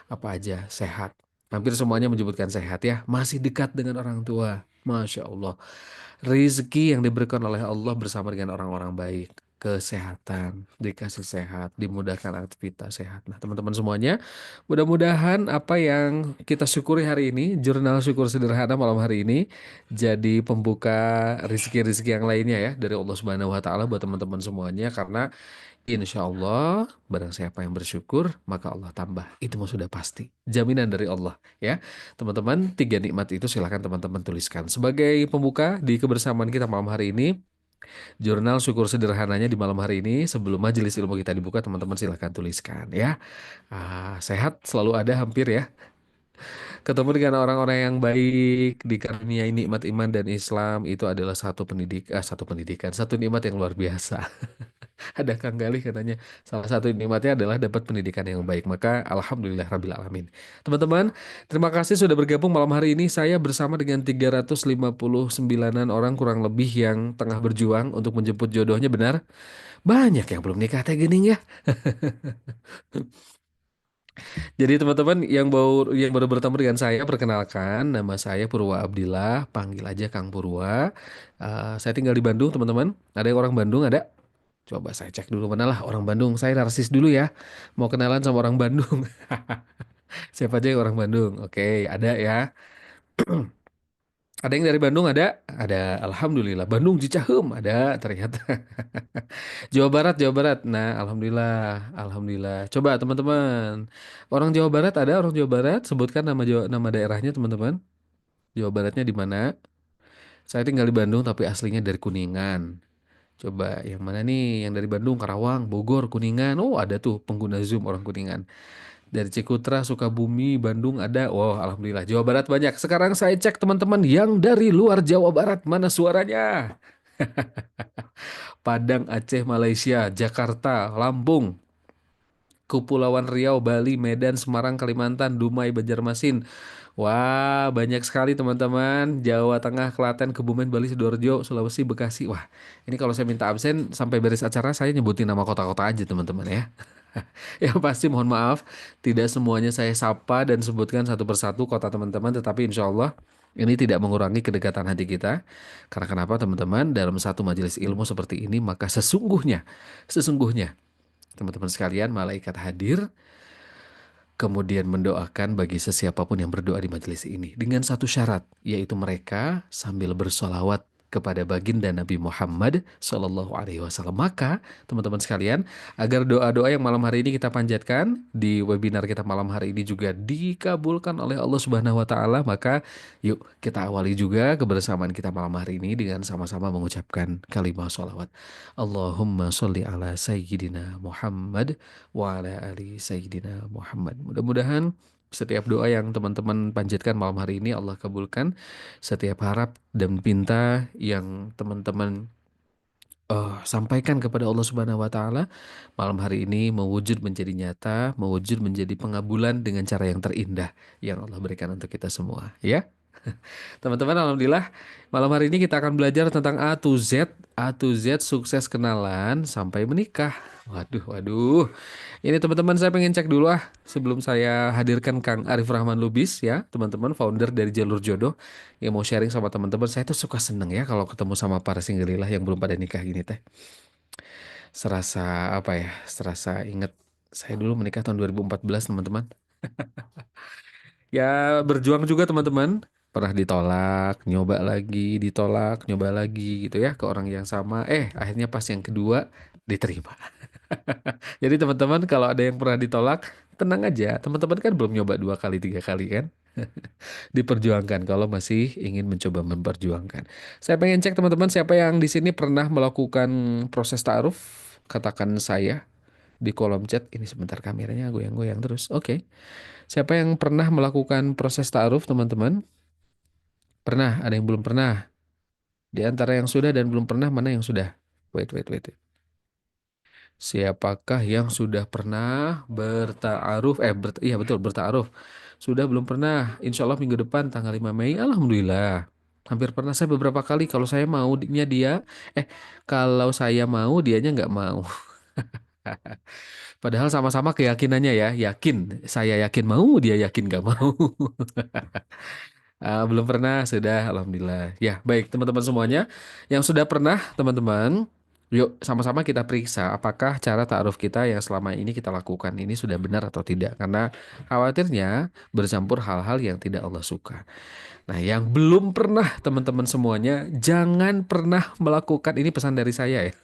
Apa aja sehat. Hampir semuanya menyebutkan sehat ya. Masih dekat dengan orang tua. Masya Allah. Rizki yang diberikan oleh Allah bersama dengan orang-orang baik. Kesehatan, dikasih sehat, dimudahkan aktivitas sehat. Nah, teman-teman semuanya, mudah-mudahan apa yang kita syukuri hari ini, jurnal syukur sederhana malam hari ini, jadi pembuka rizki-rizki yang lainnya ya dari Allah Subhanahu wa Ta'ala buat teman-teman semuanya. Karena insya Allah, barang siapa yang bersyukur, maka Allah tambah. Itu mah sudah pasti. Jaminan dari Allah, ya. Teman-teman, tiga nikmat itu silakan teman-teman tuliskan. Sebagai pembuka di kebersamaan kita malam hari ini, jurnal syukur sederhananya di malam hari ini, sebelum majelis ilmu kita dibuka, teman-teman silakan tuliskan, ya. Sehat selalu ada hampir ya. Ketemu dengan orang-orang yang baik, dikaruniai nikmat iman dan Islam, itu adalah satu pendidikan, satu nikmat yang luar biasa. Ada Kang Galih katanya salah satu nikmatnya adalah dapat pendidikan yang baik. Maka alhamdulillah rabbil alamin. Teman-teman, terima kasih sudah bergabung malam hari ini. Saya bersama dengan 359-an orang kurang lebih yang tengah berjuang untuk menjemput jodohnya, benar. Banyak yang belum nikah teh geuning ya. Jadi teman-teman yang baru bertemu dengan saya, perkenalkan nama saya Purwa Abdillah, panggil aja Kang Purwa. Saya tinggal di Bandung, teman-teman. Ada yang orang Bandung, ada? Coba saya cek dulu mana lah orang Bandung. Saya narsis dulu ya. Mau kenalan sama orang Bandung. Siapa aja yang orang Bandung? Oke, ada ya. Ada yang dari Bandung ada? Ada. Alhamdulillah. Bandung Cicahem ada ternyata. Jawa Barat, Jawa Barat. Nah, alhamdulillah, alhamdulillah. Coba teman-teman. Orang Jawa Barat ada orang Jawa Barat. Sebutkan nama daerahnya teman-teman. Jawa Baratnya di mana? Saya tinggal di Bandung tapi aslinya dari Kuningan. Coba yang mana nih? Yang dari Bandung, Karawang, Bogor, Kuningan. Oh, ada tuh pengguna Zoom orang Kuningan. Dari Cikutra, Sukabumi, Bandung ada. Wow, alhamdulillah. Jawa Barat banyak. Sekarang saya cek teman-teman yang dari luar Jawa Barat. Mana suaranya? Padang, Aceh, Malaysia, Jakarta, Lampung, Kepulauan Riau, Bali, Medan, Semarang, Kalimantan, Dumai, Banjarmasin. Wah, banyak sekali teman-teman. Jawa Tengah, Klaten, Kebumen, Bali, Sidoarjo, Sulawesi, Bekasi. Wah, ini kalau saya minta absen sampai beres acara saya nyebutin nama kota-kota aja teman-teman ya. Yang pasti mohon maaf, tidak semuanya saya sapa dan sebutkan satu persatu kota teman-teman, tetapi insya Allah ini tidak mengurangi kedekatan hati kita. Karena kenapa teman-teman, dalam satu majelis ilmu seperti ini, maka sesungguhnya, teman-teman sekalian, malaikat hadir kemudian mendoakan bagi sesiapapun yang berdoa di majelis ini dengan satu syarat, yaitu mereka sambil bersolawat kepada baginda Nabi Muhammad Shallallahu Alaihi Wasallam. Maka teman-teman sekalian, agar doa-doa yang malam hari ini kita panjatkan di webinar kita malam hari ini juga dikabulkan oleh Allah Subhanahu Wa Taala, maka yuk kita awali juga kebersamaan kita malam hari ini dengan sama-sama mengucapkan kalimat sholawat. Allahumma sholli ala Sayyidina Muhammad wa ala ali Sayyidina Muhammad. Mudah-mudahan setiap doa yang teman-teman panjatkan malam hari ini Allah kabulkan. Setiap harap dan pinta yang teman-teman sampaikan kepada Allah Subhanahu wa taala malam hari ini mewujud menjadi nyata, mewujud menjadi pengabulan dengan cara yang terindah yang Allah berikan untuk kita semua, ya. Teman-teman, alhamdulillah malam hari ini kita akan belajar tentang A to Z sukses kenalan sampai menikah. Waduh, waduh. Ini teman-teman saya pengen cek dulu sebelum saya hadirkan Kang Arif Rahman Lubis ya, teman-teman founder dari Jalur Jodoh yang mau sharing sama teman-teman. Saya tuh suka seneng ya kalau ketemu sama para singgelilah yang belum pada nikah gini teh. Serasa apa ya? Serasa inget saya dulu menikah tahun 2014 teman-teman. Ya berjuang juga teman-teman. Pernah ditolak, nyoba lagi, ditolak, nyoba lagi gitu ya ke orang yang sama. Akhirnya pas yang kedua diterima. Jadi teman-teman kalau ada yang pernah ditolak, tenang aja. Teman-teman kan belum nyoba dua kali, tiga kali kan? Diperjuangkan kalau masih ingin mencoba memperjuangkan. Saya pengen cek teman-teman siapa yang di sini pernah melakukan proses ta'aruf. Katakan saya di kolom chat. Ini sebentar kameranya goyang-goyang terus. Oke. Siapa yang pernah melakukan proses ta'aruf teman-teman? Pernah? Ada yang belum pernah? Di antara yang sudah dan belum pernah, mana yang sudah? Wait, wait, wait. Siapakah yang sudah pernah bertaaruf? Iya betul bertaaruf. Sudah belum pernah? Insya Allah minggu depan tanggal 5 Mei. Alhamdulillah. Hampir pernah saya beberapa kali. Kalau saya maunya dia, kalau saya mau dianya nggak mau. Padahal sama-sama keyakinannya ya, yakin. Saya yakin mau, dia yakin gak mau. Belum pernah, sudah, alhamdulillah. Ya, baik teman-teman semuanya. Yang sudah pernah, teman-teman, yuk sama-sama kita periksa apakah cara ta'aruf kita yang selama ini kita lakukan ini sudah benar atau tidak. Karena khawatirnya bercampur hal-hal yang tidak Allah suka. Nah, yang belum pernah teman-teman semuanya, jangan pernah melakukan, ini pesan dari saya ya.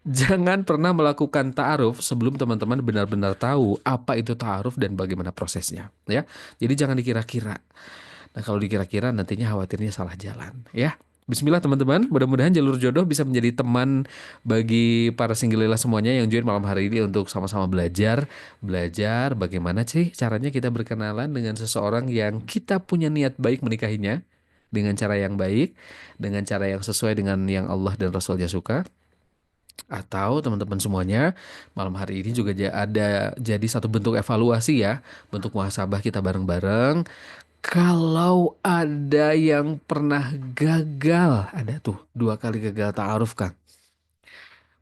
Jangan pernah melakukan ta'aruf sebelum teman-teman benar-benar tahu apa itu ta'aruf dan bagaimana prosesnya, ya. Jadi jangan dikira-kira. Nah, kalau dikira-kira nantinya khawatirnya salah jalan, ya. Bismillah teman-teman, mudah-mudahan jalur jodoh bisa menjadi teman bagi para singlella semuanya yang join malam hari ini untuk sama-sama belajar, belajar bagaimana sih caranya kita berkenalan dengan seseorang yang kita punya niat baik menikahinya dengan cara yang baik, dengan cara yang sesuai dengan yang Allah dan Rasulnya suka. Atau teman-teman semuanya, malam hari ini juga ada jadi satu bentuk evaluasi ya, bentuk muhasabah kita bareng-bareng. Kalau ada yang pernah gagal, ada tuh 2 kali gagal ta'aruf Kang.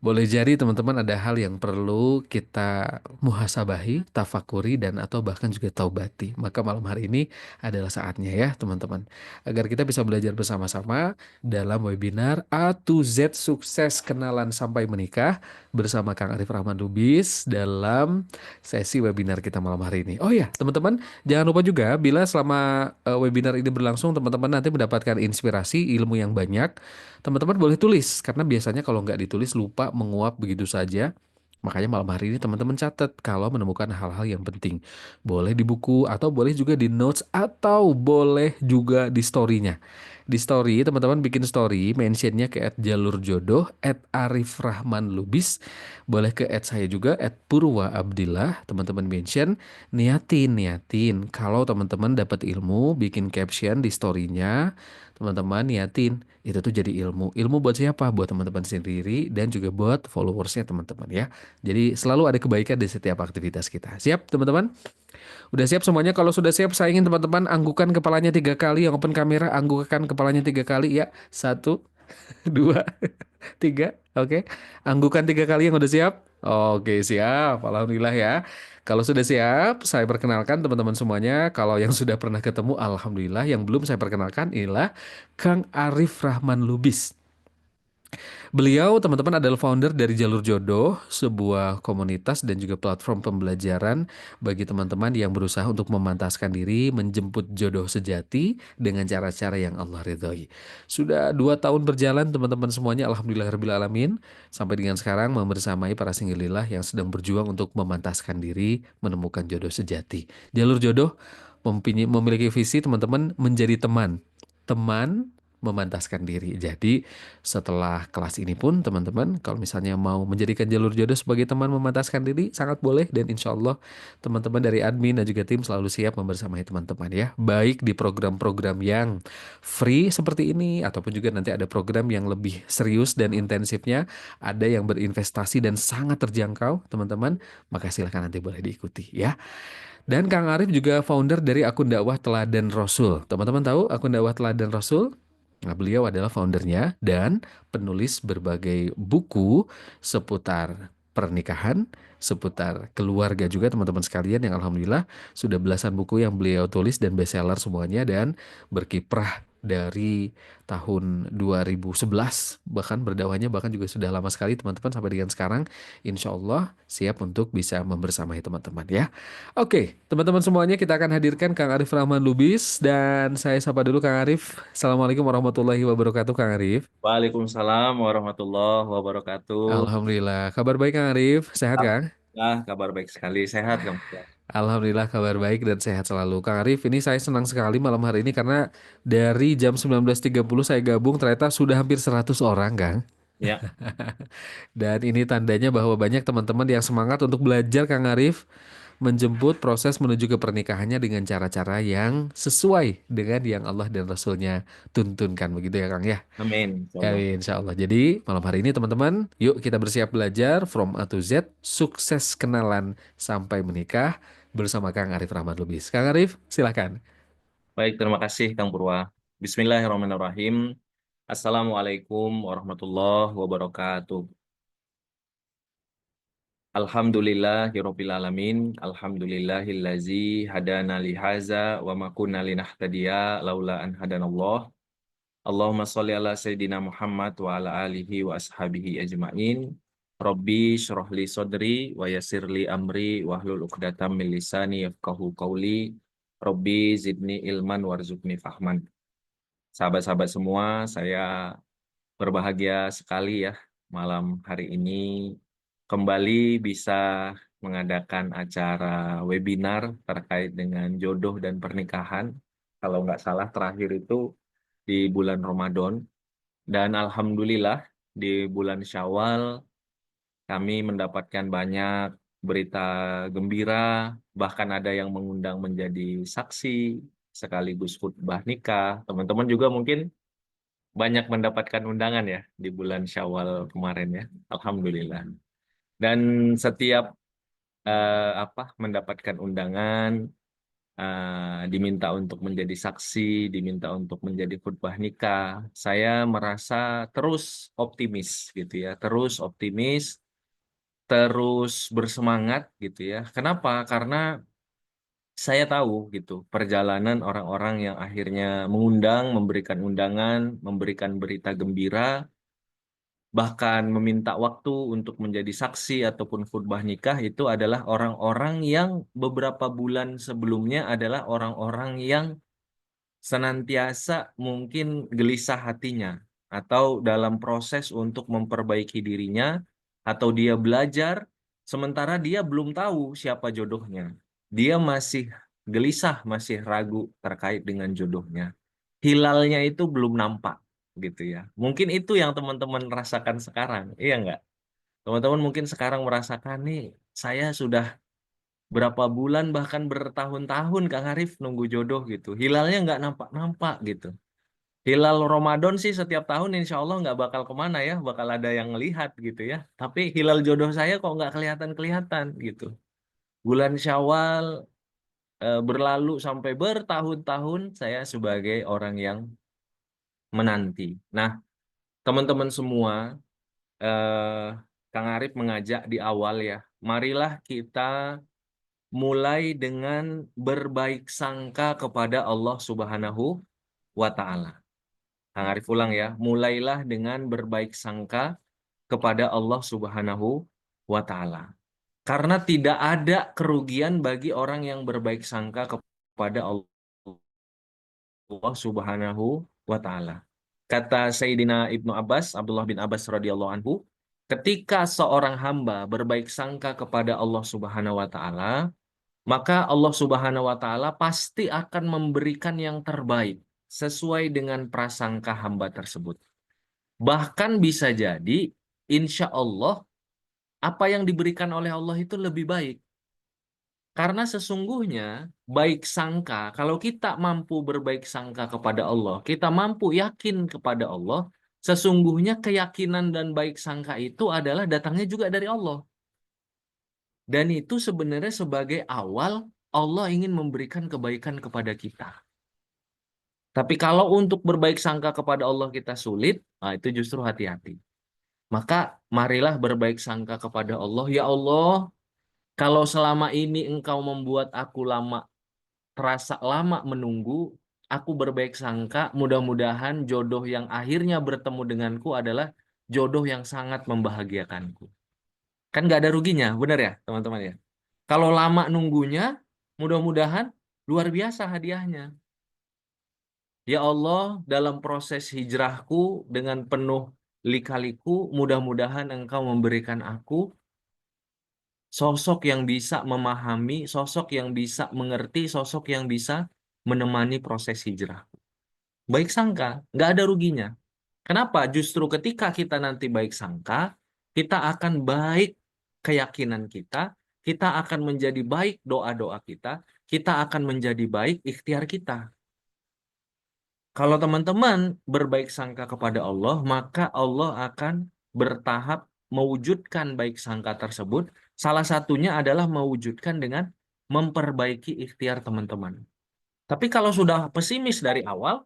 Boleh jadi teman-teman ada hal yang perlu kita muhasabahi, tafakuri, dan atau bahkan juga taubati. Maka malam hari ini adalah saatnya ya teman-teman. Agar kita bisa belajar bersama-sama dalam webinar A to Z Sukses Kenalan Sampai Menikah bersama Kang Arif Rahman Lubis dalam sesi webinar kita malam hari ini. Oh ya teman-teman, jangan lupa juga bila selama webinar ini berlangsung teman-teman nanti mendapatkan inspirasi, ilmu yang banyak. Teman-teman boleh tulis karena biasanya kalau nggak ditulis lupa menguap begitu saja. Makanya malam hari ini teman-teman catat kalau menemukan hal-hal yang penting. Boleh di buku atau boleh juga di notes atau boleh juga di story-nya. Di story teman-teman bikin story mentionnya ke @jalurjodoh @arifrahmanlubis. Boleh ke saya juga @purwaabdillah. Teman-teman mention niatin kalau teman-teman dapat ilmu bikin caption di story-nya. Teman-teman niatin itu tuh jadi ilmu. Ilmu buat siapa? Buat teman-teman sendiri dan juga buat followersnya teman-teman ya. Jadi selalu ada kebaikan di setiap aktivitas kita. Siap teman-teman? Udah siap semuanya? Kalau sudah siap, saya ingin teman-teman anggukan kepalanya 3 kali. Yang open kamera, anggukan kepalanya 3 kali ya. Satu, dua, tiga. Oke. Anggukan 3 kali yang udah siap? Oke, siap. Alhamdulillah ya. Kalau sudah siap, saya perkenalkan teman-teman semuanya. Kalau yang sudah pernah ketemu, Alhamdulillah. Yang belum saya perkenalkan inilah Kang Arif Rahman Lubis. Beliau, teman-teman, adalah founder dari Jalur Jodoh, sebuah komunitas dan juga platform pembelajaran bagi teman-teman yang berusaha untuk memantaskan diri, menjemput jodoh sejati dengan cara-cara yang Allah ridhoi. Sudah 2 tahun berjalan, teman-teman semuanya, Alhamdulillahirrahmanirrahim. Sampai dengan sekarang membersamai para singgilillah yang sedang berjuang untuk memantaskan diri, menemukan jodoh sejati. Jalur Jodoh memiliki visi teman-teman menjadi teman. Teman memantaskan diri. Jadi setelah kelas ini pun teman-teman kalau misalnya mau menjadikan jalur jodoh sebagai teman memantaskan diri sangat boleh dan insya Allah teman-teman dari admin dan juga tim selalu siap membersamai teman-teman ya. Baik di program-program yang free seperti ini ataupun juga nanti ada program yang lebih serius dan intensifnya, ada yang berinvestasi dan sangat terjangkau teman-teman, maka silahkan nanti boleh diikuti ya. Dan Kang Arif juga founder dari akun dakwah Teladan Rasul. Teman-teman tahu akun dakwah Teladan Rasul? Nah, beliau adalah foundernya dan penulis berbagai buku seputar pernikahan, seputar keluarga juga teman-teman sekalian yang alhamdulillah sudah belasan buku yang beliau tulis dan bestseller semuanya dan berkiprah dari tahun 2011 bahkan berdakwahnya bahkan juga sudah lama sekali teman-teman sampai dengan sekarang insya Allah siap untuk bisa membersamai teman-teman ya. Oke, teman-teman semuanya kita akan hadirkan Kang Arif Rahman Lubis dan saya sapa dulu Kang Arif. Assalamualaikum warahmatullahi wabarakatuh Kang Arif. Waalaikumsalam warahmatullahi wabarakatuh. Alhamdulillah. Kabar baik Kang Arif? Sehat Kang? Alhamdulillah, kabar baik sekali. Sehat kamu? Alhamdulillah kabar baik dan sehat selalu. Kang Arif, ini saya senang sekali malam hari ini karena dari jam 19.30 saya gabung ternyata sudah hampir 100 orang Kang. Ya, Dan ini tandanya bahwa banyak teman-teman yang semangat untuk belajar Kang Arif menjemput proses menuju ke pernikahannya dengan cara-cara yang sesuai dengan yang Allah dan Rasulnya tuntunkan begitu ya Kang ya. amin. Ya Insyaallah. insya Allah. Jadi malam hari ini teman-teman, yuk kita bersiap belajar from A to Z, sukses kenalan sampai menikah bersama Kang Arif Rahman Lubis. Kang Arif, silakan. Baik, terima kasih Kang Purwa. Bismillahirrahmanirrahim. Assalamualaikum warahmatullahi wabarakatuh. Alhamdulillahirabbil alamin. Alhamdulillahillazi hadana li hadza wa ma kunna linahtadiya laula an hadanallah. Allahumma sholli ala sayidina Muhammad wa ala alihi wa ashabihi ajmain. Rabbi shrah li sadri wa yassir li amri wahlul 'uqdatam min lisani yafqahu qawli. Rabbi zidni ilman warzuqni fahman. Sahabat-sahabat semua, saya berbahagia sekali ya malam hari ini kembali bisa mengadakan acara webinar terkait dengan jodoh dan pernikahan. Kalau nggak salah terakhir itu di bulan Ramadan. Dan Alhamdulillah di bulan Syawal kami mendapatkan banyak berita gembira, bahkan ada yang mengundang menjadi saksi sekaligus khutbah nikah. Teman-teman juga mungkin banyak mendapatkan undangan ya di bulan Syawal kemarin ya. Alhamdulillah. Dan setiap mendapatkan undangan, diminta untuk menjadi saksi, diminta untuk menjadi khutbah nikah, saya merasa terus optimis gitu ya, terus optimis, terus bersemangat gitu ya. Kenapa? Karena saya tahu gitu perjalanan orang-orang yang akhirnya mengundang, memberikan undangan, memberikan berita gembira, bahkan meminta waktu untuk menjadi saksi ataupun khutbah nikah itu adalah orang-orang yang beberapa bulan sebelumnya adalah orang-orang yang senantiasa mungkin gelisah hatinya atau dalam proses untuk memperbaiki dirinya atau dia belajar sementara dia belum tahu siapa jodohnya. Dia masih gelisah, masih ragu terkait dengan jodohnya. Hilalnya itu belum nampak gitu ya. Mungkin itu yang teman-teman rasakan sekarang. Iya nggak? Teman-teman mungkin sekarang merasakan nih saya sudah berapa bulan bahkan bertahun-tahun Kang Arif nunggu jodoh gitu. Hilalnya nggak nampak-nampak gitu. Hilal Ramadan sih setiap tahun insya Allah nggak bakal kemana ya, bakal ada yang ngelihat gitu ya. Tapi hilal jodoh saya kok nggak kelihatan-kelihatan gitu. Bulan Syawal berlalu sampai bertahun-tahun saya sebagai orang yang menanti. Nah, teman-teman semua, eh, Kang Arif mengajak di awal ya, marilah kita mulai dengan berbaik sangka kepada Allah Subhanahu wa Ta'ala. Kang Arif ulang ya, mulailah dengan berbaik sangka kepada Allah Subhanahu wa Ta'ala. Karena tidak ada kerugian bagi orang yang berbaik sangka kepada Allah Subhanahu wa Ta'ala. Kata Sayyidina Ibnu Abbas, Abdullah bin Abbas radhiyallahu anhu, ketika seorang hamba berbaik sangka kepada Allah Subhanahu wa Ta'ala, maka Allah Subhanahu wa Ta'ala pasti akan memberikan yang terbaik sesuai dengan prasangka hamba tersebut. Bahkan bisa jadi, insya Allah, apa yang diberikan oleh Allah itu lebih baik. Karena sesungguhnya baik sangka, kalau kita mampu berbaik sangka kepada Allah, kita mampu yakin kepada Allah, sesungguhnya keyakinan dan baik sangka itu adalah datangnya juga dari Allah. Dan itu sebenarnya sebagai awal Allah ingin memberikan kebaikan kepada kita. Tapi kalau untuk berbaik sangka kepada Allah kita sulit, nah itu justru hati-hati. Maka marilah berbaik sangka kepada Allah. Ya Allah, kalau selama ini Engkau membuat aku terasa lama menunggu, aku berbaik sangka, mudah-mudahan jodoh yang akhirnya bertemu denganku adalah jodoh yang sangat membahagiakanku. Kan nggak ada ruginya, benar ya teman-teman ya? Kalau lama nunggunya, mudah-mudahan luar biasa hadiahnya. Ya Allah, dalam proses hijrahku dengan penuh lika-liku, mudah-mudahan Engkau memberikan aku sosok yang bisa memahami, sosok yang bisa mengerti, sosok yang bisa menemani proses hijrah. Baik sangka, nggak ada ruginya. Kenapa? Justru ketika kita nanti baik sangka, kita akan baik keyakinan kita akan menjadi baik doa-doa kita akan menjadi baik ikhtiar kita. Kalau teman-teman berbaik sangka kepada Allah, maka Allah akan bertahap mewujudkan baik sangka tersebut. Salah satunya adalah mewujudkan dengan memperbaiki ikhtiar teman-teman. Tapi kalau sudah pesimis dari awal,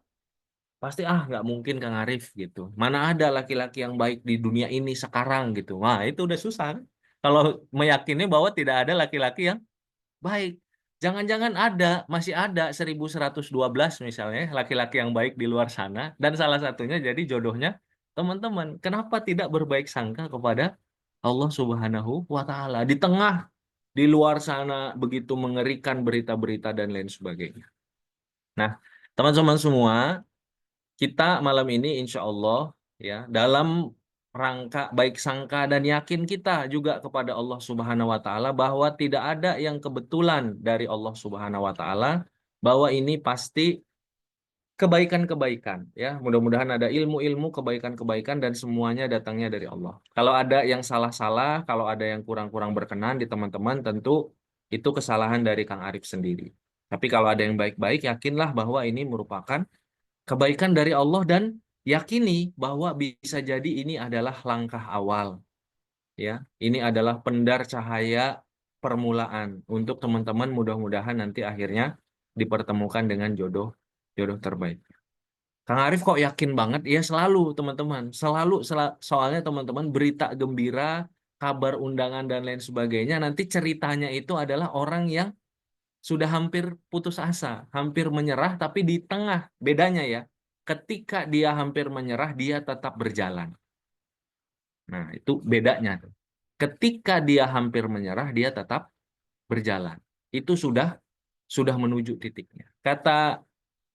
pasti nggak mungkin Kang Arif gitu. Mana ada laki-laki yang baik di dunia ini sekarang gitu. Wah itu udah susah. Kalau meyakini bahwa tidak ada laki-laki yang baik. Jangan-jangan masih ada 1112 misalnya laki-laki yang baik di luar sana dan salah satunya jadi jodohnya teman-teman. Kenapa tidak berbaik sangka kepada Allah Subhanahu wa taala di tengah di luar sana begitu mengerikan berita-berita dan lain sebagainya. Nah, teman-teman semua, kita malam ini insya Allah ya dalam rangka baik sangka dan yakin kita juga kepada Allah Subhanahu wa taala bahwa tidak ada yang kebetulan dari Allah Subhanahu wa taala, bahwa ini pasti kebaikan-kebaikan ya. Mudah-mudahan ada ilmu-ilmu kebaikan-kebaikan dan semuanya datangnya dari Allah. Kalau ada yang salah-salah, kalau ada yang kurang-kurang berkenan di teman-teman, tentu itu kesalahan dari Kang Arif sendiri. Tapi kalau ada yang baik-baik, yakinlah bahwa ini merupakan kebaikan dari Allah dan yakini bahwa bisa jadi ini adalah langkah awal ya. Ini adalah pendar cahaya permulaan untuk teman-teman mudah-mudahan nanti akhirnya dipertemukan dengan jodoh jodoh terbaik. Kang Arif kok yakin banget? Iya selalu teman-teman, soalnya teman-teman berita gembira, kabar undangan dan lain sebagainya nanti ceritanya itu adalah orang yang sudah hampir putus asa, hampir menyerah, tapi di tengah bedanya ya, ketika dia hampir menyerah, dia tetap berjalan. Nah, itu bedanya tuh. Ketika dia hampir menyerah, dia tetap berjalan. Itu sudah menuju titiknya. Kata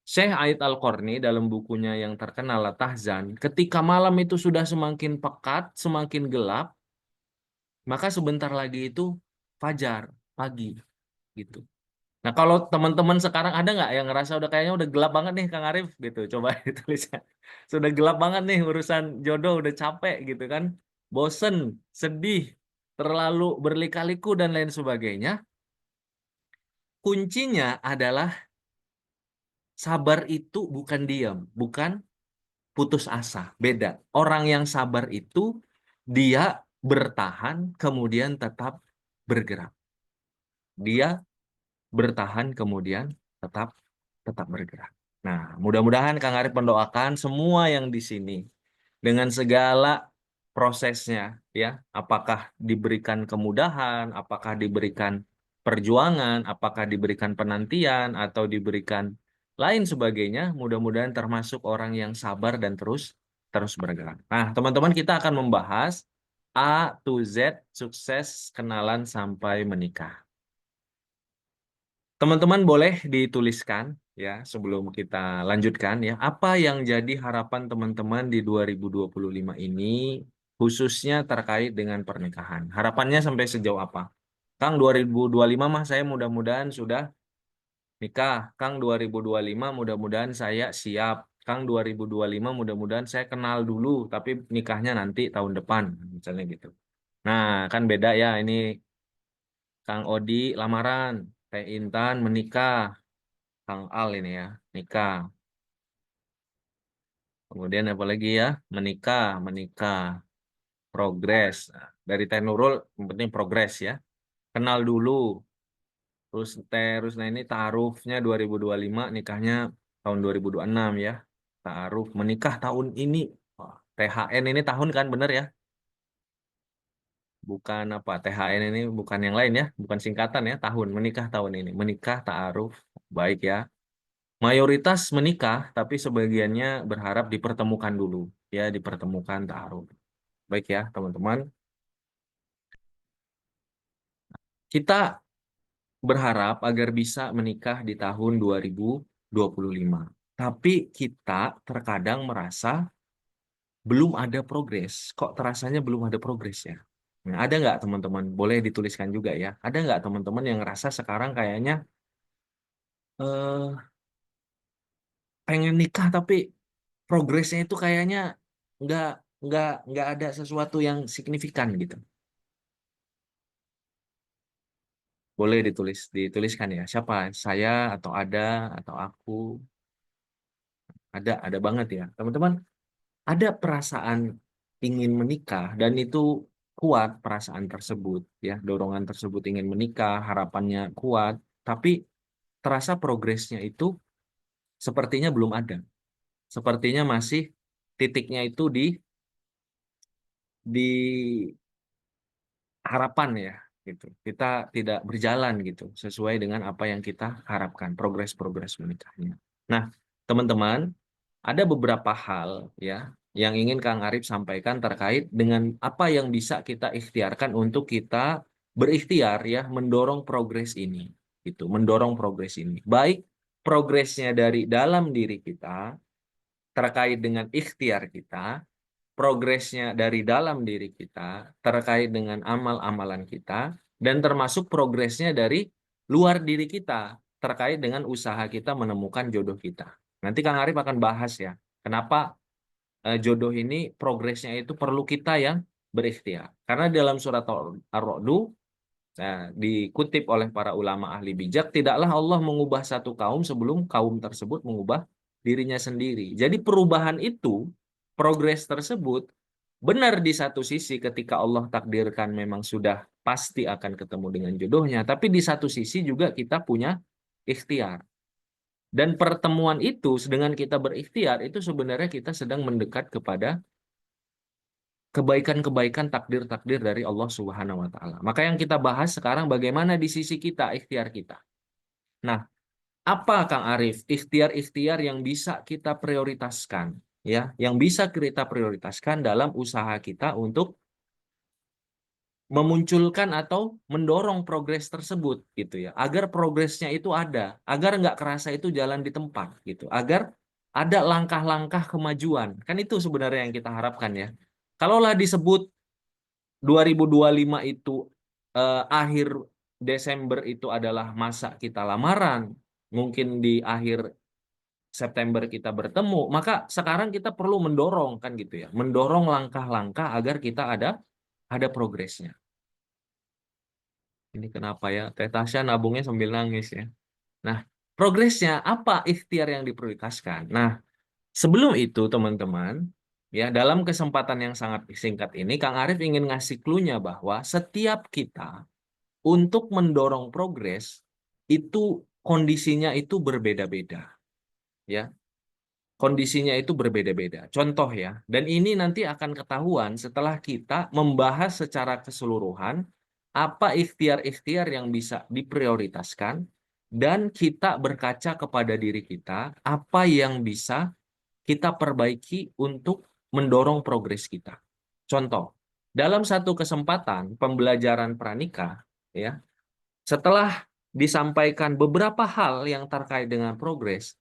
Syekh Aid Al-Qarni dalam bukunya yang terkenal Tahzan, ketika malam itu sudah semakin pekat, semakin gelap, maka sebentar lagi itu fajar, pagi gitu. Nah, kalau teman-teman sekarang ada nggak yang ngerasa udah kayaknya udah gelap banget nih Kang Arif gitu. Coba ditulis. Sudah gelap banget nih urusan jodoh, udah capek gitu kan. Bosen, sedih, terlalu berlika-liku dan lain sebagainya. Kuncinya adalah sabar itu bukan diam, bukan putus asa. Beda. Orang yang sabar itu dia bertahan kemudian tetap bergerak. Dia bertahan kemudian tetap tetap bergerak. Nah, mudah-mudahan Kang Arif mendoakan semua yang di sini dengan segala prosesnya ya, apakah diberikan kemudahan, apakah diberikan perjuangan, apakah diberikan penantian atau diberikan lain sebagainya, mudah-mudahan termasuk orang yang sabar dan terus terus bergerak. Nah, teman-teman kita akan membahas A to Z sukses kenalan sampai menikah. Teman-teman boleh dituliskan ya sebelum kita lanjutkan ya apa yang jadi harapan teman-teman di 2025 ini khususnya terkait dengan pernikahan. Harapannya sampai sejauh apa? Kang 2025 mah saya mudah-mudahan sudah nikah. Kang 2025 mudah-mudahan saya siap. Kang 2025 mudah-mudahan saya kenal dulu tapi nikahnya nanti tahun depan misalnya gitu. Nah, kan beda ya ini Kang Odi lamaran, Teh Intan menikah. Kang Al ini ya, nikah. Kemudian apa lagi ya? Menikah, menikah, progres. Nah, dari Teh Nurul, yang penting progres ya. Kenal dulu. Terus nah ini ta'arufnya 2025, nikahnya tahun 2026 ya. Ta'aruf, menikah tahun ini. Wah, THN ini tahun kan bener ya? Bukan apa, THN ini bukan yang lain ya, bukan singkatan ya, tahun, menikah tahun ini. Menikah, ta'aruf, baik ya. Mayoritas menikah, tapi sebagiannya berharap dipertemukan dulu. Ya, dipertemukan ta'aruf. Baik ya, teman-teman. Kita berharap agar bisa menikah di tahun 2025. Tapi kita terkadang merasa belum ada progres. Kok terasanya belum ada progres ya? Nah, ada nggak teman-teman? Boleh dituliskan juga ya. Ada nggak teman-teman yang ngerasa sekarang kayaknya eh, pengen nikah tapi progresnya itu kayaknya nggak nggak ada sesuatu yang signifikan gitu. Boleh dituliskan ya. Siapa? Saya atau aku ada banget ya. Teman-teman, ada perasaan ingin menikah dan itu kuat perasaan tersebut ya. Dorongan tersebut ingin menikah, harapannya kuat, tapi terasa progresnya itu sepertinya belum ada. Sepertinya masih titiknya itu di harapan ya gitu. Kita tidak berjalan gitu sesuai dengan apa yang kita harapkan, progres-progres menikahnya. Nah, teman-teman, ada beberapa hal ya yang ingin Kang Arif sampaikan terkait dengan apa yang bisa kita ikhtiarkan untuk kita berikhtiar ya mendorong progres ini gitu, mendorong progres ini. Baik progresnya dari dalam diri kita terkait dengan ikhtiar kita, progresnya dari dalam diri kita terkait dengan amal-amalan kita, dan termasuk progresnya dari luar diri kita terkait dengan usaha kita menemukan jodoh kita. Nanti Kang Arif akan bahas ya, kenapa jodoh ini progresnya itu perlu kita yang berikhtiar. Karena dalam surat Ar-Ra'du, dikutip oleh para ulama ahli bijak, tidaklah Allah mengubah satu kaum sebelum kaum tersebut mengubah dirinya sendiri. Jadi perubahan itu, progres tersebut, benar di satu sisi ketika Allah takdirkan memang sudah pasti akan ketemu dengan jodohnya, tapi di satu sisi juga kita punya ikhtiar. Dan pertemuan itu dengan kita berikhtiar itu sebenarnya kita sedang mendekat kepada kebaikan-kebaikan takdir-takdir dari Allah Subhanahu wa taala. Maka yang kita bahas sekarang bagaimana di sisi kita ikhtiar kita. Nah, apa Kang Arif ikhtiar-ikhtiar yang bisa kita prioritaskan ya, yang bisa kita prioritaskan dalam usaha kita untuk memunculkan atau mendorong progres tersebut gitu ya, agar progresnya itu ada, agar nggak kerasa itu jalan di tempat gitu, agar ada langkah-langkah kemajuan. Kan itu sebenarnya yang kita harapkan ya. Kalaulah disebut 2025 itu akhir Desember itu adalah masa kita lamaran, mungkin di akhir September kita bertemu, maka sekarang kita perlu mendorong kan gitu ya, mendorong langkah-langkah agar kita ada progresnya. Ini kenapa ya? Teh Tasya nabungnya sambil nangis ya. Nah, progresnya apa ikhtiar yang diprioritaskan? Nah, sebelum itu teman-teman, ya dalam kesempatan yang sangat singkat ini, Kang Arif ingin ngasih clue-nya bahwa setiap kita untuk mendorong progres itu kondisinya itu berbeda-beda, ya. Kondisinya itu berbeda-beda. Contoh ya, dan ini nanti akan ketahuan setelah kita membahas secara keseluruhan apa ikhtiar-ikhtiar yang bisa diprioritaskan dan kita berkaca kepada diri kita, apa yang bisa kita perbaiki untuk mendorong progres kita. Contoh, dalam satu kesempatan pembelajaran pranikah, ya, setelah disampaikan beberapa hal yang terkait dengan progres,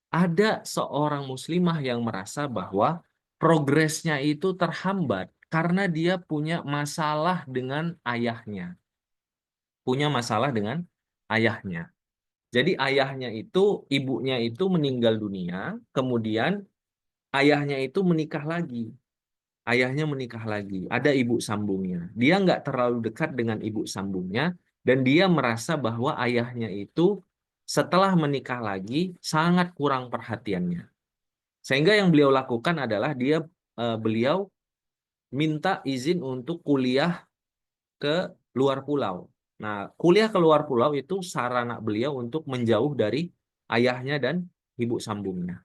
ada seorang muslimah yang merasa bahwa progresnya itu terhambat karena dia punya masalah dengan ayahnya. Punya masalah dengan ayahnya. Jadi ayahnya itu, ibunya itu meninggal dunia, kemudian ayahnya itu menikah lagi. Ayahnya menikah lagi, ada ibu sambungnya. Dia nggak terlalu dekat dengan ibu sambungnya, dan dia merasa bahwa ayahnya itu setelah menikah lagi sangat kurang perhatiannya. Sehingga yang beliau lakukan adalah beliau minta izin untuk kuliah ke luar pulau. Nah, kuliah ke luar pulau itu sarana beliau untuk menjauh dari ayahnya dan ibu sambungnya.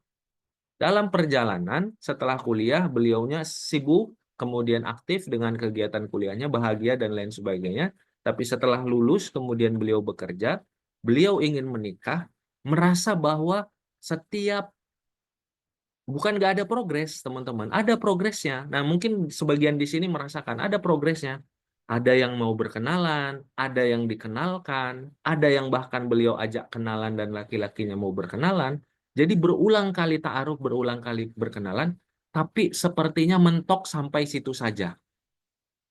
Dalam perjalanan setelah kuliah, beliaunya sibuk, kemudian aktif dengan kegiatan kuliahnya, bahagia dan lain sebagainya. Tapi setelah lulus, kemudian beliau bekerja, beliau ingin menikah, merasa bahwa setiap bukan nggak ada progres, teman-teman. Ada progresnya. Nah, mungkin sebagian di sini merasakan ada progresnya. Ada yang mau berkenalan, ada yang dikenalkan, ada yang bahkan beliau ajak kenalan dan laki-lakinya mau berkenalan. Jadi berulang kali ta'aruf, berulang kali berkenalan, tapi sepertinya mentok sampai situ saja.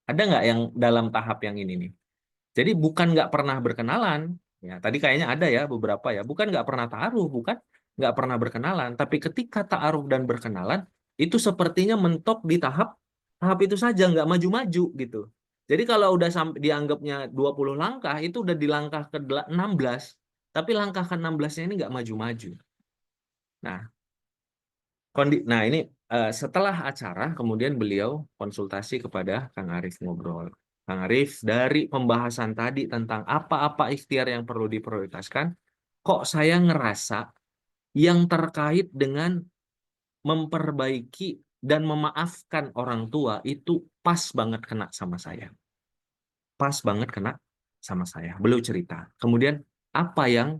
Ada nggak yang dalam tahap yang ini nih? Jadi bukan nggak pernah berkenalan, ya tadi kayaknya ada ya beberapa ya, bukan nggak pernah ta'aruf, bukan nggak pernah berkenalan, tapi ketika ta'aruf dan berkenalan itu sepertinya mentok di tahap tahap itu saja, nggak maju-maju gitu. Jadi kalau udah sampai dianggapnya 20 langkah, itu udah di langkah ke 16, tapi langkah ke 16-nya ini nggak maju-maju. Nah, nah ini setelah acara kemudian beliau konsultasi kepada Kang Arif ngobrol. Kang Arif, dari pembahasan tadi tentang apa-apa ikhtiar yang perlu diprioritaskan, kok saya ngerasa yang terkait dengan memperbaiki dan memaafkan orang tua itu pas banget kena sama saya. pas banget kena sama saya. Beliau cerita. Kemudian apa yang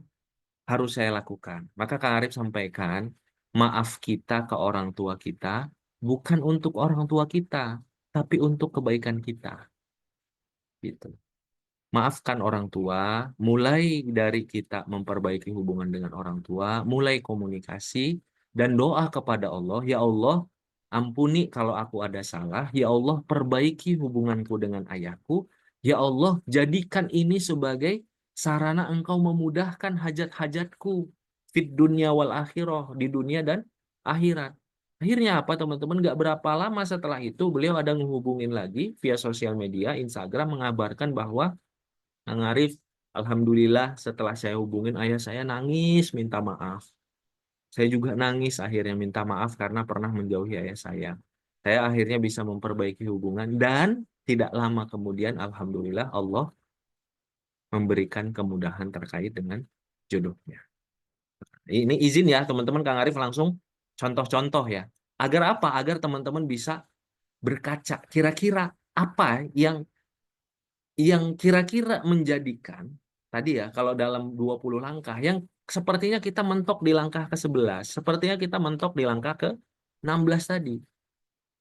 harus saya lakukan? Maka Kang Arif sampaikan, maaf kita ke orang tua kita bukan untuk orang tua kita, tapi untuk kebaikan kita. Gitu. Maafkan orang tua, mulai dari kita memperbaiki hubungan dengan orang tua, mulai komunikasi, dan doa kepada Allah, ya Allah, ampuni kalau aku ada salah, ya Allah, perbaiki hubunganku dengan ayahku, ya Allah, jadikan ini sebagai sarana engkau memudahkan hajat-hajatku, fit dunia wal akhirah, di dunia dan akhirat. Akhirnya apa teman-teman? Gak berapa lama setelah itu, beliau ada menghubungin lagi via sosial media, Instagram, mengabarkan bahwa Kang Arif, alhamdulillah setelah saya hubungin ayah saya nangis minta maaf. Saya juga nangis akhirnya minta maaf karena pernah menjauhi ayah saya. Saya akhirnya bisa memperbaiki hubungan dan tidak lama kemudian alhamdulillah Allah memberikan kemudahan terkait dengan jodohnya. Ini izin ya teman-teman Kang Arif langsung contoh-contoh ya. Agar apa? Agar teman-teman bisa berkaca kira-kira apa yang kira-kira menjadikan tadi ya kalau dalam 20 langkah yang sepertinya kita mentok di langkah ke-11, sepertinya kita mentok di langkah ke-16 tadi.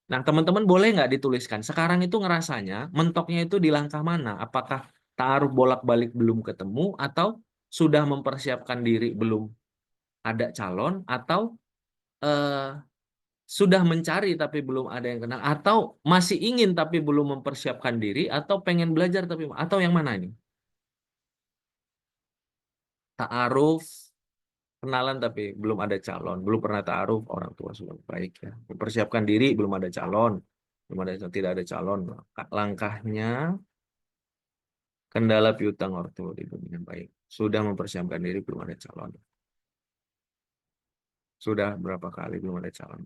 Nah, teman-teman boleh nggak dituliskan sekarang itu ngerasanya mentoknya itu di langkah mana? Apakah taruh bolak-balik belum ketemu atau sudah mempersiapkan diri belum ada calon atau eh, sudah mencari tapi belum ada yang kenal atau masih ingin tapi belum mempersiapkan diri atau pengen belajar tapi atau yang mana ini? Ta'aruf, kenalan tapi belum ada calon, belum pernah ta'aruf, orang tua sudah baik ya. Mempersiapkan diri, belum ada calon, belum ada tidak ada calon. Langkahnya kendala piutang ortu di dunia baik. Sudah mempersiapkan diri, belum ada calon. Sudah berapa kali belum ada calon.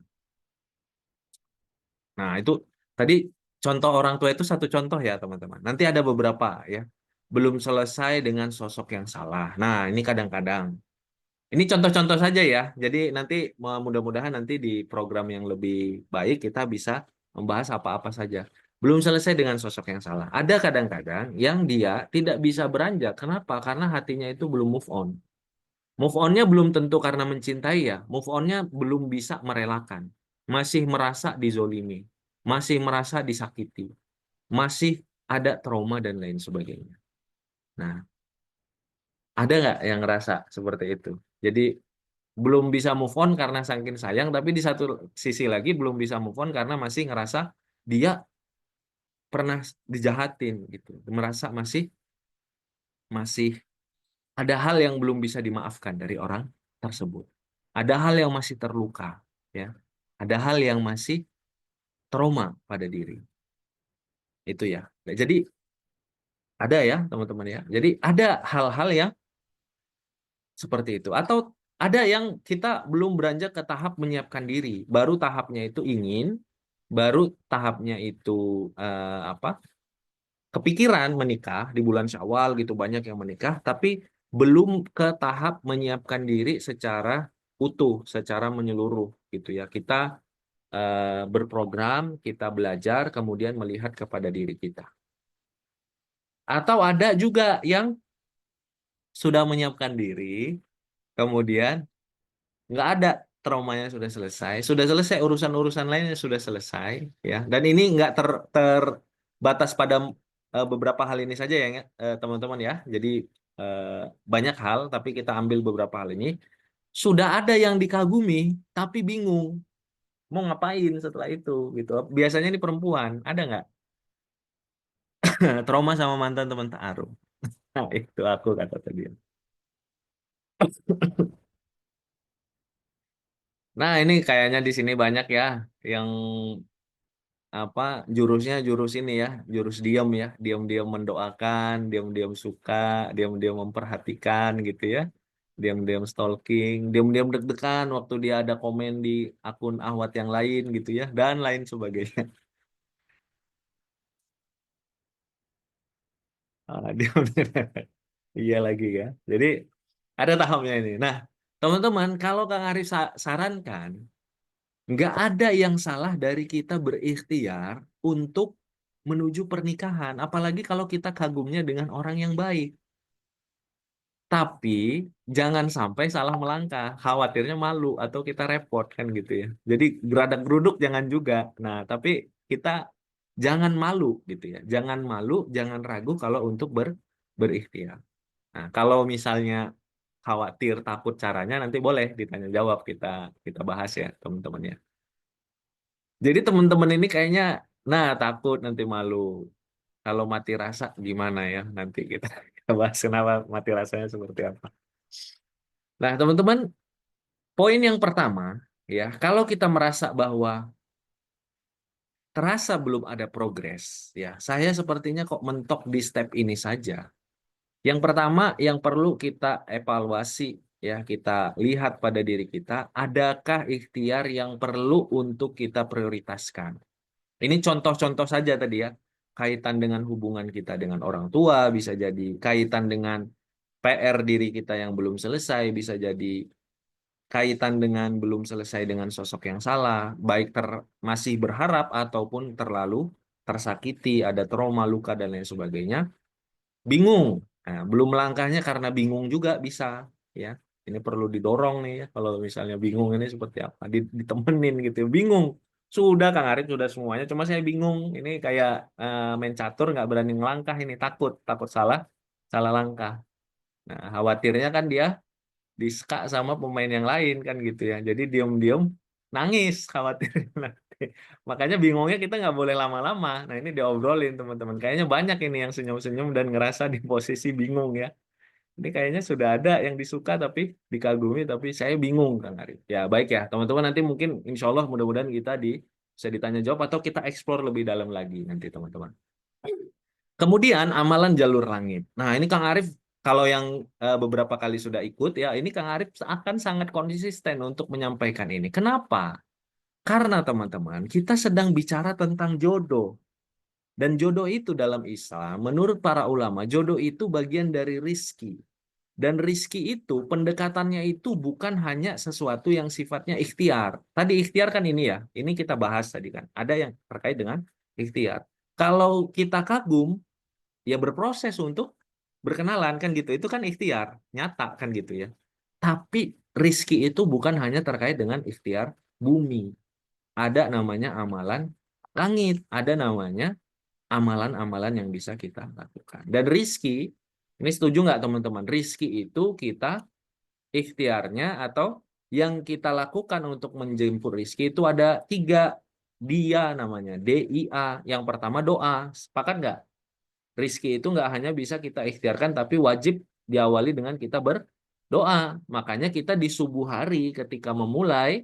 Nah, itu tadi contoh orang tua itu satu contoh ya, teman-teman. Nanti ada beberapa ya. Belum selesai dengan sosok yang salah. Nah, ini kadang-kadang ini contoh-contoh saja ya. Jadi nanti mudah-mudahan nanti di program yang lebih baik kita bisa membahas apa-apa saja. Belum selesai dengan sosok yang salah. Ada kadang-kadang yang dia tidak bisa beranjak. Kenapa? Karena hatinya itu belum move on. Move on-nya belum tentu karena mencintai ya. Move on-nya belum bisa merelakan. Masih merasa dizolimi. Masih merasa disakiti. Masih ada trauma dan lain sebagainya. Nah, ada nggak yang ngerasa seperti itu? Jadi belum bisa move on karena saking sayang, tapi di satu sisi lagi belum bisa move on karena masih ngerasa dia pernah dijahatin gitu, merasa masih masih ada hal yang belum bisa dimaafkan dari orang tersebut, ada hal yang masih terluka, ya, ada hal yang masih trauma pada diri itu ya. Nah, jadi ada ya teman-teman ya, jadi ada hal-hal yang seperti itu atau ada yang kita belum beranjak ke tahap menyiapkan diri, baru tahapnya itu ingin, baru tahapnya itu apa? Kepikiran menikah di bulan Syawal gitu banyak yang menikah, tapi belum ke tahap menyiapkan diri secara utuh, secara menyeluruh gitu ya. Kita berprogram, kita belajar, kemudian melihat kepada diri kita. Atau ada juga yang sudah menyiapkan diri, kemudian nggak ada traumanya sudah selesai urusan-urusan lainnya sudah selesai ya dan ini nggak terbatas pada beberapa hal ini saja ya teman-teman ya jadi eh, banyak hal tapi kita ambil beberapa hal ini sudah ada yang dikagumi tapi bingung mau ngapain setelah itu gitu biasanya ini perempuan ada nggak trauma sama mantan teman taruh nah itu aku kata tadi nah ini kayaknya di sini banyak ya yang apa jurusnya jurus ini ya jurus diam ya diam-diam mendoakan diam-diam suka diam-diam memperhatikan gitu ya diam-diam stalking diam-diam deg-degan waktu dia ada komen di akun Ahwat yang lain gitu ya dan lain sebagainya. Diam iya lagi ya jadi ada tahapnya ini nah teman-teman kalau Kang Arif sarankan nggak ada yang salah dari kita berikhtiar untuk menuju pernikahan. Apalagi kalau kita kagumnya dengan orang yang baik. Tapi jangan sampai salah melangkah, khawatirnya malu atau kita repot kan gitu ya. Jadi geradak geruduk jangan juga. Nah, tapi kita jangan malu gitu ya. Jangan malu, jangan ragu kalau untuk berikhtiar. Nah, kalau misalnya khawatir, takut caranya nanti boleh ditanya jawab kita kita bahas ya teman-teman ya. Jadi teman-teman ini kayaknya nah takut nanti malu. Kalau mati rasa gimana ya? Nanti kita, kita bahas kenapa mati rasanya seperti apa. Nah, teman-teman, poin yang pertama ya, kalau kita merasa bahwa terasa belum ada progres, ya, saya sepertinya kok mentok di step ini saja. Yang pertama yang perlu kita evaluasi ya, kita lihat pada diri kita, adakah ikhtiar yang perlu untuk kita prioritaskan. Ini contoh-contoh saja tadi ya, kaitan dengan hubungan kita dengan orang tua, bisa jadi kaitan dengan PR diri kita yang belum selesai, bisa jadi kaitan dengan belum selesai dengan sosok yang salah, baik masih berharap ataupun terlalu tersakiti, ada trauma, luka, dan lain sebagainya. Bingung. Nah, belum melangkahnya karena bingung juga bisa. Ya, ini perlu didorong nih ya. Kalau misalnya bingung ini seperti apa? Ditemenin gitu. Bingung. Sudah Kang Arif sudah semuanya. Cuma saya bingung. Ini kayak main catur nggak berani ngelangkah ini takut takut salah salah langkah. Nah, khawatirnya kan dia diska sama pemain yang lain kan gitu ya. Jadi diam-diam nangis khawatir nanti. Makanya bingungnya kita nggak boleh lama-lama. Nah ini diobrolin teman-teman. Kayaknya banyak ini yang senyum-senyum dan ngerasa di posisi bingung ya. Ini kayaknya sudah ada yang disuka tapi dikagumi tapi saya bingung Kang Arif. Ya baik ya teman-teman nanti mungkin insya Allah mudah-mudahan kita bisa ditanya jawab atau kita explore lebih dalam lagi nanti teman-teman. Kemudian amalan jalur langit. Nah, ini Kang Arif kalau yang beberapa kali sudah ikut ya, ini Kang Arif akan sangat konsisten untuk menyampaikan ini. Kenapa? Karena teman-teman, kita sedang bicara tentang jodoh. Dan jodoh itu dalam Islam, menurut para ulama, jodoh itu bagian dari rizki. Dan rizki itu, pendekatannya itu bukan hanya sesuatu yang sifatnya ikhtiar. Tadi ikhtiar kan ini ya, ini kita bahas tadi kan. Ada yang terkait dengan ikhtiar. Kalau kita kagum, ya berproses untuk berkenalan kan gitu. Itu kan ikhtiar, nyata kan gitu ya. Tapi rizki itu bukan hanya terkait dengan ikhtiar bumi. Ada namanya amalan langit, ada namanya amalan-amalan yang bisa kita lakukan. Dan rizki, ini setuju nggak teman-teman? Rizki itu kita ikhtiarnya atau yang kita lakukan untuk menjemput rizki itu ada tiga dia namanya, DIA. Yang pertama doa, sepakat nggak? Rizki itu nggak hanya bisa kita ikhtiarkan, tapi wajib diawali dengan kita berdoa. Makanya kita di subuh hari ketika memulai,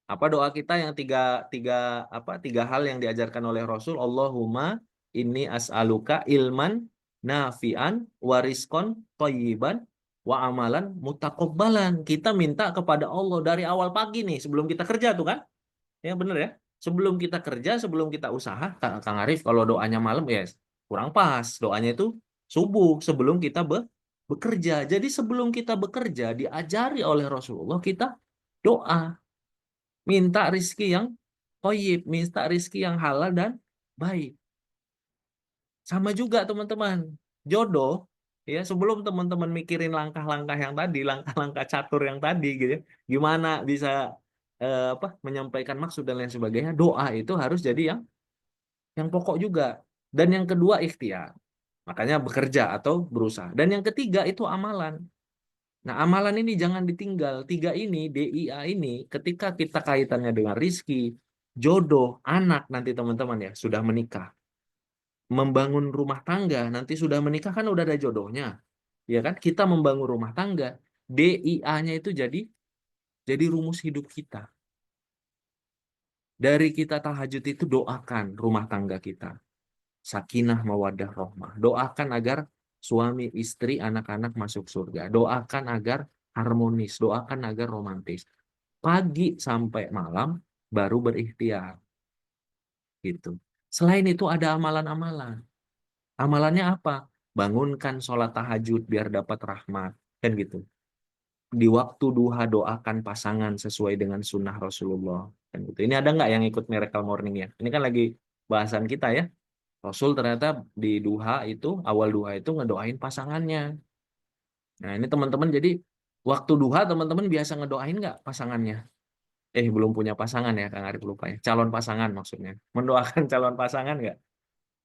apa doa kita yang tiga, tiga hal yang diajarkan oleh Rasul, Allahumma inni as'aluka ilman nafi'an wariskon thayyiban wa amalan mutakobbalan. Kita minta kepada Allah dari awal pagi nih, sebelum kita kerja tuh kan. Ya bener ya. Sebelum kita kerja, sebelum kita usaha, Kang Arif kalau doanya malam ya kurang pas. Doanya itu subuh sebelum kita bekerja. Jadi sebelum kita bekerja diajari oleh Rasulullah kita doa, minta rizki yang thayyib, minta rizki yang halal dan baik. Sama juga teman-teman, jodoh ya sebelum teman-teman mikirin langkah-langkah yang tadi, langkah-langkah catur yang tadi gitu ya. Gimana bisa menyampaikan maksud dan lain sebagainya, doa itu harus jadi yang pokok juga. Dan yang kedua ikhtiar. Makanya bekerja atau berusaha. Dan yang ketiga itu amalan. Nah, amalan ini jangan ditinggal. Tiga ini, DIA ini, ketika kita kaitannya dengan rizki, jodoh, anak nanti teman-teman ya, sudah menikah. Membangun rumah tangga, nanti sudah menikah kan udah ada jodohnya. Ya kan? Kita membangun rumah tangga. DIA-nya itu jadi rumus hidup kita. Dari kita tahajud itu doakan rumah tangga kita. Sakinah mawadah rohmah. Doakan agar suami, istri, anak-anak masuk surga. Doakan agar harmonis. Doakan agar romantis. Pagi sampai malam baru berikhtiar. Gitu. Selain itu ada amalan-amalan. Amalannya apa? Bangunkan sholat tahajud biar dapat rahmat. Kan gitu. Di waktu duha doakan pasangan sesuai dengan sunnah Rasulullah. Kan gitu. Ini ada nggak yang ikut Miracle Morning ya? Ini kan lagi bahasan kita ya. Rasul ternyata di duha itu, awal duha itu ngedoain pasangannya. Nah ini teman-teman jadi waktu duha teman-teman biasa ngedoain nggak pasangannya? Belum punya pasangan ya Kang Arif, lupa ya. Calon pasangan maksudnya. Mendoakan calon pasangan nggak?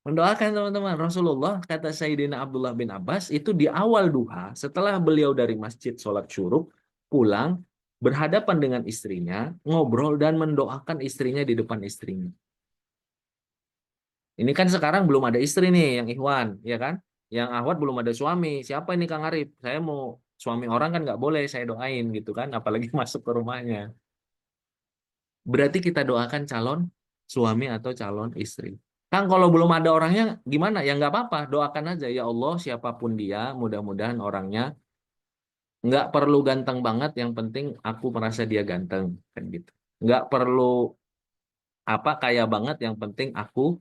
Mendoakan teman-teman. Rasulullah kata Sayyidina Abdullah bin Abbas itu di awal duha setelah beliau dari masjid sholat syuruk pulang berhadapan dengan istrinya ngobrol dan mendoakan istrinya di depan istrinya. Ini kan sekarang belum ada istri nih yang Ikhwan, ya kan? Yang Ahwat belum ada suami. Siapa ini Kang Arif? Saya mau suami orang kan nggak boleh saya doain gitu kan, apalagi masuk ke rumahnya. Berarti kita doakan calon suami atau calon istri. Kang, kalau belum ada orangnya gimana? Ya nggak apa-apa, doakan aja. Ya Allah, siapapun dia, mudah-mudahan orangnya nggak perlu ganteng banget, yang penting aku merasa dia ganteng. Kan gitu. Nggak perlu apa kaya banget, yang penting aku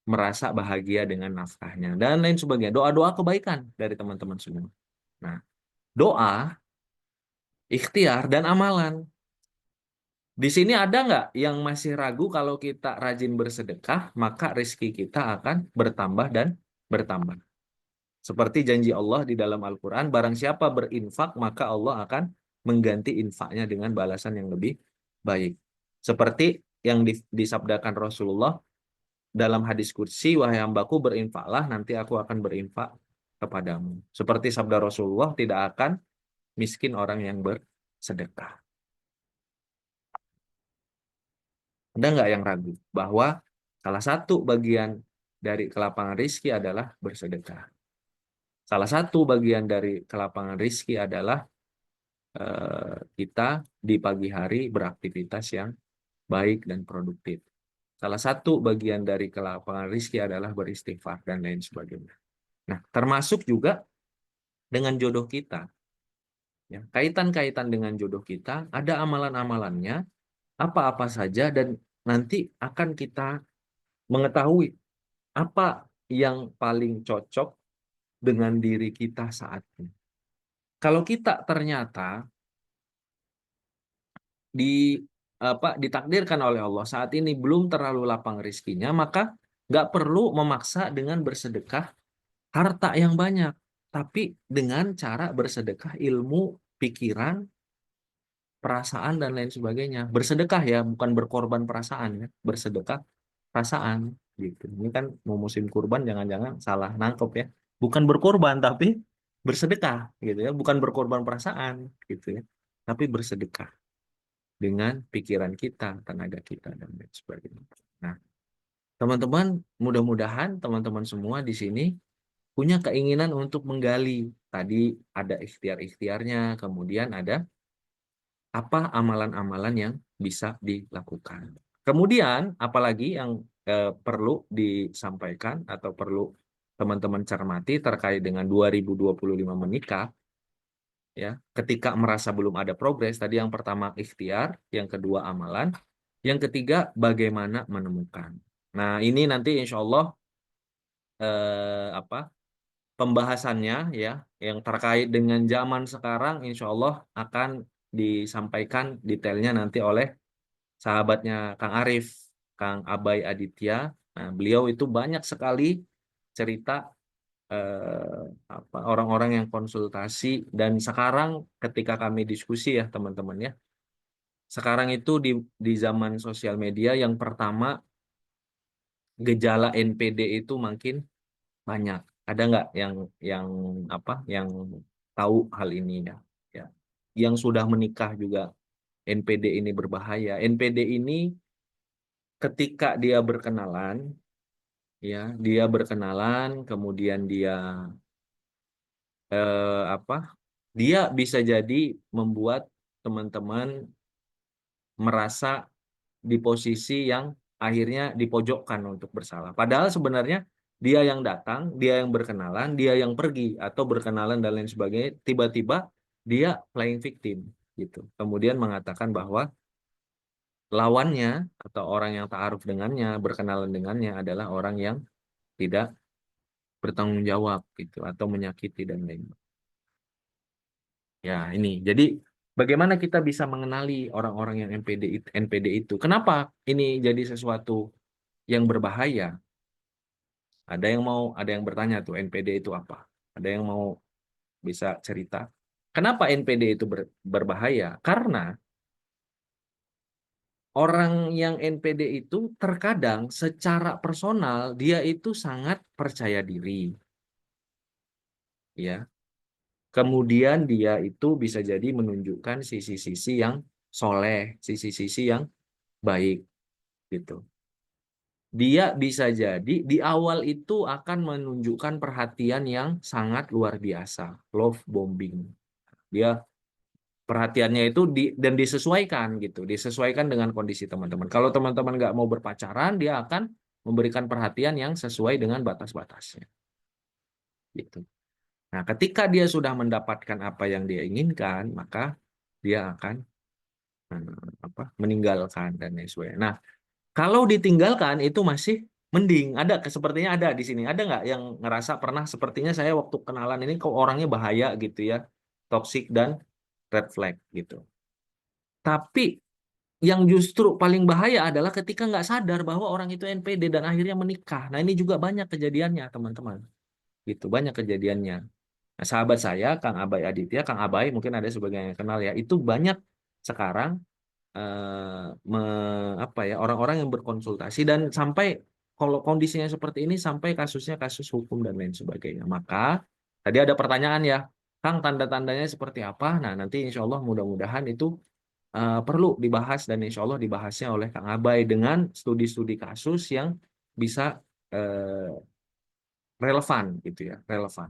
merasa bahagia dengan nafkahnya. Dan lain sebagainya. Doa-doa kebaikan dari teman-teman semua. Nah, doa, ikhtiar, dan amalan. Di sini ada nggak yang masih ragu kalau kita rajin bersedekah, maka rezeki kita akan bertambah dan bertambah. Seperti janji Allah di dalam Al-Quran, barang siapa berinfak, maka Allah akan mengganti infaknya dengan balasan yang lebih baik. Seperti yang disabdakan Rasulullah dalam hadis qudsi, wahai hambaku berinfaklah, nanti aku akan berinfak kepadamu. Seperti sabda Rasulullah, tidak akan miskin orang yang bersedekah. Ada nggak yang ragu bahwa salah satu bagian dari kelapangan rizki adalah bersedekah. Salah satu bagian dari kelapangan rizki adalah kita di pagi hari beraktivitas yang baik dan produktif. Salah satu bagian dari kelapangan rizki adalah beristighfar dan lain sebagainya. Nah, termasuk juga dengan jodoh kita. Ya, kaitan-kaitan dengan jodoh kita, ada amalan-amalannya, apa-apa saja, dan nanti akan kita mengetahui apa yang paling cocok dengan diri kita saat ini. Kalau kita ternyata di ditakdirkan oleh Allah saat ini belum terlalu lapang rizkinya, maka nggak perlu memaksa dengan bersedekah harta yang banyak, tapi dengan cara bersedekah ilmu, pikiran, perasaan dan lain sebagainya. Bersedekah ya, bukan berkorban perasaan ya, bersedekah perasaan gitu. Ini kan mau musim kurban, jangan-jangan salah nangkep ya. Bukan berkorban tapi bersedekah gitu ya, bukan berkorban perasaan gitu ya, tapi bersedekah dengan pikiran kita, tenaga kita dan lain sebagainya. Nah, teman-teman, mudah-mudahan teman-teman semua di sini punya keinginan untuk menggali. Tadi ada ikhtiar-ikhtiarnya, kemudian ada apa amalan-amalan yang bisa dilakukan. Kemudian, apalagi yang perlu disampaikan atau perlu teman-teman cermati terkait dengan 2025 menikah, ya, ketika merasa belum ada progres, tadi yang pertama ikhtiar, yang kedua amalan, yang ketiga bagaimana menemukan. Nah, ini nanti insya Allah apa pembahasannya ya yang terkait dengan zaman sekarang insya Allah akan disampaikan detailnya nanti oleh sahabatnya Kang Arif, Kang Abai Aditya. Nah, beliau itu banyak sekali cerita orang-orang yang konsultasi dan sekarang ketika kami diskusi ya teman-teman ya. Sekarang itu di zaman sosial media yang pertama gejala NPD itu makin banyak. Ada nggak yang yang tahu hal ini ya? Ya. Yang sudah menikah juga NPD ini berbahaya. NPD ini ketika dia berkenalan, ya, dia berkenalan, kemudian dia eh, apa? Dia bisa jadi membuat teman-teman merasa di posisi yang akhirnya dipojokkan untuk bersalah. Padahal sebenarnya dia yang datang, dia yang berkenalan, dia yang pergi atau berkenalan dan lain sebagainya, tiba-tiba dia playing victim gitu. Kemudian mengatakan bahwa lawannya atau orang yang ta'aruf dengannya, berkenalan dengannya adalah orang yang tidak bertanggung jawab gitu atau menyakiti dan lain. Ya, ini. Jadi bagaimana kita bisa mengenali orang-orang yang NPD itu? Kenapa ini jadi sesuatu yang berbahaya. Ada yang bertanya tuh NPD itu apa? Ada yang mau bisa cerita? Kenapa NPD itu berbahaya? Karena orang yang NPD itu terkadang secara personal dia itu sangat percaya diri, ya. Kemudian dia itu bisa jadi menunjukkan sisi-sisi yang soleh, sisi-sisi yang baik, gitu. Dia bisa jadi di awal itu akan menunjukkan perhatian yang sangat luar biasa, love bombing. Dia perhatiannya itu dan disesuaikan gitu, disesuaikan dengan kondisi teman-teman. Kalau teman-teman nggak mau berpacaran, dia akan memberikan perhatian yang sesuai dengan batas-batasnya, gitu. Nah, ketika dia sudah mendapatkan apa yang dia inginkan, maka dia akan meninggalkan dan lain sebagainya. Nah, kalau ditinggalkan itu masih mending. Sepertinya ada di sini. Ada nggak yang ngerasa pernah sepertinya saya waktu kenalan ini kok orangnya bahaya gitu ya, toxic dan red flag gitu. Tapi yang justru paling bahaya adalah ketika nggak sadar bahwa orang itu NPD dan akhirnya menikah. Nah, ini juga banyak kejadiannya, teman-teman. Gitu, banyak kejadiannya. Nah, sahabat saya, Kang Abai Aditya, Kang Abai mungkin ada sebagian yang kenal ya, itu banyak sekarang orang-orang yang berkonsultasi dan sampai kalau kondisinya seperti ini sampai kasusnya kasus hukum dan lain sebagainya. Maka tadi ada pertanyaan ya, Kang, tanda-tandanya seperti apa? Nah, nanti insya Allah mudah-mudahan itu perlu dibahas dan insya Allah dibahasnya oleh Kang Abai dengan studi-studi kasus yang bisa eh, relevan gitu ya, relevan.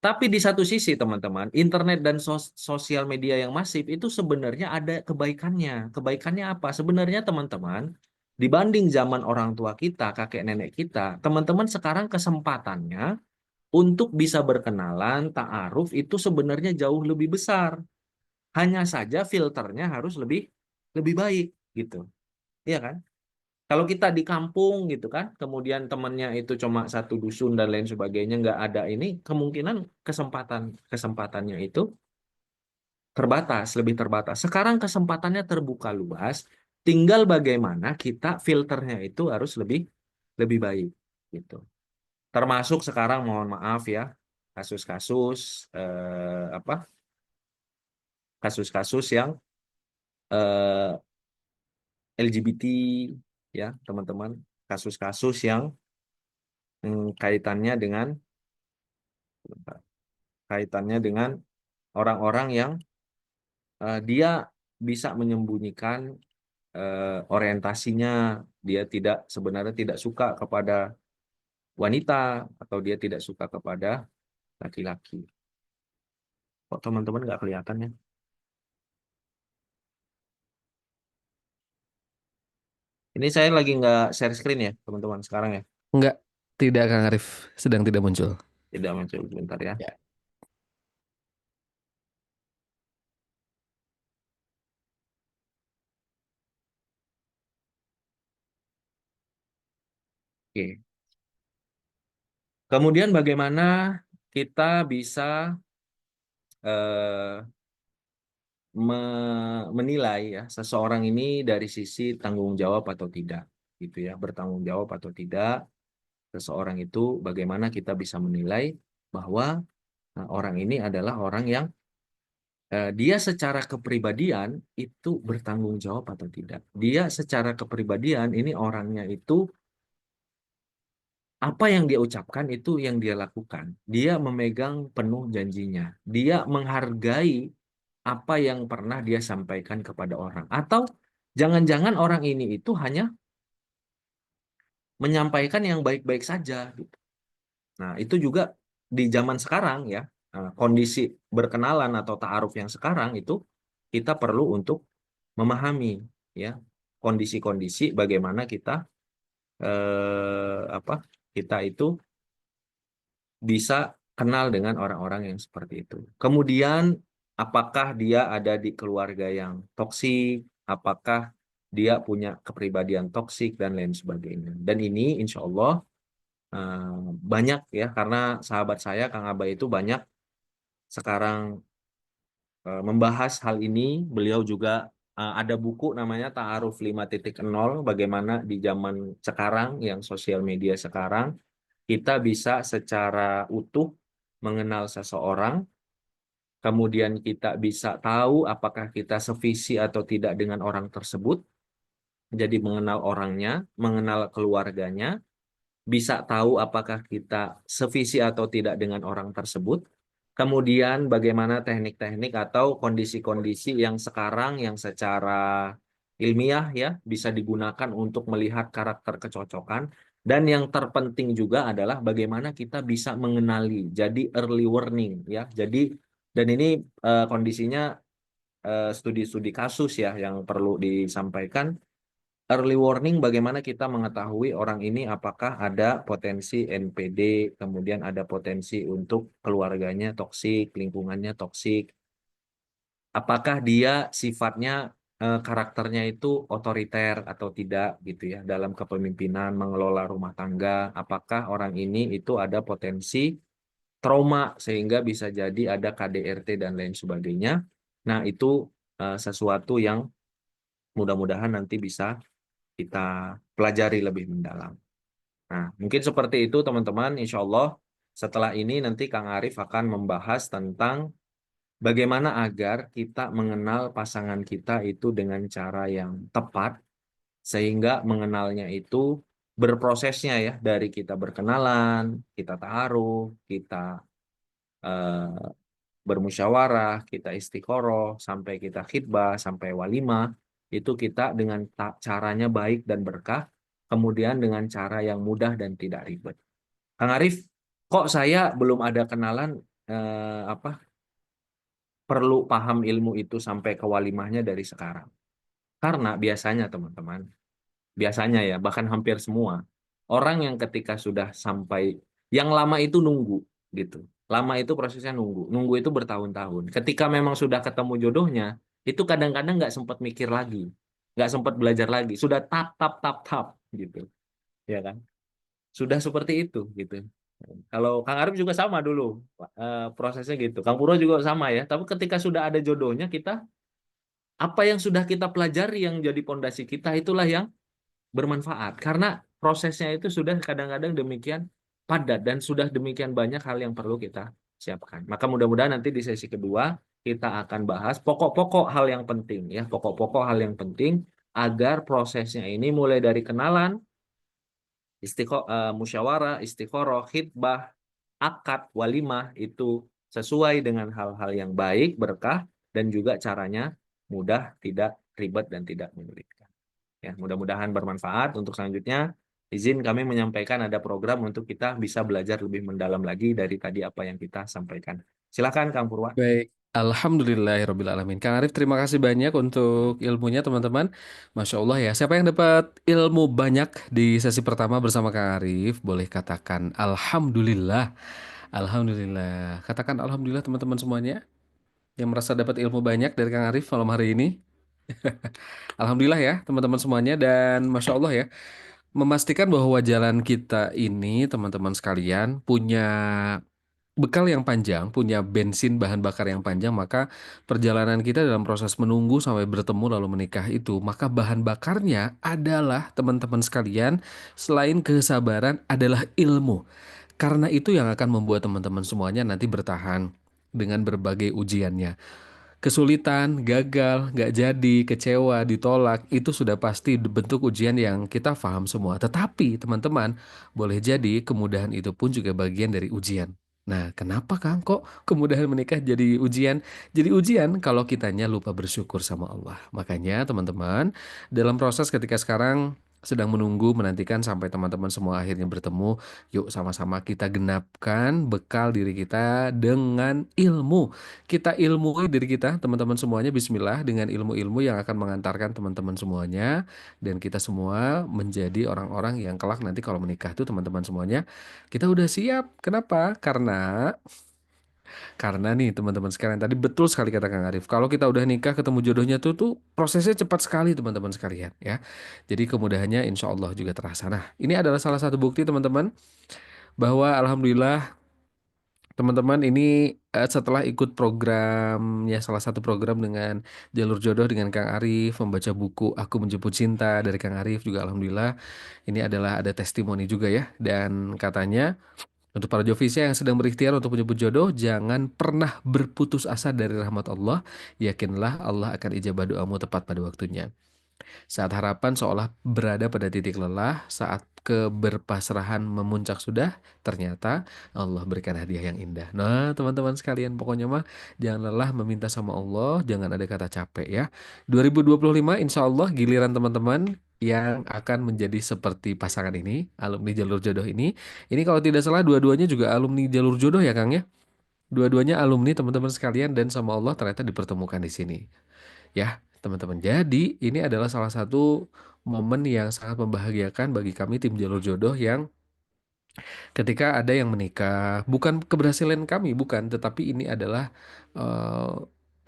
Tapi di satu sisi teman-teman, internet dan sosial media yang masif itu sebenarnya ada kebaikannya. Kebaikannya apa? Sebenarnya teman-teman, dibanding zaman orang tua kita, kakek nenek kita, teman-teman sekarang kesempatannya untuk bisa berkenalan, ta'aruf itu sebenarnya jauh lebih besar. Hanya saja filternya harus lebih lebih baik gitu. Iya kan? Kalau kita di kampung gitu kan, kemudian temannya itu cuma satu dusun dan lain sebagainya, nggak ada ini, kemungkinan kesempatannya itu terbatas, lebih terbatas. Sekarang kesempatannya terbuka luas, tinggal bagaimana kita filternya itu harus lebih lebih baik gitu. Termasuk sekarang mohon maaf ya, kasus-kasus kasus-kasus yang eh, LGBT ya teman-teman, kasus-kasus yang kaitannya dengan kaitannya dengan orang-orang yang dia bisa menyembunyikan orientasinya, dia sebenarnya tidak suka kepada wanita atau dia tidak suka kepada laki-laki. Kok teman-teman nggak kelihatan ya? Ini saya lagi nggak share screen ya teman-teman sekarang ya. Enggak, tidak Kang Arif, sedang tidak muncul. Tidak muncul sebentar ya. Ya. Oke. Kemudian bagaimana kita bisa eh, menilai ya seseorang ini dari sisi tanggung jawab atau tidak gitu ya, bertanggung jawab atau tidak seseorang itu, bagaimana kita bisa menilai bahwa orang ini adalah orang yang dia secara kepribadian itu bertanggung jawab atau tidak. Dia secara kepribadian ini orangnya itu apa yang dia ucapkan itu yang dia lakukan. Dia memegang penuh janjinya. Dia menghargai apa yang pernah dia sampaikan kepada orang. Atau jangan-jangan orang ini itu hanya menyampaikan yang baik-baik saja, gitu. Nah, itu juga di zaman sekarang ya, kondisi berkenalan atau ta'aruf yang sekarang itu kita perlu untuk memahami ya kondisi-kondisi bagaimana kita apa kita itu bisa kenal dengan orang-orang yang seperti itu. Kemudian apakah dia ada di keluarga yang toksik, apakah dia punya kepribadian toksik dan lain sebagainya. Dan ini insya Allah banyak ya karena sahabat saya Kang Abah itu banyak sekarang membahas hal ini. Beliau juga ada buku namanya Ta'aruf 5.0, bagaimana di zaman sekarang yang sosial media sekarang kita bisa secara utuh mengenal seseorang, kemudian kita bisa tahu apakah kita sevisi atau tidak dengan orang tersebut, jadi mengenal orangnya, mengenal keluarganya, bisa tahu apakah kita sevisi atau tidak dengan orang tersebut. Kemudian bagaimana teknik-teknik atau kondisi-kondisi yang sekarang yang secara ilmiah ya bisa digunakan untuk melihat karakter kecocokan. Dan yang terpenting juga adalah bagaimana kita bisa mengenali. Jadi early warning ya. Jadi dan ini kondisinya studi-studi kasus ya yang perlu disampaikan. Early warning bagaimana kita mengetahui orang ini apakah ada potensi NPD, kemudian ada potensi untuk keluarganya toksik, lingkungannya toksik, apakah dia sifatnya karakternya itu otoriter atau tidak gitu ya dalam kepemimpinan mengelola rumah tangga, apakah orang ini itu ada potensi trauma sehingga bisa jadi ada KDRT dan lain sebagainya. Nah, itu sesuatu yang mudah-mudahan nanti bisa kita pelajari lebih mendalam. Nah, mungkin seperti itu teman-teman. Insya Allah setelah ini nanti Kang Arif akan membahas tentang bagaimana agar kita mengenal pasangan kita itu dengan cara yang tepat, sehingga mengenalnya itu berprosesnya ya, dari kita berkenalan, kita taaruf, kita eh, bermusyawarah, kita istiqoroh, sampai kita khitbah, sampai walimah, itu kita dengan caranya baik dan berkah, kemudian dengan cara yang mudah dan tidak ribet. Kang Arif, kok saya belum ada kenalan apa perlu paham ilmu itu sampai ke walimahnya dari sekarang? Karena biasanya teman-teman, biasanya ya, bahkan hampir semua orang yang ketika sudah sampai yang lama itu nunggu gitu. Lama itu prosesnya nunggu. Nunggu itu bertahun-tahun. Ketika memang sudah ketemu jodohnya, itu kadang-kadang nggak sempat mikir lagi, nggak sempat belajar lagi. Sudah tap tap tap tap gitu, ya kan? Sudah seperti itu gitu. Kalau Kang Arif juga sama dulu prosesnya gitu. Kang Purwo juga sama ya. Tapi ketika sudah ada jodohnya, kita apa yang sudah kita pelajari yang jadi pondasi kita itulah yang bermanfaat karena prosesnya itu sudah kadang-kadang demikian padat dan sudah demikian banyak hal yang perlu kita siapkan. Maka mudah-mudahan nanti di sesi kedua kita akan bahas pokok-pokok hal yang penting ya, pokok-pokok hal yang penting agar prosesnya ini mulai dari kenalan, musyawarah, istiqoroh, khitbah, akad, walimah itu sesuai dengan hal-hal yang baik, berkah dan juga caranya mudah, tidak ribet dan tidak menyulitkan. Ya, mudah-mudahan bermanfaat. Untuk selanjutnya, izin kami menyampaikan ada program untuk kita bisa belajar lebih mendalam lagi dari tadi apa yang kita sampaikan. Silakan Kang Purwa. Baik. Alhamdulillahirrahmanirrahim. Kang Arif, terima kasih banyak untuk ilmunya teman-teman. Masya Allah ya. Siapa yang dapat ilmu banyak di sesi pertama bersama Kang Arif? Boleh katakan Alhamdulillah. Alhamdulillah. Katakan Alhamdulillah teman-teman semuanya yang merasa dapat ilmu banyak dari Kang Arif malam hari ini. Alhamdulillah ya teman-teman semuanya dan Masya Allah ya. Memastikan bahwa jalan kita ini teman-teman sekalian punya bekal yang panjang, punya bensin bahan bakar yang panjang, maka perjalanan kita dalam proses menunggu sampai bertemu lalu menikah itu, maka bahan bakarnya adalah teman-teman sekalian, selain kesabaran adalah ilmu. Karena itu yang akan membuat teman-teman semuanya nanti bertahan dengan berbagai ujiannya. Kesulitan, gagal, nggak jadi, kecewa, ditolak, itu sudah pasti bentuk ujian yang kita paham semua. Tetapi teman-teman, boleh jadi kemudahan itu pun juga bagian dari ujian. Nah, kenapa Kang kok kemudahan menikah jadi ujian? Jadi ujian kalau kitanya lupa bersyukur sama Allah. Makanya teman-teman, dalam proses ketika sekarang sedang menunggu, menantikan sampai teman-teman semua akhirnya bertemu, yuk sama-sama kita genapkan bekal diri kita dengan ilmu. Kita ilmui diri kita, teman-teman semuanya, bismillah, dengan ilmu-ilmu yang akan mengantarkan teman-teman semuanya. Dan kita semua menjadi orang-orang yang kelak nanti kalau menikah tuh teman-teman semuanya, kita udah siap. Kenapa? Karena nih teman-teman sekalian, tadi betul sekali kata Kang Arif. Kalau kita udah nikah ketemu jodohnya tuh prosesnya cepat sekali teman-teman sekalian ya. Jadi kemudahannya insya Allah juga terasa. Nah, ini adalah salah satu bukti teman-teman bahwa Alhamdulillah teman-teman ini setelah ikut programnya salah satu program dengan Jalur Jodoh dengan Kang Arif, membaca buku Aku Menjemput Cinta dari Kang Arif juga alhamdulillah ini adalah ada testimoni juga ya dan katanya untuk para Jovisia yang sedang berikhtiar untuk menjemput jodoh, jangan pernah berputus asa dari rahmat Allah. Yakinlah Allah akan ijabah doamu tepat pada waktunya. Saat harapan seolah berada pada titik lelah, saat keberpasrahan memuncak sudah, ternyata Allah berikan hadiah yang indah. Nah, teman-teman sekalian, pokoknya mah jangan lelah meminta sama Allah, jangan ada kata capek ya. 2025 insya Allah giliran teman-teman yang akan menjadi seperti pasangan ini, alumni jalur jodoh ini. Ini kalau tidak salah dua-duanya juga alumni jalur jodoh ya Kang ya. Dua-duanya alumni teman-teman sekalian dan sama Allah ternyata dipertemukan di sini. Ya, teman-teman. Jadi, ini adalah salah satu momen yang sangat membahagiakan bagi kami tim Jalur Jodoh yang ketika ada yang menikah, bukan keberhasilan kami, bukan, tetapi ini adalah eh,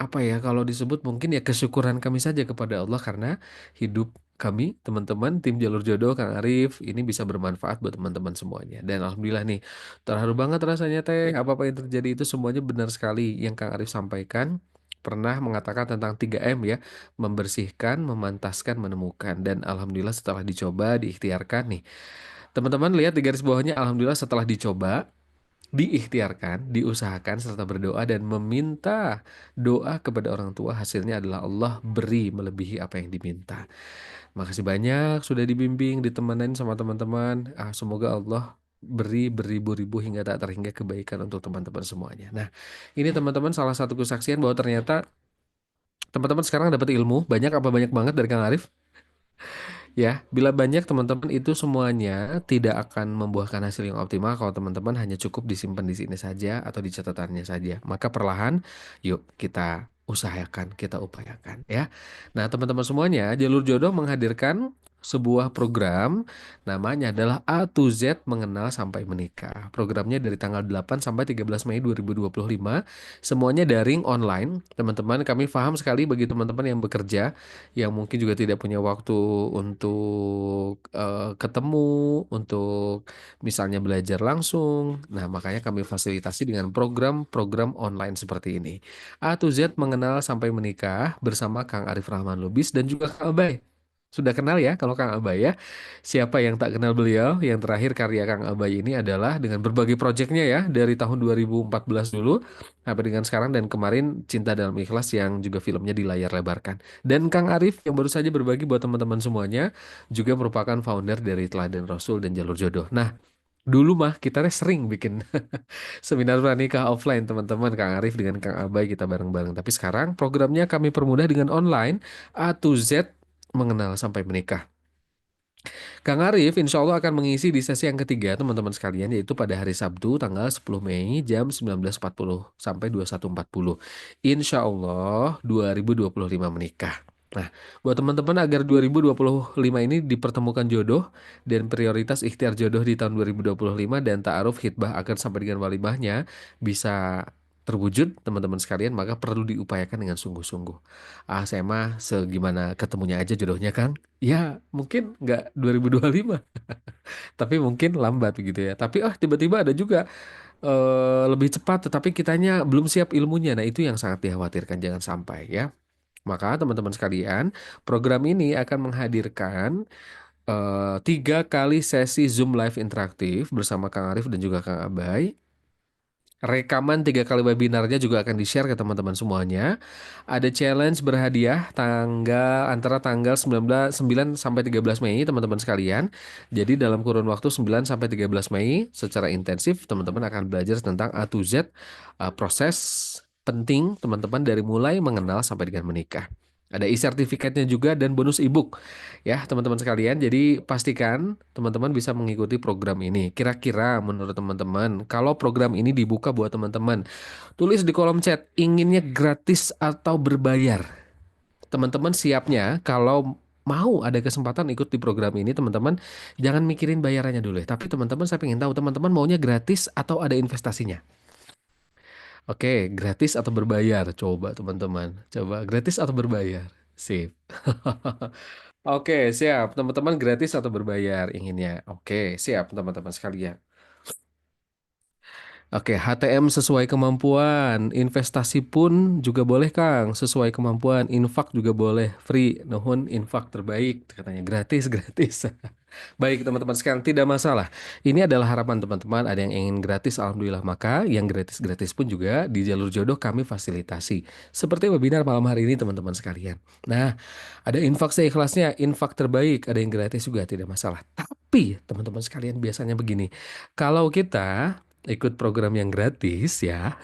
apa ya kalau disebut mungkin ya kesyukuran kami saja kepada Allah karena hidup kami, teman-teman, tim Jalur Jodoh, Kang Arif, ini bisa bermanfaat buat teman-teman semuanya. Dan alhamdulillah nih, terharu banget rasanya teh, apa-apa yang terjadi itu semuanya benar sekali yang Kang Arif sampaikan. Pernah mengatakan tentang 3M ya, membersihkan, memantaskan, menemukan. Dan alhamdulillah setelah dicoba, diikhtiarkan nih. Teman-teman lihat di garis bawahnya, alhamdulillah setelah dicoba, diikhtiarkan, diusahakan, serta berdoa dan meminta doa kepada orang tua, hasilnya adalah Allah beri melebihi apa yang diminta. Makasih banyak sudah dibimbing, ditemenin sama teman-teman. Semoga Allah beri beribu-ribu hingga tak terhingga kebaikan untuk teman-teman semuanya. Nah, ini teman-teman salah satu kesaksian bahwa ternyata teman-teman sekarang dapat ilmu banyak apa banyak banget dari Kang Arif. Ya, bila banyak teman-teman itu semuanya tidak akan membuahkan hasil yang optimal kalau teman-teman hanya cukup disimpan di sini saja atau di catatannya saja. Maka perlahan, yuk kita usahakan, kita upayakan ya. Nah, teman-teman semuanya, Jalur Jodoh menghadirkan sebuah program namanya adalah A to Z Mengenal Sampai Menikah. Programnya dari tanggal 8 sampai 13 Mei 2025, semuanya daring online. Teman-teman, kami paham sekali bagi teman-teman yang bekerja yang mungkin juga tidak punya waktu untuk ketemu, untuk misalnya belajar langsung. Nah, makanya kami fasilitasi dengan program-program online seperti ini. A to Z Mengenal Sampai Menikah bersama Kang Arif Rahman Lubis dan juga Kang Abay. Sudah kenal ya kalau Kang Abay ya. Siapa yang tak kenal beliau? Yang terakhir karya Kang Abay ini adalah dengan berbagai proyeknya ya dari tahun 2014 dulu sampai dengan sekarang dan kemarin Cinta Dalam Ikhlas yang juga filmnya di layar lebarkan. Dan Kang Arif yang baru saja berbagi buat teman-teman semuanya juga merupakan founder dari Teladan Rasul dan Jalur Jodoh. Nah, dulu mah kita sering bikin seminar pranikah offline teman-teman Kang Arif dengan Kang Abay kita bareng-bareng. Tapi sekarang programnya kami permudah dengan online A to Z mengenal sampai menikah. Kang Arif insya Allah akan mengisi di sesi yang ketiga teman-teman sekalian yaitu pada hari Sabtu tanggal 10 Mei jam 19.40 sampai 21.40. Insya Allah 2025 menikah. Nah, buat teman-teman agar 2025 ini dipertemukan jodoh dan prioritas ikhtiar jodoh di tahun 2025 dan ta'aruf khitbah akan sampai dengan walimahnya bisa terwujud teman-teman sekalian maka perlu diupayakan dengan sungguh-sungguh. Saya mah segimana ketemunya aja jodohnya Kang. Ya, mungkin nggak 2025, tapi mungkin lambat gitu ya. Tapi tiba-tiba ada juga lebih cepat, tetapi kitanya belum siap ilmunya. Nah, itu yang sangat dikhawatirkan, jangan sampai ya. Maka teman-teman sekalian, program ini akan menghadirkan 3 kali sesi Zoom Live interaktif bersama Kang Arif dan juga Kang Abay. Rekaman 3 kali webinarnya juga akan di-share ke teman-teman semuanya. Ada challenge berhadiah antara tanggal 9 sampai 13 Mei teman-teman sekalian. Jadi dalam kurun waktu 9 sampai 13 Mei secara intensif teman-teman akan belajar tentang A to Z proses penting teman-teman dari mulai mengenal sampai dengan menikah. Ada e-sertifikatnya juga dan bonus e-book ya teman-teman sekalian. Jadi pastikan teman-teman bisa mengikuti program ini. Kira-kira menurut teman-teman, kalau program ini dibuka buat teman-teman, tulis di kolom chat inginnya gratis atau berbayar. Teman-teman siapnya kalau mau ada kesempatan ikut di program ini, teman-teman jangan mikirin bayarannya dulu ya. Tapi teman-teman saya ingin tahu teman-teman maunya gratis atau ada investasinya. Oke, gratis atau berbayar? Coba teman-teman. Coba gratis atau berbayar? Sip. Oke, siap. Teman-teman gratis atau berbayar inginnya? Oke, siap teman-teman sekalian. Oke, HTM sesuai kemampuan, investasi pun juga boleh Kang, sesuai kemampuan, infak juga boleh, free, nuhun infak terbaik, katanya gratis, gratis. Baik teman-teman sekalian, tidak masalah. Ini adalah harapan teman-teman, ada yang ingin gratis, alhamdulillah. Maka yang gratis-gratis pun juga di jalur jodoh kami fasilitasi. Seperti webinar malam hari ini teman-teman sekalian. Nah, ada infak seikhlasnya, infak terbaik, ada yang gratis juga, tidak masalah. Tapi teman-teman sekalian biasanya begini, kalau kita ikut program yang gratis ya,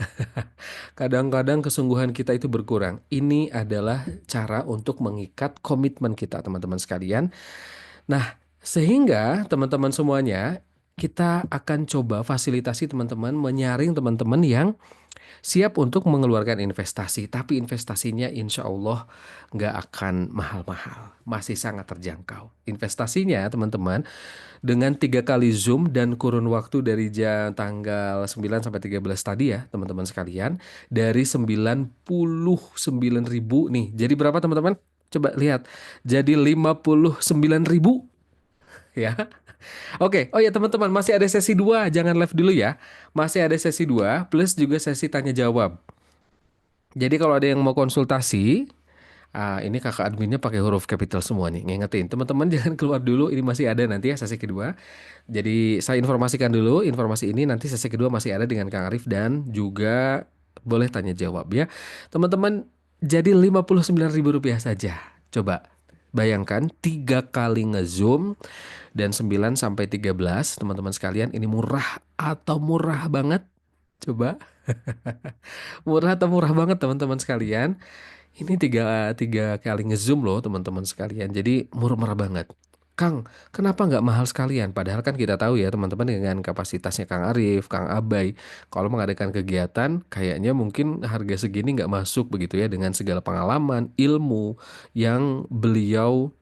kadang-kadang kesungguhan kita itu berkurang. Ini adalah cara untuk mengikat komitmen kita, teman-teman sekalian. Nah, sehingga teman-teman semuanya, kita akan coba fasilitasi teman-teman, menyaring teman-teman yang siap untuk mengeluarkan investasi. Tapi investasinya insya Allah nggak akan mahal-mahal, masih sangat terjangkau. Investasinya teman-teman, dengan 3 kali Zoom dan kurun waktu dari jam tanggal 9 sampai 13 tadi ya, teman-teman sekalian, dari 99.000 nih. Jadi berapa teman-teman? Coba lihat. Jadi 59.000 ya. Oke, oh ya teman-teman, masih ada sesi 2, jangan live dulu ya. Masih ada sesi 2 plus juga sesi tanya jawab. Jadi kalau ada yang mau konsultasi, ini kakak adminnya pakai huruf capital semua nih, ngingetin. Teman-teman jangan keluar dulu, ini masih ada nanti ya sesi kedua. Jadi saya informasikan dulu, informasi ini nanti sesi kedua masih ada dengan Kang Arif dan juga boleh tanya jawab ya. Teman-teman, jadi Rp59.000 saja. Coba bayangkan 3 kali nge-zoom dan 9 sampai 13 teman-teman sekalian, ini murah atau murah banget? Coba murah atau murah banget teman-teman sekalian? Ini tiga kali ngezoom loh teman-teman sekalian. Jadi murah-murah banget. Kang, kenapa nggak mahal sekalian? Padahal kan kita tahu ya teman-teman dengan kapasitasnya Kang Arif, Kang Abai, kalau mengadakan kegiatan kayaknya mungkin harga segini nggak masuk begitu ya dengan segala pengalaman, ilmu yang beliau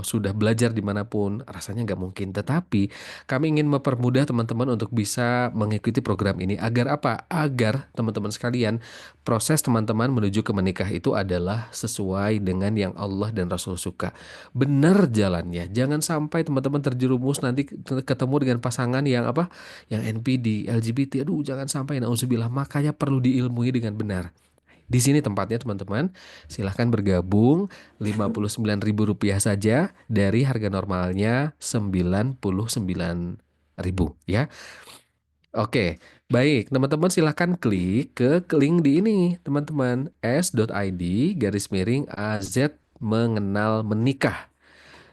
sudah belajar dimanapun, rasanya nggak mungkin. Tetapi kami ingin mempermudah teman-teman untuk bisa mengikuti program ini. Agar apa? Agar teman-teman sekalian, proses teman-teman menuju ke menikah itu adalah sesuai dengan yang Allah dan Rasul suka. Benar jalannya. Jangan sampai teman-teman terjerumus nanti ketemu dengan pasangan yang apa? Yang NPD, LGBT. Aduh, jangan sampai. Nauzubillah. Makanya perlu diilmui dengan benar. Di sini tempatnya teman-teman, silahkan bergabung Rp59.000 saja dari harga normalnya 99.000 ya. Oke, baik teman-teman silahkan klik ke link di ini teman-teman s.id garis miring AZ mengenal menikah.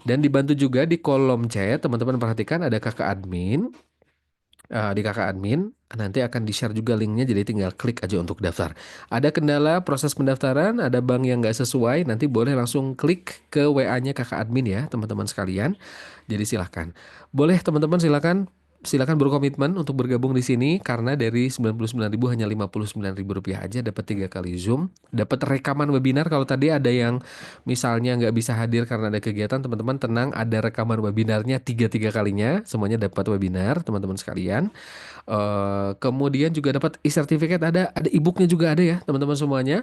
Dan dibantu juga di kolom chat teman-teman perhatikan ada kakak admin. Di kakak admin nanti akan di-share juga linknya jadi tinggal klik aja untuk daftar. Ada kendala proses pendaftaran, ada bank yang nggak sesuai, nanti boleh langsung klik ke WA-nya kakak admin ya teman-teman sekalian. Jadi silahkan. Boleh teman-teman silahkan silakan berkomitmen untuk bergabung di sini karena dari 99.000 hanya Rp59.000 aja dapat 3 kali Zoom, dapat rekaman webinar. Kalau tadi ada yang misalnya nggak bisa hadir karena ada kegiatan, teman-teman tenang, ada rekaman webinarnya tiga kalinya, semuanya dapat webinar teman-teman sekalian. Kemudian juga dapat e-certificate, ada e-booknya juga ada ya teman-teman semuanya.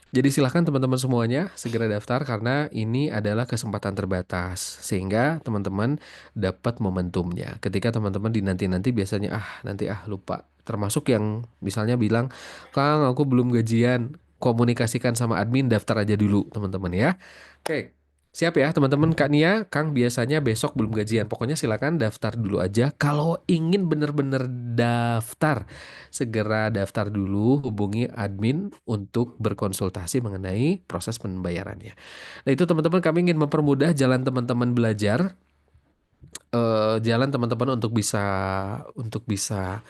Jadi silahkan teman-teman semuanya segera daftar karena ini adalah kesempatan terbatas sehingga teman-teman dapat momentumnya. Ketika teman-teman dinanti-nanti biasanya nanti lupa. Termasuk yang misalnya bilang, Kang aku belum gajian, komunikasikan sama admin daftar aja dulu teman-teman ya. Oke. Siap ya teman-teman. Kak Nia, Kang biasanya besok belum gajian. Pokoknya silakan daftar dulu aja. Kalau ingin benar-benar daftar, segera daftar dulu, hubungi admin untuk berkonsultasi mengenai proses pembayarannya. Nah, itu teman-teman kami ingin mempermudah jalan teman-teman belajar, jalan teman-teman untuk bisa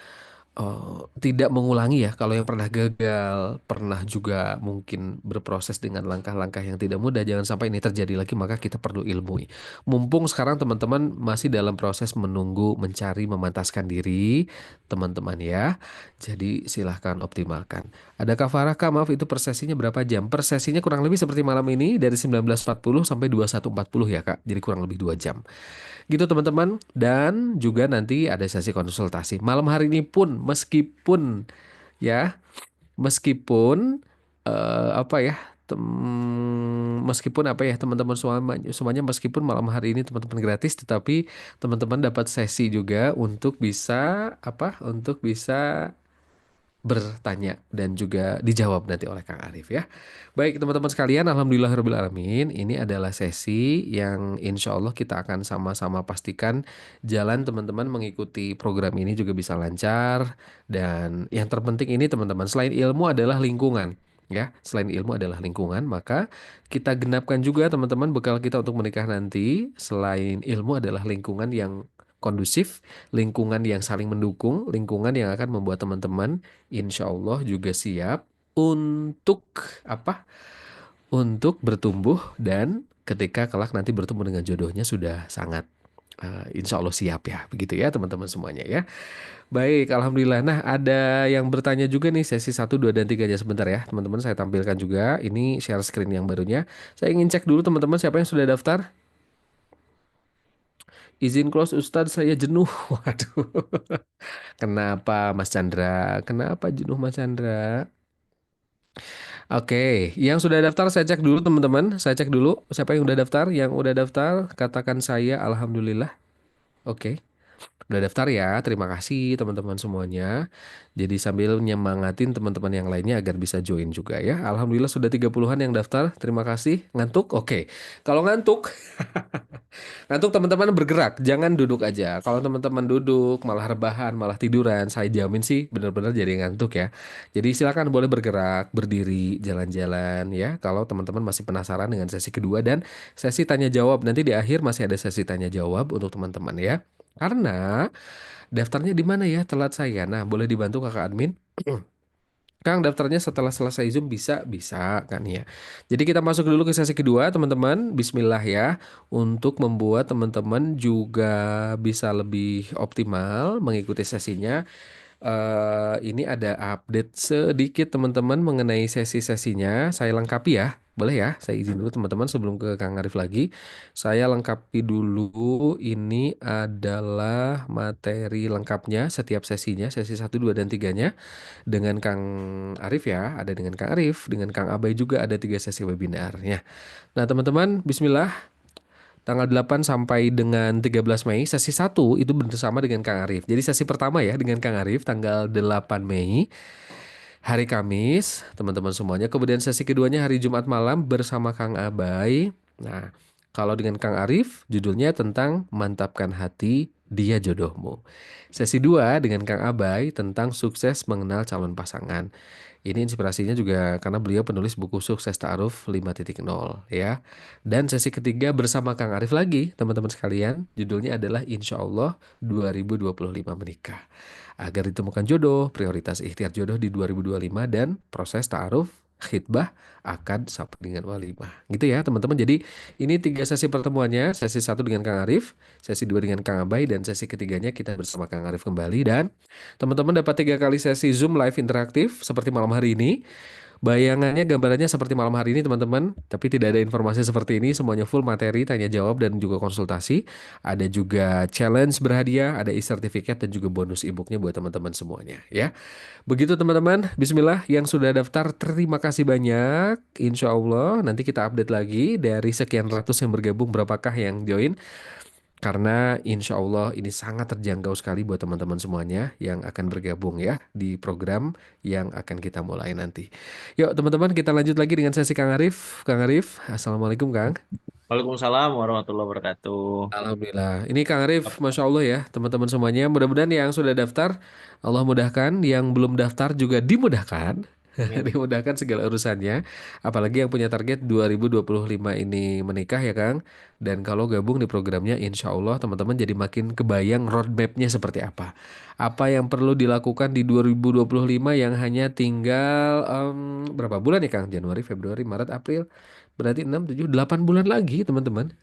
tidak mengulangi ya. Kalau yang pernah gagal, pernah juga mungkin berproses dengan langkah-langkah yang tidak mudah, jangan sampai ini terjadi lagi, maka kita perlu ilmui. Mumpung sekarang teman-teman masih dalam proses menunggu, mencari, memantaskan diri, teman-teman ya. Jadi silahkan optimalkan. Ada Kak Farah, Kak, maaf itu per sesinya berapa jam? Per sesinya kurang lebih seperti malam ini dari 19.40 sampai 21.40 ya Kak. Jadi kurang lebih 2 jam. Gitu teman-teman. Dan juga nanti ada sesi konsultasi. Malam hari ini pun meskipun ya, meskipun apa ya, Meskipun apa ya teman-teman semuanya meskipun malam hari ini teman-teman gratis, tetapi teman-teman dapat sesi juga untuk bisa apa? Untuk bisa bertanya dan juga dijawab nanti oleh Kang Arif ya. Baik teman-teman sekalian, alhamdulillahirobbilalamin. Ini adalah sesi yang insya Allah kita akan sama-sama pastikan jalan teman-teman mengikuti program ini juga bisa lancar. Dan yang terpenting ini teman-teman, selain ilmu adalah lingkungan. Ya, selain ilmu adalah lingkungan, maka kita genapkan juga teman-teman bekal kita untuk menikah nanti. Selain ilmu adalah lingkungan yang kondusif, lingkungan yang saling mendukung, lingkungan yang akan membuat teman-teman insya Allah juga siap untuk apa? Untuk bertumbuh dan ketika kelak nanti bertemu dengan jodohnya sudah sangat insya Allah siap ya. Begitu ya teman-teman semuanya ya. Baik, Alhamdulillah. Nah, ada yang bertanya juga nih sesi 1, 2, dan 3 aja sebentar ya. Teman-teman saya tampilkan juga. Ini share screen yang barunya. Saya ingin cek dulu teman-teman siapa yang sudah daftar. Izin close Ustadz, saya jenuh. Waduh. Kenapa Mas Chandra? Kenapa jenuh Mas Chandra? Oke, yang sudah daftar saya cek dulu teman-teman. Saya cek dulu siapa yang udah daftar. Yang udah daftar, katakan saya alhamdulillah. Oke, udah daftar ya. Terima kasih teman-teman semuanya. Jadi sambil nyemangatin teman-teman yang lainnya agar bisa join juga ya. Alhamdulillah sudah 30-an yang daftar. Terima kasih. Ngantuk? Oke. Kalau ngantuk, ngantuk teman-teman bergerak, jangan duduk aja. Kalau teman-teman duduk, malah rebahan, malah tiduran, saya jamin sih benar-benar jadi ngantuk ya. Jadi silakan boleh bergerak, berdiri, jalan-jalan ya. Kalau teman-teman masih penasaran dengan sesi kedua dan sesi tanya jawab, nanti di akhir masih ada sesi tanya jawab untuk teman-teman ya. Karena daftarnya di mana ya telat saya. Nah, boleh dibantu kakak admin? Kang, daftarnya setelah selesai Zoom bisa, bisa kan ya. Jadi kita masuk dulu ke sesi kedua, teman-teman. Bismillah ya. Untuk membuat teman-teman juga bisa lebih optimal mengikuti sesinya. Ini ada update sedikit teman-teman mengenai sesi-sesinya. Saya lengkapi ya. Boleh ya? Saya izin dulu teman-teman sebelum ke Kang Arif lagi. Saya lengkapi dulu ini adalah materi lengkapnya setiap sesinya, sesi 1, 2, dan 3-nya dengan Kang Arif ya, ada dengan Kang Arif, dengan Kang Abai juga ada 3 sesi webinarnya. Nah, teman-teman, bismillah. Tanggal 8 sampai dengan 13 Mei, sesi 1 itu bersama dengan Kang Arif. Jadi sesi pertama ya dengan Kang Arif tanggal 8 Mei, hari Kamis, teman-teman semuanya. Kemudian sesi keduanya hari Jumat malam bersama Kang Abai. Nah, kalau dengan Kang Arif, judulnya tentang mantapkan hati, dia jodohmu. Sesi 2 dengan Kang Abai tentang sukses mengenal calon pasangan. Ini inspirasinya juga karena beliau penulis buku Sukses Ta'aruf 5.0 ya. Dan sesi ketiga bersama Kang Arif lagi, teman-teman sekalian. Judulnya adalah Insya Allah 2025 menikah. Agar ditemukan jodoh, prioritas ikhtiar jodoh di 2025 dan proses ta'aruf, khitbah, akad sampai dengan walimah. Gitu ya teman-teman. Jadi ini 3 sesi pertemuannya. Sesi 1 dengan Kang Arif, sesi 2 dengan Kang Abai, dan sesi ketiganya kita bersama Kang Arif kembali. Dan teman-teman dapat 3 kali sesi Zoom live interaktif seperti malam hari ini. Bayangannya, gambarannya seperti malam hari ini teman-teman, tapi tidak ada informasi seperti ini, semuanya full materi, tanya jawab dan juga konsultasi. Ada juga challenge berhadiah, ada e-certificate dan juga bonus e-booknya buat teman-teman semuanya ya. Begitu teman-teman, bismillah yang sudah daftar terima kasih banyak. Insya Allah nanti kita update lagi dari sekian ratus yang bergabung berapakah yang join. Karena insya Allah ini sangat terjangkau sekali buat teman-teman semuanya yang akan bergabung ya di program yang akan kita mulai nanti. Yuk teman-teman kita lanjut lagi dengan sesi Kang Arif. Kang Arif, Assalamualaikum Kang. Waalaikumsalam warahmatullahi wabarakatuh. Alhamdulillah. Ini Kang Arif, Masya Allah ya teman-teman semuanya. Mudah-mudahan yang sudah daftar, Allah mudahkan. Yang belum daftar juga dimudahkan. Amin. Dimudahkan segala urusannya. Apalagi yang punya target 2025 ini menikah ya Kang. Dan kalau gabung di programnya insya Allah teman-teman jadi makin kebayang roadmapnya seperti apa. Apa yang perlu dilakukan di 2025 yang hanya tinggal berapa bulan ya Kang? Januari, Februari, Maret, April. Berarti 6, 7, 8 bulan lagi teman-teman.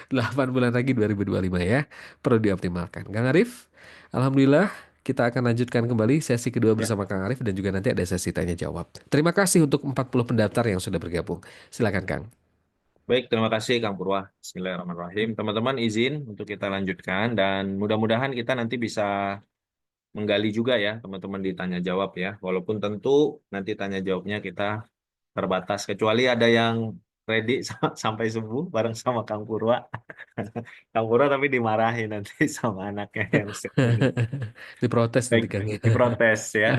8 bulan lagi 2025 ya. Perlu dioptimalkan. Kang Arif, Alhamdulillah kita akan lanjutkan kembali sesi kedua Ya. bersama Kang Arif dan juga nanti ada sesi tanya jawab. Terima kasih untuk 40 pendaftar yang sudah bergabung. Silakan Kang. Baik, terima kasih Kang Purwa. Bismillahirrahmanirrahim. Teman-teman izin untuk kita lanjutkan dan mudah-mudahan kita nanti bisa menggali juga ya teman-teman ditanya jawab ya. Walaupun tentu nanti tanya jawabnya kita terbatas. Kecuali ada yang ready sampai subuh bareng sama Kang Purwa. Kang Purwa tapi dimarahin nanti sama anaknya yang ini. Diprotes Baik, nanti Kang ya. diprotes ya.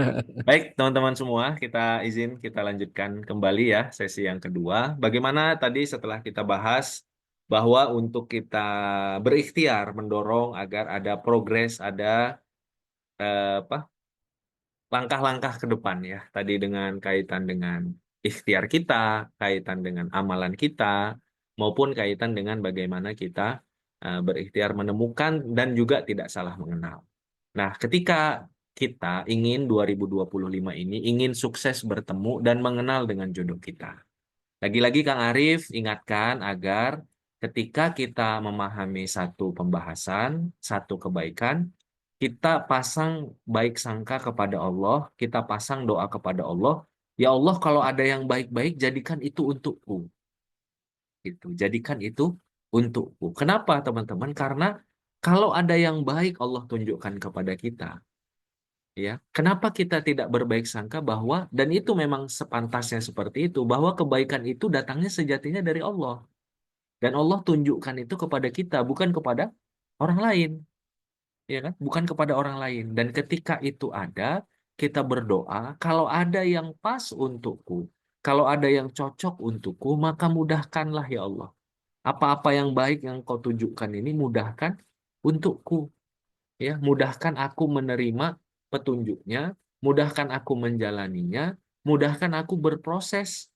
Baik, teman-teman semua, kita lanjutkan kembali ya sesi yang kedua. Bagaimana tadi setelah kita bahas bahwa untuk kita berikhtiar mendorong agar ada progres, ada apa langkah-langkah ke depan ya. Tadi dengan kaitan dengan ikhtiar kita, kaitan dengan amalan kita, maupun kaitan dengan bagaimana kita berikhtiar menemukan dan juga tidak salah mengenal. Nah, ketika kita ingin 2025 ini ingin sukses bertemu dan mengenal dengan jodoh kita. Lagi-lagi Kang Arif ingatkan agar ketika kita memahami satu pembahasan, satu kebaikan, kita pasang baik sangka kepada Allah, kita pasang doa kepada Allah, ya Allah kalau ada yang baik-baik jadikan itu untukku. Gitu. Jadikan itu untukku. Kenapa teman-teman? Karena kalau ada yang baik Allah tunjukkan kepada kita, ya. Kenapa kita tidak berbaik sangka bahwa dan itu memang sepantasnya seperti itu bahwa kebaikan itu datangnya sejatinya dari Allah dan Allah tunjukkan itu kepada kita bukan kepada orang lain, ya kan? Bukan kepada orang lain. Dan ketika itu ada, kita berdoa, kalau ada yang pas untukku, kalau ada yang cocok untukku, maka mudahkanlah ya Allah. Apa-apa yang baik yang kau tunjukkan ini mudahkan untukku. Ya, mudahkan aku menerima petunjuknya, mudahkan aku menjalaninya, mudahkan aku berproses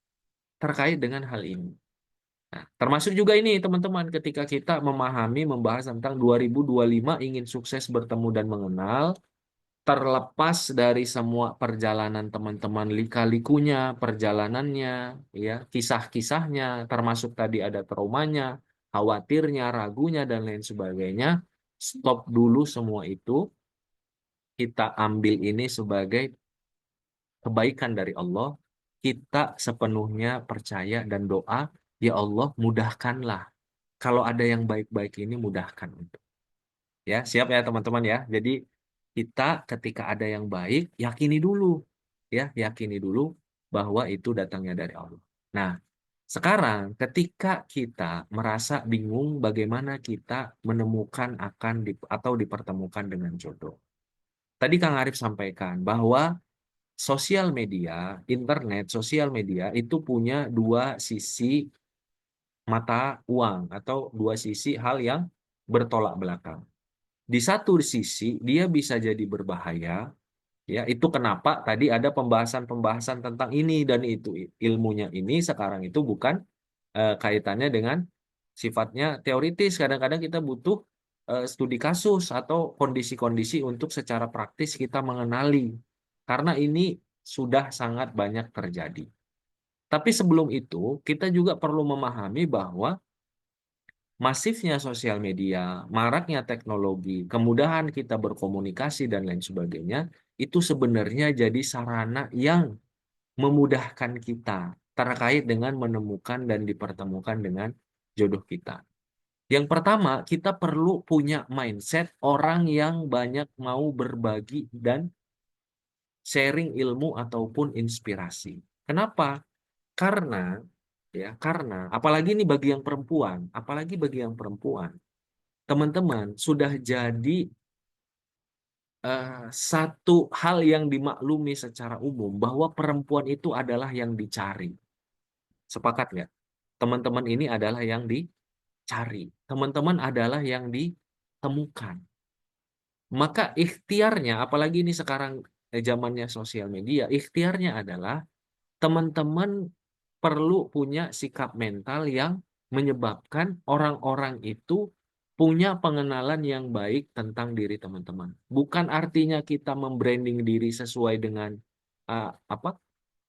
terkait dengan hal ini. Nah, termasuk juga ini teman-teman ketika kita memahami membahas tentang 2025 ingin sukses bertemu dan mengenal, terlepas dari semua perjalanan teman-teman lika-likunya, perjalanannya, ya, kisah-kisahnya, termasuk tadi ada traumanya, khawatirnya, ragunya dan lain sebagainya. Stop dulu semua itu, kita ambil ini sebagai kebaikan dari Allah, kita sepenuhnya percaya dan doa, ya Allah mudahkanlah. Kalau ada yang baik-baik ini mudahkan untuk. Ya, siap ya teman-teman ya. Jadi kita ketika ada yang baik, yakini dulu. Ya, yakini dulu bahwa itu datangnya dari Allah. Nah, sekarang ketika kita merasa bingung bagaimana kita menemukan atau dipertemukan dengan jodoh. Tadi Kang Arif sampaikan bahwa sosial media, internet, sosial media itu punya dua sisi mata uang atau dua sisi hal yang bertolak belakang. Di satu sisi dia bisa jadi berbahaya, ya itu kenapa tadi ada pembahasan-pembahasan tentang ini dan itu ilmunya ini sekarang itu bukan kaitannya dengan sifatnya teoritis. Kadang-kadang kita butuh studi kasus atau kondisi-kondisi untuk secara praktis kita mengenali karena ini sudah sangat banyak terjadi. Tapi sebelum itu, kita juga perlu memahami bahwa masifnya sosial media, maraknya teknologi, kemudahan kita berkomunikasi dan lain sebagainya, itu sebenarnya jadi sarana yang memudahkan kita terkait dengan menemukan dan dipertemukan dengan jodoh kita. Yang pertama, kita perlu punya mindset orang yang banyak mau berbagi dan sharing ilmu ataupun inspirasi. Kenapa? Karena apalagi ini bagi yang perempuan, apalagi bagi yang perempuan, teman-teman sudah jadi satu hal yang dimaklumi secara umum bahwa perempuan itu adalah yang dicari. Sepakat nggak? Teman-teman ini adalah yang dicari. Teman-teman adalah yang ditemukan. Maka ikhtiarnya, apalagi ini sekarang zamannya sosial media, ikhtiarnya adalah teman-teman perlu punya sikap mental yang menyebabkan orang-orang itu punya pengenalan yang baik tentang diri teman-teman. Bukan artinya kita membranding diri sesuai dengan apa?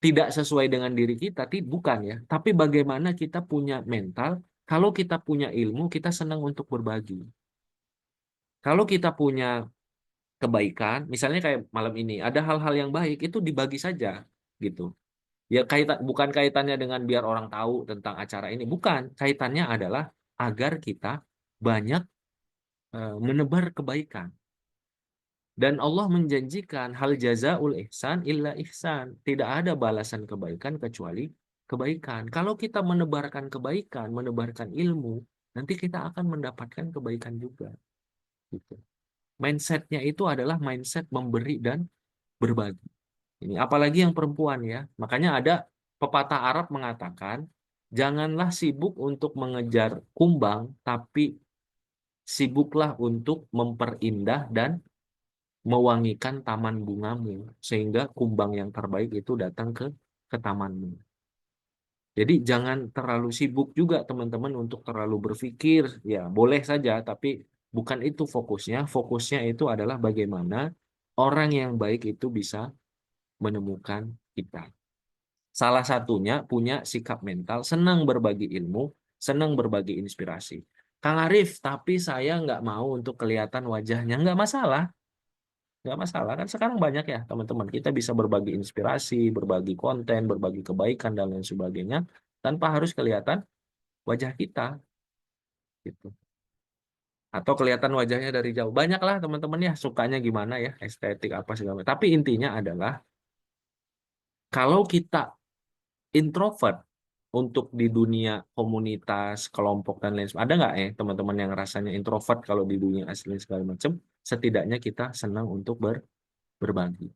Tidak sesuai dengan diri kita, bukan ya. Tapi bagaimana kita punya mental, kalau kita punya ilmu, kita senang untuk berbagi. Kalau kita punya kebaikan, misalnya kayak malam ini, ada hal-hal yang baik, itu dibagi saja gitu. Ya bukan kaitannya dengan biar orang tahu tentang acara ini, bukan. Kaitannya adalah agar kita banyak menebar kebaikan. Dan Allah menjanjikan hal jazaul ihsan illa ihsan. Tidak ada balasan kebaikan kecuali kebaikan. Kalau kita menebarkan kebaikan, menebarkan ilmu, nanti kita akan mendapatkan kebaikan juga. Gitu. Mindsetnya itu adalah mindset memberi dan berbagi. Ini apalagi yang perempuan ya. Makanya ada pepatah Arab mengatakan, janganlah sibuk untuk mengejar kumbang, tapi sibuklah untuk memperindah dan mewangikan taman bungamu, sehingga kumbang yang terbaik itu datang ke tamanmu. Jadi jangan terlalu sibuk juga teman-teman untuk terlalu berpikir, ya boleh saja, tapi bukan itu fokusnya. Fokusnya itu adalah bagaimana orang yang baik itu bisa menemukan kita. Salah satunya punya sikap mental, senang berbagi ilmu, senang berbagi inspirasi. Kang Arif, tapi saya nggak mau untuk kelihatan wajahnya. Nggak masalah. Kan sekarang banyak ya teman-teman. Kita bisa berbagi inspirasi, berbagi konten, berbagi kebaikan, dan lain sebagainya. Tanpa harus kelihatan wajah kita. Gitu. Atau kelihatan wajahnya dari jauh. Banyaklah teman-teman ya, sukanya gimana ya, estetik apa segala macam. Tapi intinya adalah, kalau kita introvert untuk di dunia komunitas, kelompok dan lain sebagainya. Ada nggak ya teman-teman yang rasanya introvert kalau di dunia asli segala macam? Setidaknya kita senang untuk berbagi.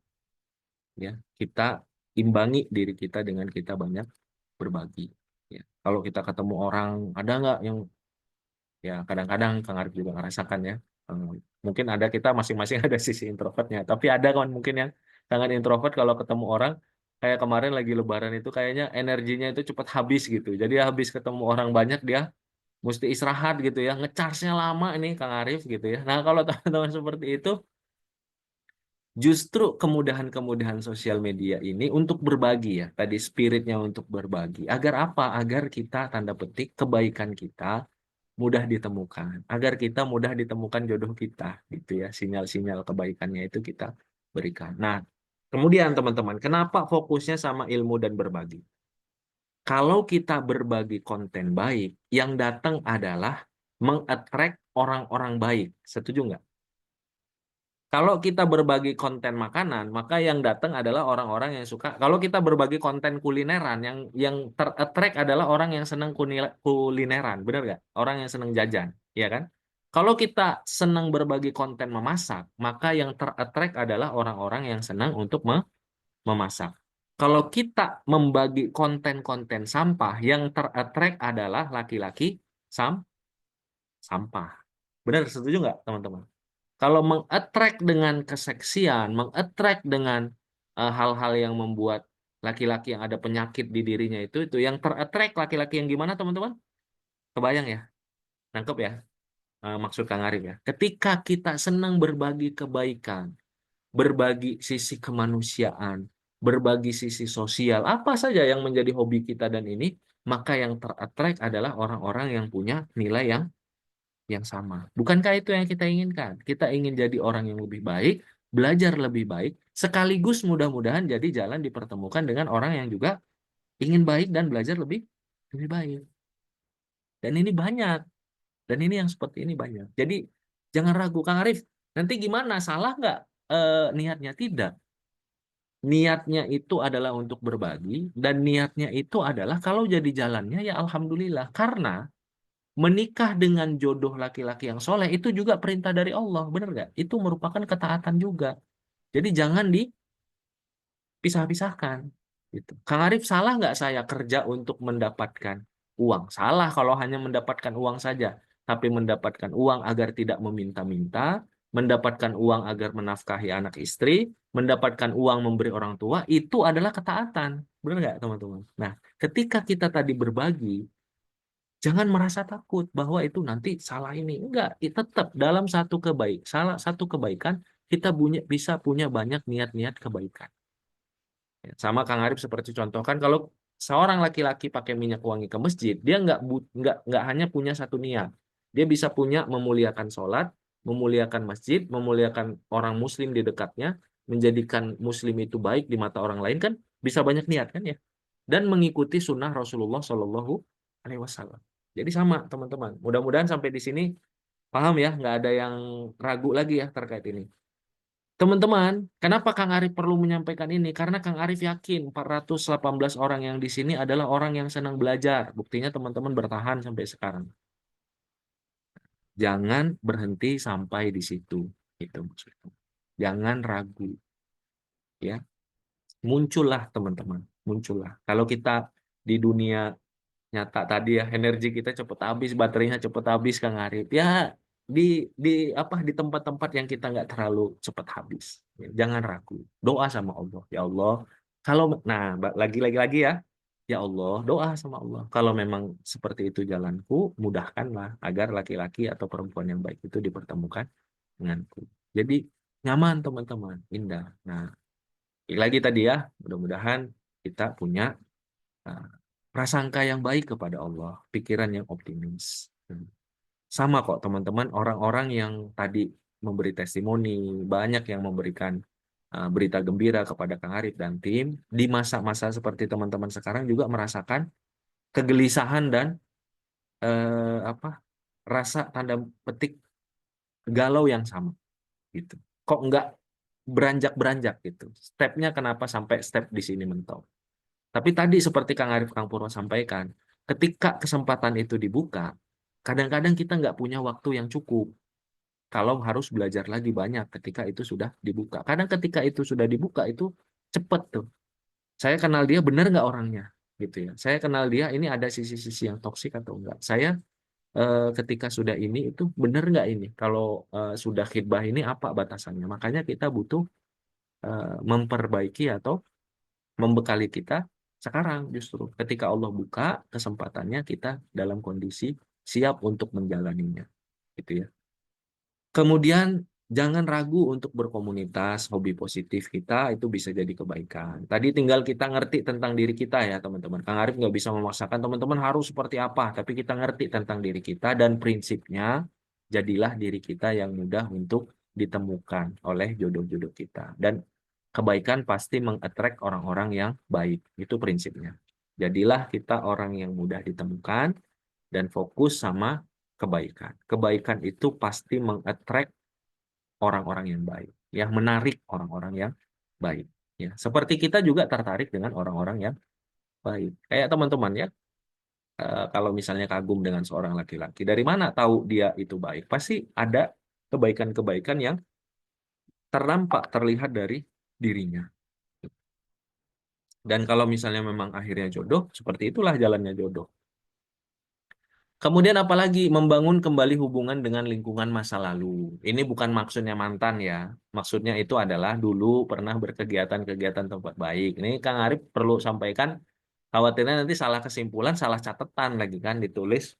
Ya, kita imbangi diri kita dengan kita banyak berbagi. Ya, kalau kita ketemu orang, ada nggak yang ya kadang-kadang Kang Arif juga ngerasakan ya. eh, Mungkin ada kita masing-masing ada sisi introvertnya, tapi ada kan mungkin yang sangat introvert kalau ketemu orang kayak kemarin lagi Lebaran itu kayaknya energinya itu cepat habis gitu. Jadi habis ketemu orang banyak dia mesti istirahat gitu ya, ngecharge-nya lama ini Kang Arif gitu ya. Nah, kalau teman-teman seperti itu, justru kemudahan-kemudahan sosial media ini untuk berbagi ya, tadi spiritnya untuk berbagi. Agar apa? Agar kita tanda petik kebaikan kita mudah ditemukan, agar kita mudah ditemukan jodoh kita, gitu ya. Sinyal-sinyal kebaikannya itu kita berikan. Nah, kemudian teman-teman, kenapa fokusnya sama ilmu dan berbagi? Kalau kita berbagi konten baik, yang datang adalah meng-attract orang-orang baik. Setuju nggak? Kalau kita berbagi konten makanan, maka yang datang adalah orang-orang yang suka. Kalau kita berbagi konten kulineran, yang ter-attract adalah orang yang senang kulineran, benar nggak? Orang yang senang jajan, ya kan? Kalau kita senang berbagi konten memasak, maka yang ter-attract adalah orang-orang yang senang untuk memasak. Kalau kita membagi konten-konten sampah, yang ter-attract adalah laki-laki sam sampah. Benar, setuju nggak, teman-teman? Kalau meng-attract dengan keseksian, meng-attract dengan hal-hal yang membuat laki-laki yang ada penyakit di dirinya itu yang ter-attract laki-laki yang gimana, teman-teman? Kebayang ya? Nangkep ya? Maksud Kang Arif ya. Ketika kita senang berbagi kebaikan, berbagi sisi kemanusiaan, berbagi sisi sosial, apa saja yang menjadi hobi kita dan ini, maka yang ter-attract adalah orang-orang yang punya nilai yang sama. Bukankah itu yang kita inginkan? Kita ingin jadi orang yang lebih baik, belajar lebih baik, sekaligus mudah-mudahan jadi jalan dipertemukan dengan orang yang juga ingin baik dan belajar lebih lebih baik. Dan ini banyak. Dan ini yang seperti ini banyak. Jadi jangan ragu, Kang Arif. Nanti gimana? Salah nggak niatnya? Tidak. Niatnya itu adalah untuk berbagi, dan niatnya itu adalah kalau jadi jalannya ya alhamdulillah. Karena menikah dengan jodoh laki-laki yang soleh itu juga perintah dari Allah, benar nggak? Itu merupakan ketaatan juga. Jadi jangan dipisah-pisahkan. Gitu. Kang Arif, salah nggak saya kerja untuk mendapatkan uang? Salah kalau hanya mendapatkan uang saja. Tapi mendapatkan uang agar tidak meminta-minta, mendapatkan uang agar menafkahi anak istri, mendapatkan uang memberi orang tua, itu adalah ketaatan. Benar nggak, teman-teman? Nah, ketika kita tadi berbagi, jangan merasa takut bahwa itu nanti salah ini. Enggak, tetap dalam salah satu kebaikan kita bisa punya banyak niat-niat kebaikan. Ya, sama Kang Arif seperti contoh kan, kalau seorang laki-laki pakai minyak wangi ke masjid, dia nggak hanya punya satu niat. Dia bisa punya memuliakan sholat, memuliakan masjid, memuliakan orang muslim di dekatnya, menjadikan muslim itu baik di mata orang lain, kan bisa banyak niat kan ya. Dan mengikuti sunnah Rasulullah Shallallahu Alaihi Wasallam. Jadi sama teman-teman. Mudah-mudahan sampai di sini paham ya, nggak ada yang ragu lagi ya terkait ini. Teman-teman, kenapa Kang Arif perlu menyampaikan ini? Karena Kang Arif yakin 418 orang yang di sini adalah orang yang senang belajar. Buktinya teman-teman bertahan sampai sekarang. Jangan berhenti sampai di situ. Itu maksudnya. Jangan ragu, ya. Muncullah teman-teman, muncullah. Kalau kita di dunia nyata tadi ya, energi kita cepet habis, baterainya cepet habis, Kang Arif. Ya, di di di tempat-tempat yang kita nggak terlalu cepet habis. Ya, jangan ragu. Doa sama Allah. Ya Allah, kalau nah lagi ya. Ya Allah, doa sama Allah. Kalau memang seperti itu jalanku, mudahkanlah agar laki-laki atau perempuan yang baik itu dipertemukan denganku. Jadi nyaman teman-teman, indah. Nah, lagi tadi ya, mudah-mudahan kita punya uh, prasangka yang baik kepada Allah, pikiran yang optimis. Sama kok teman-teman, orang-orang yang tadi memberi testimoni, banyak yang memberikan berita gembira kepada Kang Arif dan tim, di masa-masa seperti teman-teman sekarang juga merasakan kegelisahan dan apa rasa tanda petik galau yang sama gitu. Kok nggak beranjak-beranjak gitu. Stepnya kenapa sampai step di sini mentok. Tapi tadi seperti Kang Arif Kang Purwo sampaikan, ketika kesempatan itu dibuka, kadang-kadang kita nggak punya waktu yang cukup. Kalau harus belajar lagi banyak ketika itu sudah dibuka. Kadang ketika itu sudah dibuka itu cepet tuh. Saya kenal dia benar nggak orangnya, gitu ya. Saya kenal dia ini ada sisi-sisi yang toksik atau enggak. Saya ketika sudah ini itu benar nggak ini. Kalau sudah khidbah ini apa batasannya. Makanya kita butuh memperbaiki atau membekali kita sekarang justru ketika Allah buka kesempatannya kita dalam kondisi siap untuk menjalaninya gitu ya. Kemudian jangan ragu untuk berkomunitas, hobi positif kita itu bisa jadi kebaikan. Tadi tinggal kita ngerti tentang diri kita ya teman-teman. Kang Arif nggak bisa memaksakan teman-teman harus seperti apa, tapi kita ngerti tentang diri kita dan prinsipnya jadilah diri kita yang mudah untuk ditemukan oleh jodoh-jodoh kita. Dan kebaikan pasti mengattract orang-orang yang baik. Itu prinsipnya. Jadilah kita orang yang mudah ditemukan dan fokus sama kebaikan. Kebaikan itu pasti mengattract orang-orang yang baik, yang menarik orang-orang yang baik. Ya, seperti kita juga tertarik dengan orang-orang yang baik. Kayak teman-teman ya, kalau misalnya kagum dengan seorang laki-laki, dari mana tahu dia itu baik? Pasti ada kebaikan-kebaikan yang ternampak, terlihat dari dirinya. Dan kalau misalnya memang akhirnya jodoh, seperti itulah jalannya jodoh. Kemudian apalagi membangun kembali hubungan dengan lingkungan masa lalu. Ini bukan maksudnya mantan ya. Maksudnya itu adalah dulu pernah berkegiatan-kegiatan tempat baik. Ini Kang Arif perlu sampaikan, khawatirnya nanti salah kesimpulan, salah catatan lagi kan ditulis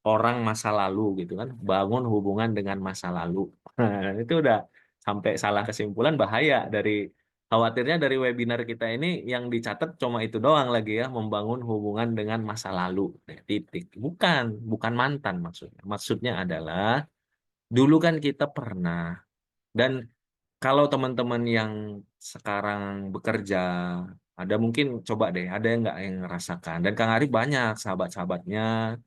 orang masa lalu gitu kan. Bangun hubungan dengan masa lalu. Nah, itu udah sampai salah kesimpulan bahaya dari khawatirnya dari webinar kita ini yang dicatat cuma itu doang lagi ya, membangun hubungan dengan masa lalu. Titik. Bukan mantan maksudnya. Maksudnya adalah dulu kan kita pernah dan kalau teman-teman yang sekarang bekerja, ada mungkin coba deh, ada yang nggak yang ngerasakan. Dan Kang Arif banyak sahabat-sahabatnya,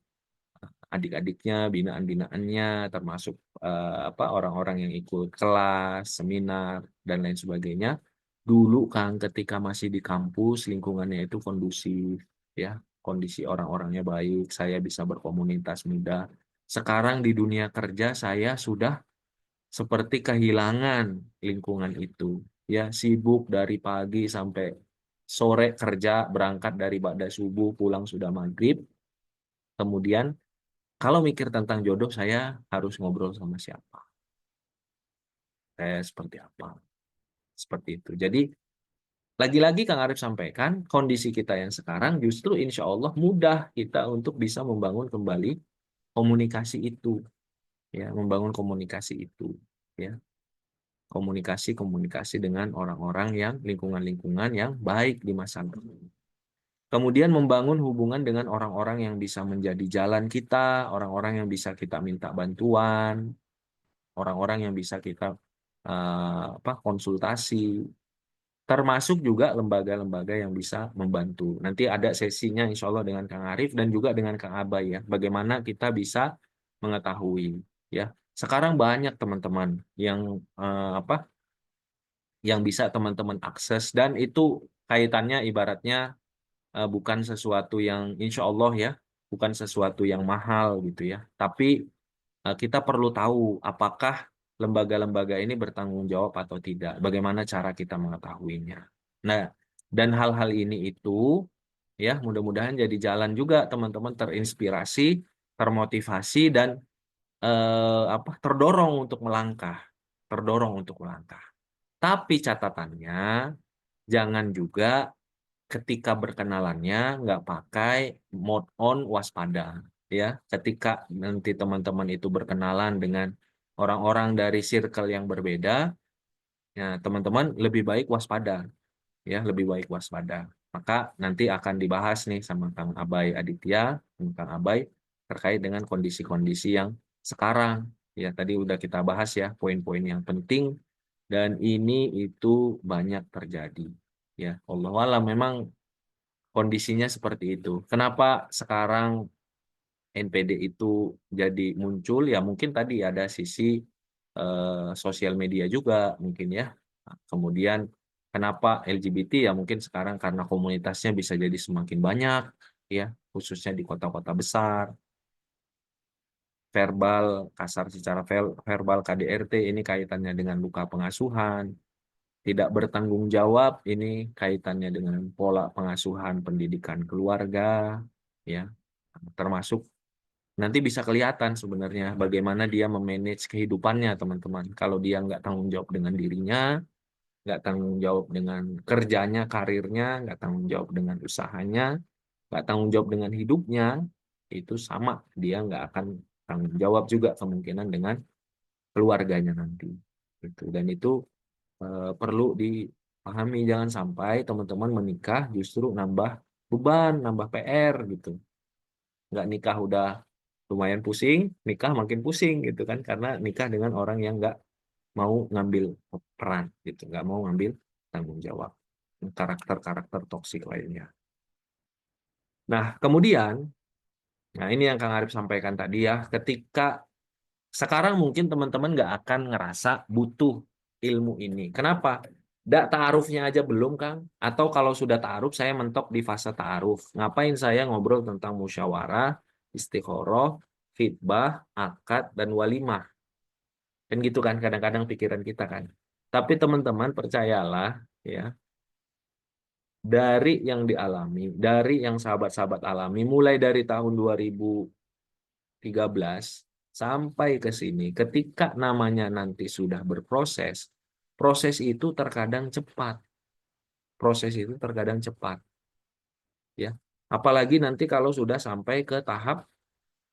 adik-adiknya, binaan-binaannya, termasuk apa orang-orang yang ikut kelas, seminar, dan lain sebagainya. Dulu Kang ketika masih di kampus, lingkungannya itu kondusif, ya, kondisi orang-orangnya baik, saya bisa berkomunitas mudah. Sekarang di dunia kerja saya sudah seperti kehilangan lingkungan itu. Ya, sibuk dari pagi sampai sore kerja, berangkat dari ba'da subuh, pulang sudah maghrib. Kemudian kalau mikir tentang jodoh, saya harus ngobrol sama siapa? Saya seperti apa? Seperti itu. Jadi, lagi-lagi Kang Arif sampaikan, kondisi kita yang sekarang justru insya Allah mudah kita untuk bisa membangun kembali komunikasi itu. Ya, membangun komunikasi itu. Ya, komunikasi-komunikasi dengan orang-orang yang lingkungan-lingkungan yang baik di masa lalu. Kemudian membangun hubungan dengan orang-orang yang bisa menjadi jalan kita, orang-orang yang bisa kita minta bantuan, orang-orang yang bisa kita konsultasi, termasuk juga lembaga-lembaga yang bisa membantu. Nanti ada sesinya insya Allah dengan Kang Arif dan juga dengan Kang Abay ya, bagaimana kita bisa mengetahui ya. Sekarang banyak teman-teman yang yang bisa teman-teman akses, dan itu kaitannya ibaratnya bukan sesuatu yang insya Allah ya, bukan sesuatu yang mahal gitu ya, tapi kita perlu tahu apakah lembaga-lembaga ini bertanggung jawab atau tidak, bagaimana cara kita mengetahuinya. Nah, dan hal-hal ini itu ya mudah-mudahan jadi jalan juga teman-teman terinspirasi, termotivasi, dan terdorong untuk melangkah, terdorong untuk melangkah. Tapi catatannya jangan juga ketika berkenalannya nggak pakai mode on waspada ya. Ketika nanti teman-teman itu berkenalan dengan orang-orang dari circle yang berbeda, ya teman-teman lebih baik waspada ya, lebih baik waspada. Maka nanti akan dibahas nih sama Kang Abay Aditya, sama Kang Abay terkait dengan kondisi-kondisi yang sekarang. Ya tadi udah kita bahas ya poin-poin yang penting, dan ini itu banyak terjadi. Ya, Allah alam memang kondisinya seperti itu. Kenapa sekarang NPD itu jadi muncul? Ya mungkin tadi ada sisi sosial media juga mungkin ya. Nah, kemudian kenapa LGBT? Ya mungkin sekarang karena komunitasnya bisa jadi semakin banyak ya, khususnya di kota-kota besar. Verbal kasar secara verbal KDRT ini kaitannya dengan luka pengasuhan. Tidak bertanggung jawab ini kaitannya dengan pola pengasuhan pendidikan keluarga, ya. Termasuk nanti bisa kelihatan sebenarnya bagaimana dia memanage kehidupannya, teman-teman. Kalau dia nggak tanggung jawab dengan dirinya, nggak tanggung jawab dengan kerjanya, karirnya, nggak tanggung jawab dengan usahanya, nggak tanggung jawab dengan hidupnya, itu sama, dia nggak akan tanggung jawab juga kemungkinan dengan keluarganya nanti. Gitu. Dan itu perlu dipahami, jangan sampai teman-teman menikah justru nambah beban, nambah PR gitu. Nggak nikah udah lumayan pusing, nikah makin pusing gitu kan, karena nikah dengan orang yang nggak mau ngambil peran gitu, nggak mau ngambil tanggung jawab. Karakter-karakter toksik lainnya. Nah, kemudian, nah ini yang Kang Arif sampaikan tadi ya, ketika sekarang mungkin teman-teman nggak akan ngerasa butuh ilmu ini. Kenapa? Ta'arufnya aja belum, Kang. Atau kalau sudah ta'aruf, saya mentok di fase ta'aruf. Ngapain saya ngobrol tentang musyawarah, istikharah, khitbah, akad, dan walimah. Kan gitu kan kadang-kadang pikiran kita kan. Tapi teman-teman percayalah ya, dari yang dialami, dari yang sahabat-sahabat alami, mulai dari tahun 2013 sampai ke sini, ketika namanya nanti sudah berproses, proses itu terkadang cepat. Proses itu terkadang cepat, ya. Apalagi nanti kalau sudah sampai ke tahap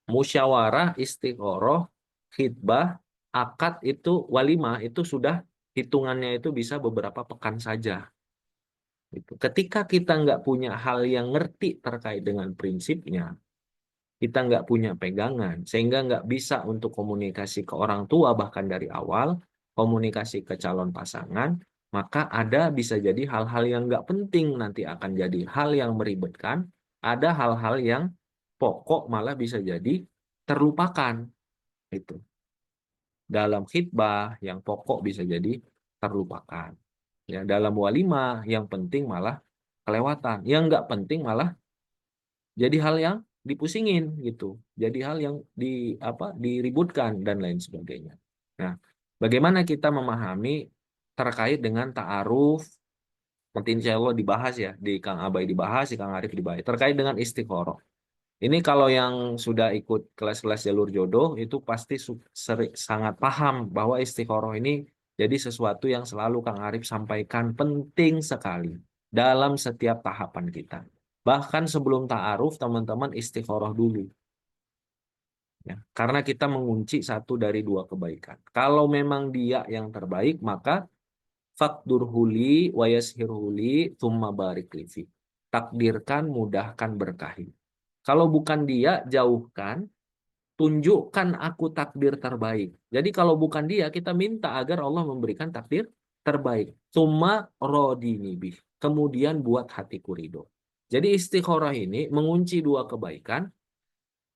musyawarah, istikharah, khitbah, akad itu walimah itu sudah hitungannya itu bisa beberapa pekan saja. Gitu. Ketika kita nggak punya hal yang ngerti terkait dengan prinsipnya, kita nggak punya pegangan, sehingga nggak bisa untuk komunikasi ke orang tua bahkan dari awal, komunikasi ke calon pasangan, maka ada bisa jadi hal-hal yang nggak penting nanti akan jadi hal yang meribetkan, ada hal-hal yang pokok malah bisa jadi terlupakan. Itu dalam khitbah yang pokok bisa jadi terlupakan. Ya, dalam walimah yang penting malah kelewatan, yang nggak penting malah jadi hal yang dipusingin gitu, jadi hal yang diributkan dan lain sebagainya. Nah, bagaimana kita memahami terkait dengan ta'aruf, nanti insya Allah dibahas ya, di Kang Abay dibahas, di Kang Arif dibahas, terkait dengan istikharah. Ini kalau yang sudah ikut kelas-kelas jalur jodoh itu pasti sangat paham bahwa istikharah ini jadi sesuatu yang selalu Kang Arif sampaikan penting sekali dalam setiap tahapan kita. Bahkan sebelum ta'aruf teman-teman istikharah dulu. Ya, karena kita mengunci satu dari dua kebaikan. Kalau memang dia yang terbaik, maka fakdurhuli wa yashirhuli thumma barik lifi. Takdirkan, mudahkan, berkahi. Kalau bukan dia, jauhkan, tunjukkan aku takdir terbaik. Jadi kalau bukan dia, kita minta agar Allah memberikan takdir terbaik. Tsumma rodini bih. Kemudian buat hatiku ridho. Jadi istikharah ini mengunci dua kebaikan,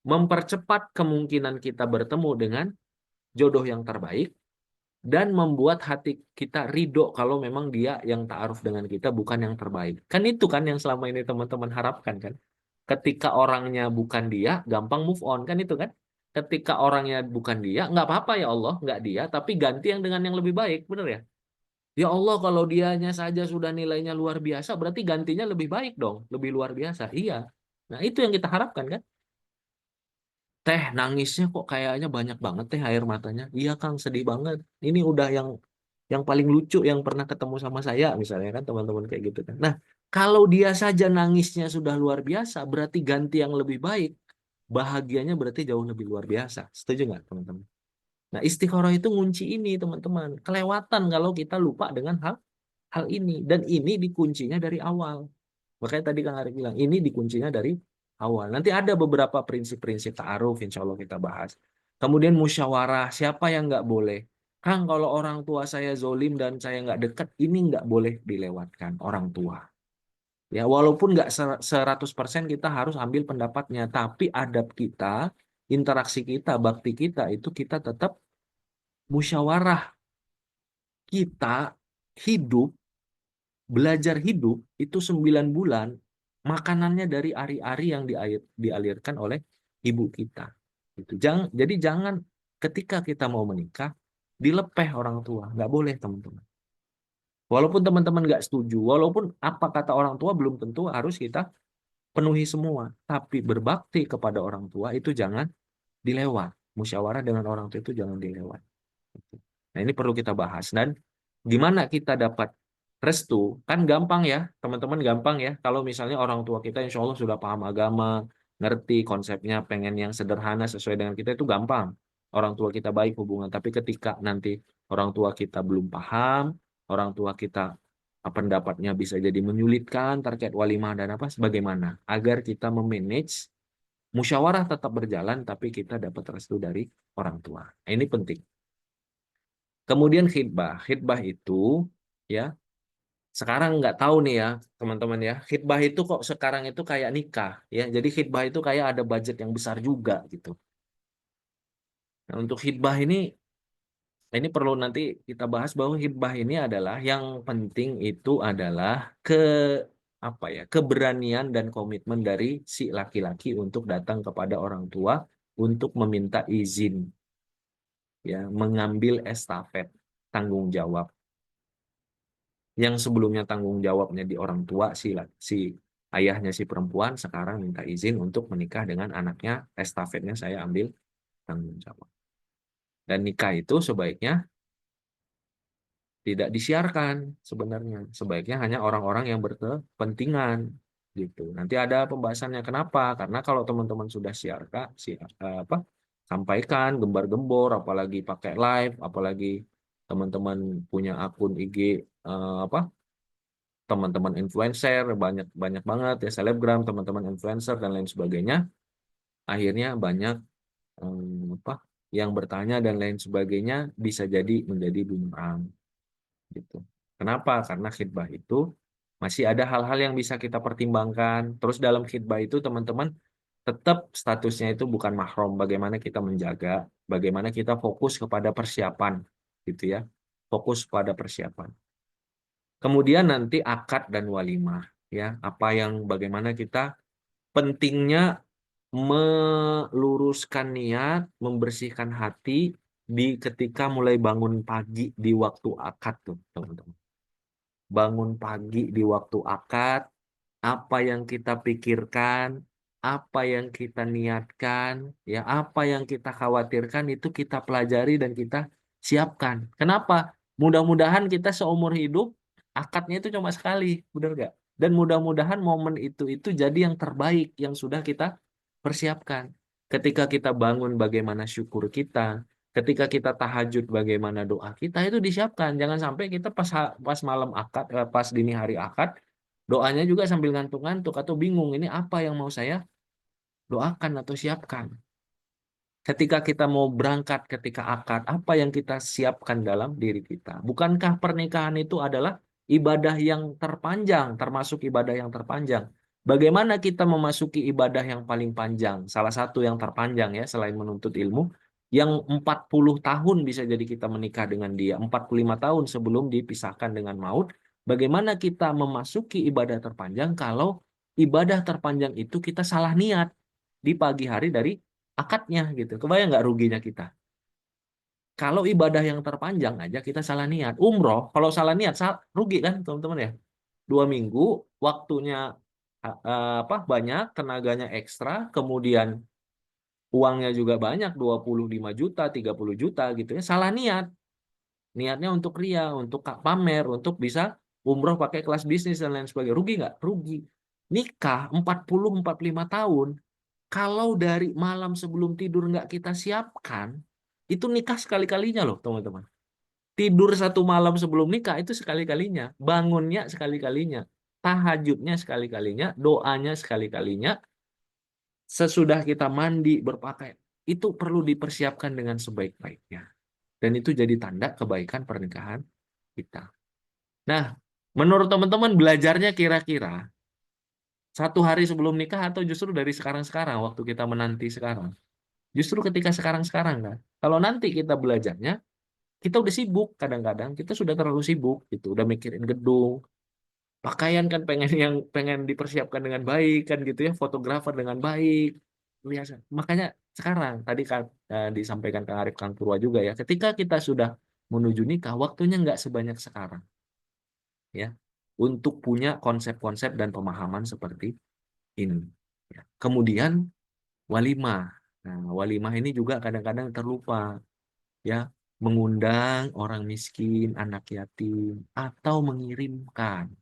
mempercepat kemungkinan kita bertemu dengan jodoh yang terbaik, dan membuat hati kita ridho kalau memang dia yang ta'aruf dengan kita bukan yang terbaik. Kan itu kan yang selama ini teman-teman harapkan kan. Ketika orangnya bukan dia, gampang move on kan itu kan. Ketika orangnya bukan dia, nggak apa-apa ya Allah, nggak dia, tapi ganti yang dengan yang lebih baik, bener ya? Ya Allah, kalau dianya saja sudah nilainya luar biasa, berarti gantinya lebih baik dong, lebih luar biasa. Iya. Nah, itu yang kita harapkan kan. Teh nangisnya kok kayaknya banyak banget teh air matanya. Iya Kang, sedih banget. Ini udah yang paling lucu yang pernah ketemu sama saya misalnya kan teman-teman kayak gitu kan. Nah, kalau dia saja nangisnya sudah luar biasa, berarti ganti yang lebih baik. Bahagianya berarti jauh lebih luar biasa. Setuju nggak teman-teman? Nah, istikharah itu ngunci ini teman-teman. Kelewatan kalau kita lupa dengan hal hal ini. Dan ini dikuncinya dari awal. Makanya tadi Kang Arif bilang, ini dikuncinya dari awal. Nanti ada beberapa prinsip-prinsip ta'aruf, insya Allah kita bahas. Kemudian musyawarah, siapa yang nggak boleh? Kang, kalau orang tua saya zolim dan saya nggak dekat, ini nggak boleh dilewatkan orang tua. Ya, walaupun nggak 100% kita harus ambil pendapatnya, tapi adab kita, interaksi kita, bakti kita, itu kita tetap musyawarah. Kita hidup belajar hidup itu 9 bulan makanannya dari ari-ari yang dialirkan oleh ibu kita. Gitu. Jadi jangan ketika kita mau menikah dilepeh orang tua, nggak boleh teman-teman. Walaupun teman-teman nggak setuju, walaupun apa kata orang tua belum tentu harus kita penuhi semua, tapi berbakti kepada orang tua itu jangan dilewat. Musyawarah dengan orang tua itu jangan dilewat. Nah, ini perlu kita bahas. Dan gimana kita dapat restu? Kan gampang ya, teman-teman gampang ya. Kalau misalnya orang tua kita insya Allah sudah paham agama, ngerti konsepnya, pengen yang sederhana sesuai dengan kita itu gampang. Orang tua kita baik hubungan. Tapi ketika nanti orang tua kita belum paham, orang tua kita pendapatnya bisa jadi menyulitkan terkait walimah dan apa, bagaimana? Agar kita memanage musyawarah tetap berjalan, tapi kita dapat restu dari orang tua. Nah, ini penting. Kemudian khidbah. Khidbah itu ya sekarang nggak tahu nih ya teman-teman ya. Khidbah itu kok sekarang itu kayak nikah ya. Jadi khidbah itu kayak ada budget yang besar juga gitu. Nah, untuk khidbah ini perlu nanti kita bahas bahwa khidbah ini adalah yang penting itu adalah apa ya keberanian dan komitmen dari si laki-laki untuk datang kepada orang tua untuk meminta izin ya mengambil estafet tanggung jawab yang sebelumnya tanggung jawabnya di orang tua si ayahnya si perempuan sekarang minta izin untuk menikah dengan anaknya, estafetnya saya ambil tanggung jawab. Dan nikah itu sebaiknya tidak disiarkan sebenarnya. Sebaiknya hanya orang-orang yang berkepentingan gitu. Nanti ada pembahasannya kenapa? Karena kalau teman-teman sudah siarkan apa sampaikan gembar-gembor apalagi pakai live, apalagi teman-teman punya akun IG apa teman-teman influencer banyak banyak banget ya selebgram teman-teman influencer dan lain sebagainya akhirnya banyak apa yang bertanya dan lain sebagainya bisa jadi menjadi bumerang gitu. Kenapa? Karena khidbah itu masih ada hal-hal yang bisa kita pertimbangkan. Terus dalam khidbah itu teman-teman tetap statusnya itu bukan mahram. Bagaimana kita menjaga, bagaimana kita fokus kepada persiapan gitu ya. Fokus pada persiapan. Kemudian nanti akad dan walimah ya, apa yang bagaimana kita pentingnya meluruskan niat, membersihkan hati di ketika mulai bangun pagi di waktu akad tuh, teman-teman. Bangun pagi di waktu akad, apa yang kita pikirkan, apa yang kita niatkan, ya, apa yang kita khawatirkan itu kita pelajari dan kita siapkan. Kenapa? Mudah-mudahan kita seumur hidup akadnya itu cuma sekali, benar gak? Dan mudah-mudahan momen itu jadi yang terbaik yang sudah kita persiapkan. Ketika kita bangun bagaimana syukur kita, ketika kita tahajud bagaimana doa kita itu disiapkan. Jangan sampai kita pas malam akad, pas dini hari akad doanya juga sambil ngantuk-ngantuk atau bingung ini apa yang mau saya doakan atau siapkan. Ketika kita mau berangkat ketika akad, apa yang kita siapkan dalam diri kita? Bukankah pernikahan itu adalah ibadah yang terpanjang, termasuk ibadah yang terpanjang? Bagaimana kita memasuki ibadah yang paling panjang? Salah satu yang terpanjang ya, selain menuntut ilmu, yang 40 tahun bisa jadi kita menikah dengan dia, 45 tahun sebelum dipisahkan dengan maut. Bagaimana kita memasuki ibadah terpanjang kalau ibadah terpanjang itu kita salah niat di pagi hari dari akadnya gitu. Kebayang nggak ruginya kita? Kalau ibadah yang terpanjang aja kita salah niat. Umroh, kalau salah niat, rugi kan teman-teman ya? 2 minggu, waktunya apa banyak, tenaganya ekstra, kemudian uangnya juga banyak, 25 juta, 30 juta gitu ya. Salah niat. Niatnya untuk ria, untuk pamer, untuk bisa umroh pakai kelas bisnis dan lain sebagainya. Rugi nggak? Rugi. Nikah 40-45 tahun, kalau dari malam sebelum tidur nggak kita siapkan, itu nikah sekali-kalinya loh teman-teman. Tidur 1 malam sebelum nikah itu sekali-kalinya. Bangunnya sekali-kalinya. Tahajudnya sekali-kalinya. Doanya sekali-kalinya. Sesudah kita mandi, berpakaian. Itu perlu dipersiapkan dengan sebaik-baiknya. Dan itu jadi tanda kebaikan pernikahan kita. Nah, menurut teman-teman belajarnya kira-kira 1 hari sebelum nikah atau justru dari sekarang-sekarang, waktu kita menanti sekarang? Justru ketika sekarang-sekarang kan. Kalau nanti kita belajarnya, kita udah sibuk kadang-kadang, kita sudah terlalu sibuk gitu, udah mikirin gedung, pakaian kan pengen dipersiapkan dengan baik kan gitu ya, fotografer dengan baik. Lihat, makanya sekarang tadi kan disampaikan Kang Arif Kang Purwa juga ya, ketika kita sudah menuju nikah, waktunya nggak sebanyak sekarang ya untuk punya konsep-konsep dan pemahaman seperti ini. Ya. Kemudian walimah. Nah, walimah ini juga kadang-kadang terlupa ya, mengundang orang miskin, anak yatim, atau mengirimkan.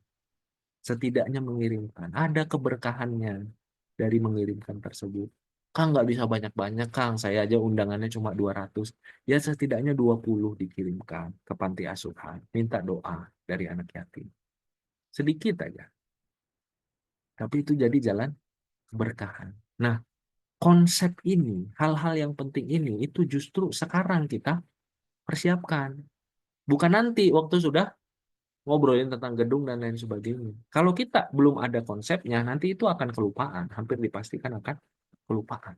Setidaknya mengirimkan. Ada keberkahannya dari mengirimkan tersebut. Kang nggak bisa banyak-banyak, Kang. Saya aja undangannya cuma 200. Ya setidaknya 20 dikirimkan ke panti asuhan. Minta doa dari anak yatim. Sedikit aja. Tapi itu jadi jalan keberkahan. Nah, konsep ini, hal-hal yang penting ini, itu justru sekarang kita persiapkan. Bukan nanti waktu sudah ngobrolin tentang gedung dan lain sebagainya. Kalau kita belum ada konsepnya, nanti itu akan kelupaan. Hampir dipastikan akan kelupaan.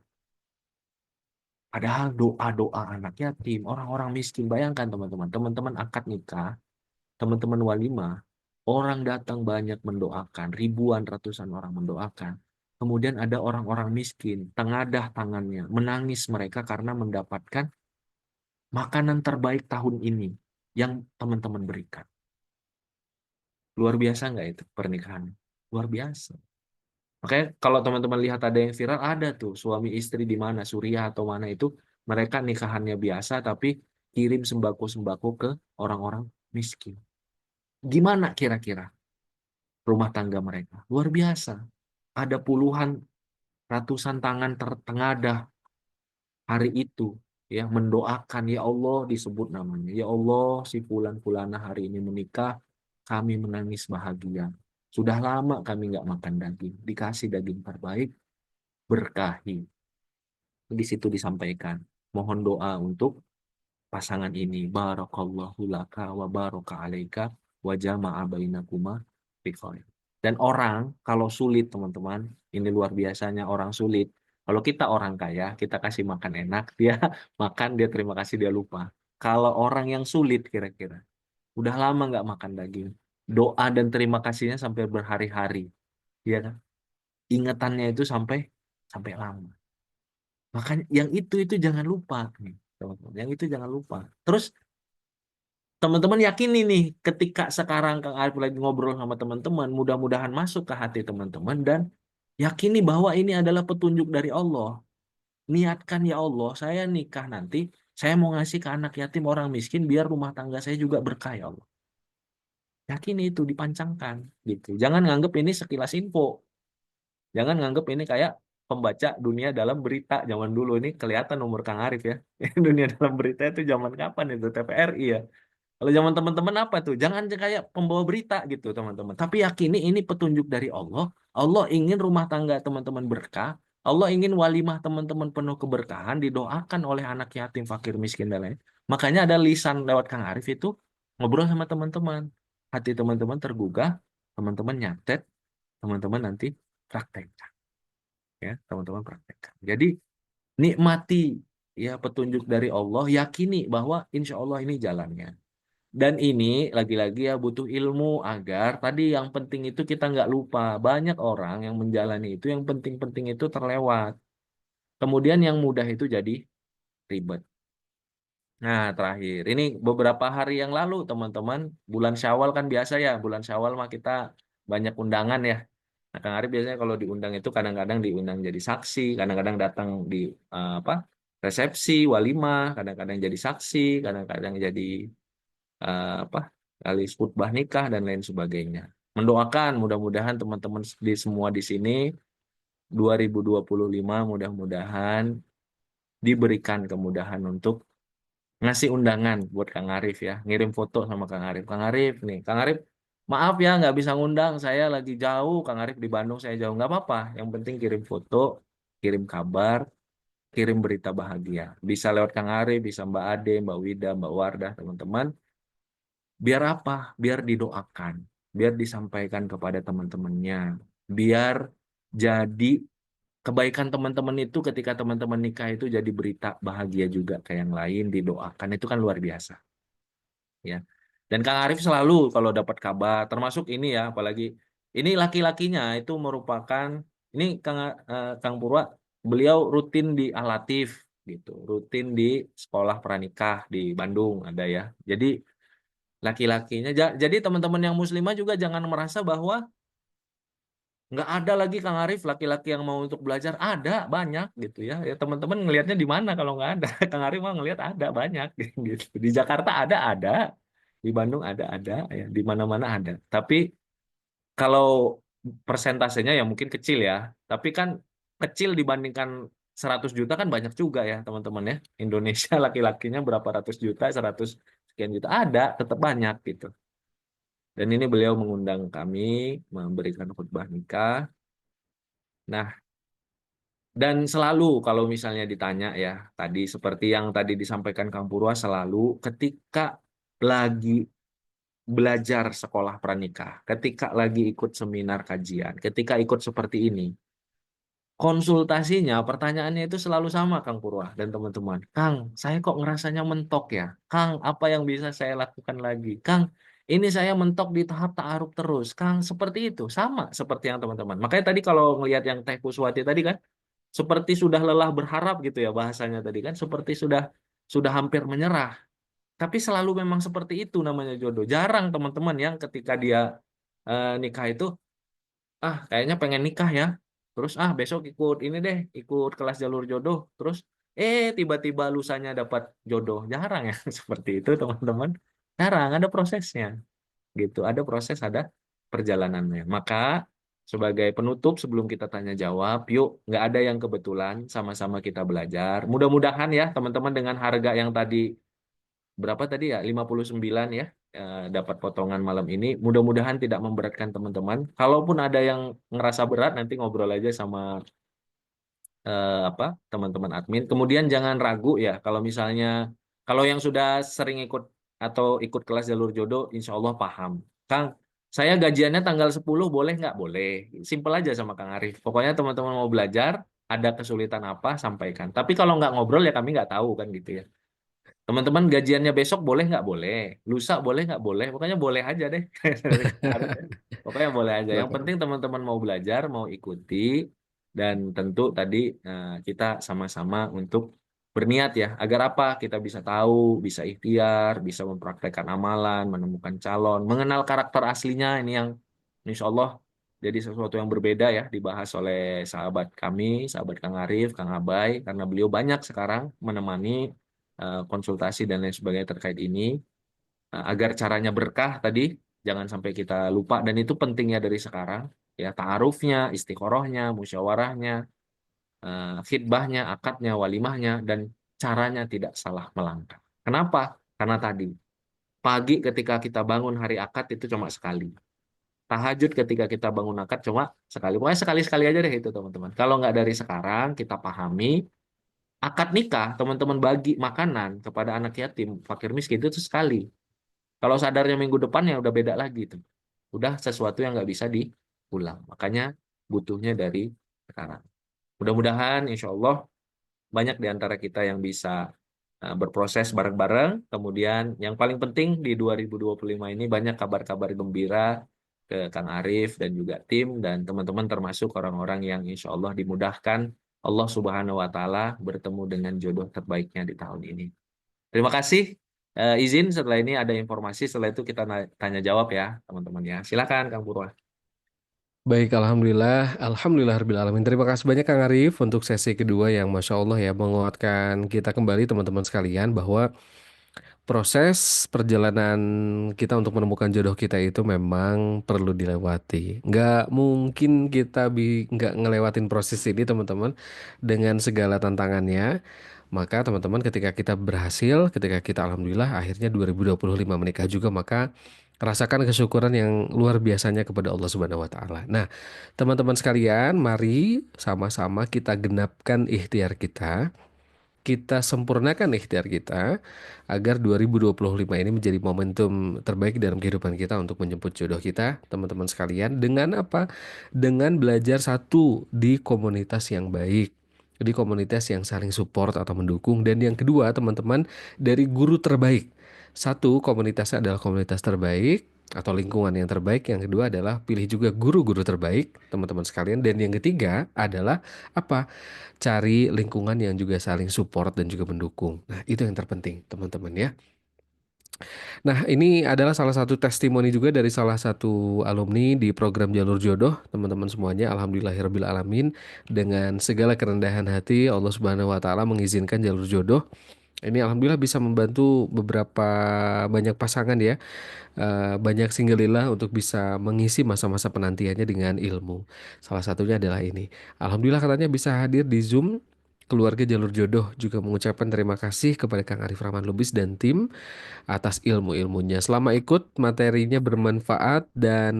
Padahal doa-doa anak yatim, orang-orang miskin, bayangkan teman-teman, teman-teman akad nikah, teman-teman walimah, orang datang banyak mendoakan, ribuan, ratusan orang mendoakan. Kemudian ada orang-orang miskin, tengadah tangannya, menangis mereka karena mendapatkan makanan terbaik tahun ini yang teman-teman berikan. Luar biasa nggak itu pernikahan? Luar biasa. Makanya kalau teman-teman lihat ada yang viral, ada tuh suami istri di mana, Suriah atau mana itu, mereka nikahannya biasa tapi kirim sembako-sembako ke orang-orang miskin. Gimana kira-kira rumah tangga mereka? Luar biasa. Ada puluhan, ratusan tangan tertengadah hari itu ya mendoakan, ya Allah, disebut namanya, ya Allah, si fulan fulana hari ini menikah, kami menangis bahagia, sudah lama kami nggak makan daging, dikasih daging terbaik, berkahi. Di situ disampaikan mohon doa untuk pasangan ini, barakallahu laka wa baraka alaika wa jama'a bainakuma fi khair. Dan orang kalau sulit teman-teman, ini luar biasanya orang sulit. Kalau kita orang kaya, kita kasih makan enak, dia makan, dia terima kasih, dia lupa. Kalau orang yang sulit kira-kira, udah lama nggak makan daging, doa dan terima kasihnya sampai berhari-hari, ya kan? Ingatannya itu sampai sampai lama. Makanya yang itu jangan lupa nih, teman-teman. Yang itu jangan lupa. Terus teman-teman yakin nih ketika sekarang Kang Arif lagi ngobrol sama teman-teman, mudah-mudahan masuk ke hati teman-teman dan yakini bahwa ini adalah petunjuk dari Allah. Niatkan ya Allah, saya nikah nanti, saya mau ngasih ke anak yatim orang miskin biar rumah tangga saya juga berkah ya Allah. Yakin itu dipancangkan gitu. Jangan nganggep ini sekilas info. Jangan nganggep ini kayak pembaca dunia dalam berita zaman dulu, ini kelihatan umur Kang Arif ya. Dunia dalam berita itu zaman kapan itu? TVRI ya. Kalau zaman teman-teman apa tuh? Jangan kayak pembawa berita gitu teman-teman. Tapi yakini ini petunjuk dari Allah. Allah ingin rumah tangga teman-teman berkah. Allah ingin walimah teman-teman penuh keberkahan. Didoakan oleh anak yatim, fakir, miskin, dan lain. Makanya ada lisan lewat Kang Arif itu ngobrol sama teman-teman. Hati teman-teman tergugah. Teman-teman nyatet. Teman-teman nanti praktekkan. Ya, teman-teman praktekkan. Jadi nikmati ya petunjuk dari Allah, yakini bahwa insya Allah ini jalannya. Dan ini lagi-lagi ya butuh ilmu agar tadi yang penting itu kita nggak lupa. Banyak orang yang menjalani itu yang penting-penting itu terlewat. Kemudian yang mudah itu jadi ribet. Nah, terakhir ini beberapa hari yang lalu teman-teman, bulan Syawal kan biasa ya, bulan Syawal mah kita banyak undangan ya. Nah, Kang Arif biasanya kalau diundang itu kadang-kadang diundang jadi saksi, kadang-kadang datang di apa? Resepsi, walimah, kadang-kadang jadi saksi, kadang-kadang jadi apa? Kali khutbah nikah dan lain sebagainya. Mendoakan mudah-mudahan teman-teman di semua di sini 2025 mudah-mudahan diberikan kemudahan untuk ngasih undangan buat Kang Arif ya, ngirim foto sama Kang Arif. Kang Arif nih, Kang Arif, maaf ya nggak bisa ngundang, saya lagi jauh, Kang Arif di Bandung, saya jauh, nggak apa-apa. Yang penting kirim foto, kirim kabar, kirim berita bahagia. Bisa lewat Kang Arif, bisa Mbak Ade, Mbak Wida, Mbak Wardah, teman-teman. Biar apa? Biar didoakan, biar disampaikan kepada teman-temannya, biar jadi kebaikan teman-teman itu ketika teman-teman nikah itu jadi berita bahagia juga ke yang lain, didoakan itu kan luar biasa. Ya. Dan Kang Arif selalu kalau dapat kabar, termasuk ini ya, apalagi ini laki-lakinya itu merupakan ini Kang Purwa, beliau rutin di Al-Latif gitu, rutin di sekolah pranikah di Bandung ada ya. Jadi laki-lakinya, jadi teman-teman yang muslimah juga jangan merasa bahwa nggak ada lagi Kang Arif laki-laki yang mau untuk belajar, ada banyak gitu ya. Ya teman-teman ngelihatnya di mana kalau nggak ada? Kang Arif mah ngelihat ada banyak gitu. Di Jakarta ada, di Bandung ada ya, di mana-mana ada. Tapi kalau persentasenya ya mungkin kecil ya, tapi kan kecil dibandingkan 100 juta kan banyak juga ya teman-teman ya. Indonesia laki-lakinya berapa ratus juta, 100 sekian juta ada, tetap banyak gitu. Dan ini beliau mengundang kami memberikan khutbah nikah. Nah, dan selalu kalau misalnya ditanya ya, tadi seperti yang tadi disampaikan Kang Purwa, selalu ketika lagi belajar sekolah pranikah, ketika lagi ikut seminar kajian, ketika ikut seperti ini, konsultasinya, pertanyaannya itu selalu sama Kang Purwa dan teman-teman. Kang, saya kok ngerasanya mentok ya? Kang, apa yang bisa saya lakukan lagi? Kang, ini saya mentok di tahap ta'aruf terus. Kang, seperti itu. Sama seperti yang teman-teman. Makanya tadi kalau ngelihat yang Teh Kuswati tadi kan, seperti sudah lelah berharap gitu ya bahasanya tadi kan, seperti sudah hampir menyerah. Tapi selalu memang seperti itu namanya jodoh. Jarang teman-teman yang ketika dia nikah itu, kayaknya pengen nikah ya. Terus besok ikut ini deh, ikut kelas jalur jodoh. Terus tiba-tiba lusanya dapat jodoh. Jarang ya seperti itu teman-teman. Jarang, ada prosesnya gitu. Ada proses, ada perjalanannya. Maka sebagai penutup sebelum kita tanya jawab, yuk nggak ada yang kebetulan, sama-sama kita belajar. Mudah-mudahan ya teman-teman dengan harga yang tadi berapa tadi ya 59 ya, dapat potongan malam ini. Mudah-mudahan tidak memberatkan teman-teman. Kalaupun ada yang ngerasa berat nanti ngobrol aja sama apa teman-teman admin. Kemudian jangan ragu ya kalau misalnya kalau yang sudah sering ikut atau ikut kelas jalur jodoh, insya Allah paham. Kang, saya gajiannya tanggal 10 boleh nggak? Boleh. Simpel aja sama Kang Arif. Pokoknya teman-teman mau belajar, ada kesulitan apa, sampaikan. Tapi kalau nggak ngobrol ya kami nggak tahu kan gitu ya. Teman-teman gajiannya besok boleh nggak? Boleh. Lusa boleh nggak? Boleh. Pokoknya boleh aja deh. Pokoknya boleh aja. Yang penting teman-teman mau belajar, mau ikuti, dan tentu tadi kita sama-sama untuk berniat ya. Agar apa? Kita bisa tahu, bisa ikhtiar, bisa mempraktekkan amalan, menemukan calon, mengenal karakter aslinya ini yang insya Allah jadi sesuatu yang berbeda ya dibahas oleh sahabat kami, sahabat Kang Arif, Kang Abai, karena beliau banyak sekarang menemani konsultasi dan lain sebagainya terkait ini. Agar caranya berkah tadi jangan sampai kita lupa dan itu pentingnya dari sekarang ya ta'arufnya, istiqorohnya, musyawarahnya, khidbahnya, akadnya, walimahnya dan caranya tidak salah melangkah. Kenapa? Karena tadi pagi ketika kita bangun hari akad itu cuma sekali. Tahajud ketika kita bangun akad cuma sekali. Pokoknya sekali-sekali aja deh itu teman-teman. Kalau nggak dari sekarang kita pahami akad nikah teman-teman bagi makanan kepada anak yatim, fakir miskin itu tuh sekali. Kalau sadarnya minggu depan ya udah beda lagi tuh. Udah sesuatu yang nggak bisa diulang. Makanya butuhnya dari sekarang. Mudah-mudahan insya Allah banyak di antara kita yang bisa berproses bareng-bareng. Kemudian yang paling penting di 2025 ini banyak kabar-kabar gembira ke Kang Arif dan juga tim dan teman-teman termasuk orang-orang yang insya Allah dimudahkan Allah Subhanahu wa Ta'ala bertemu dengan jodoh terbaiknya di tahun ini. Terima kasih. Izin setelah ini ada informasi, setelah itu kita tanya jawab ya teman-teman ya. Silakan Kang Purwa. Baik, Alhamdulillah. Alhamdulillah Alamin. Terima kasih banyak Kang Arif untuk sesi kedua yang Masya Allah ya menguatkan kita kembali teman-teman sekalian bahwa proses perjalanan kita untuk menemukan jodoh kita itu memang perlu dilewati. Nggak mungkin kita nggak ngelewatin proses ini teman-teman dengan segala tantangannya. Maka teman-teman ketika kita berhasil, ketika kita Alhamdulillah akhirnya 2025 menikah juga, maka rasakan kesyukuran yang luar biasanya kepada Allah Subhanahu wa Ta'ala. Nah, teman-teman sekalian, mari sama-sama kita genapkan ikhtiar kita sempurnakan ikhtiar kita agar 2025 ini menjadi momentum terbaik dalam kehidupan kita untuk menjemput jodoh kita, teman-teman sekalian. Dengan apa? Dengan belajar satu di komunitas yang baik, di komunitas yang saling support atau mendukung. Dan yang kedua, teman-teman, dari guru terbaik. Satu, komunitasnya adalah komunitas terbaik atau lingkungan yang terbaik. Yang kedua adalah pilih juga guru-guru terbaik, teman-teman sekalian. Dan yang ketiga adalah apa? Cari lingkungan yang juga saling support dan juga mendukung. Nah, itu yang terpenting, teman-teman ya. Nah, ini adalah salah satu testimoni juga dari salah satu alumni di program Jalur Jodoh, teman-teman semuanya. Alhamdulillahirabbil alamin. Dengan segala kerendahan hati, Allah Subhanahu wa taala mengizinkan Jalur Jodoh. Ini alhamdulillah bisa membantu beberapa banyak pasangan ya, banyak single untuk bisa mengisi masa-masa penantiannya dengan ilmu. Salah satunya adalah ini. Alhamdulillah katanya bisa hadir di Zoom. Keluarga Jalur Jodoh juga mengucapkan terima kasih kepada Kang Arif Rahman Lubis dan tim atas ilmu-ilmunya. Selama ikut materinya bermanfaat dan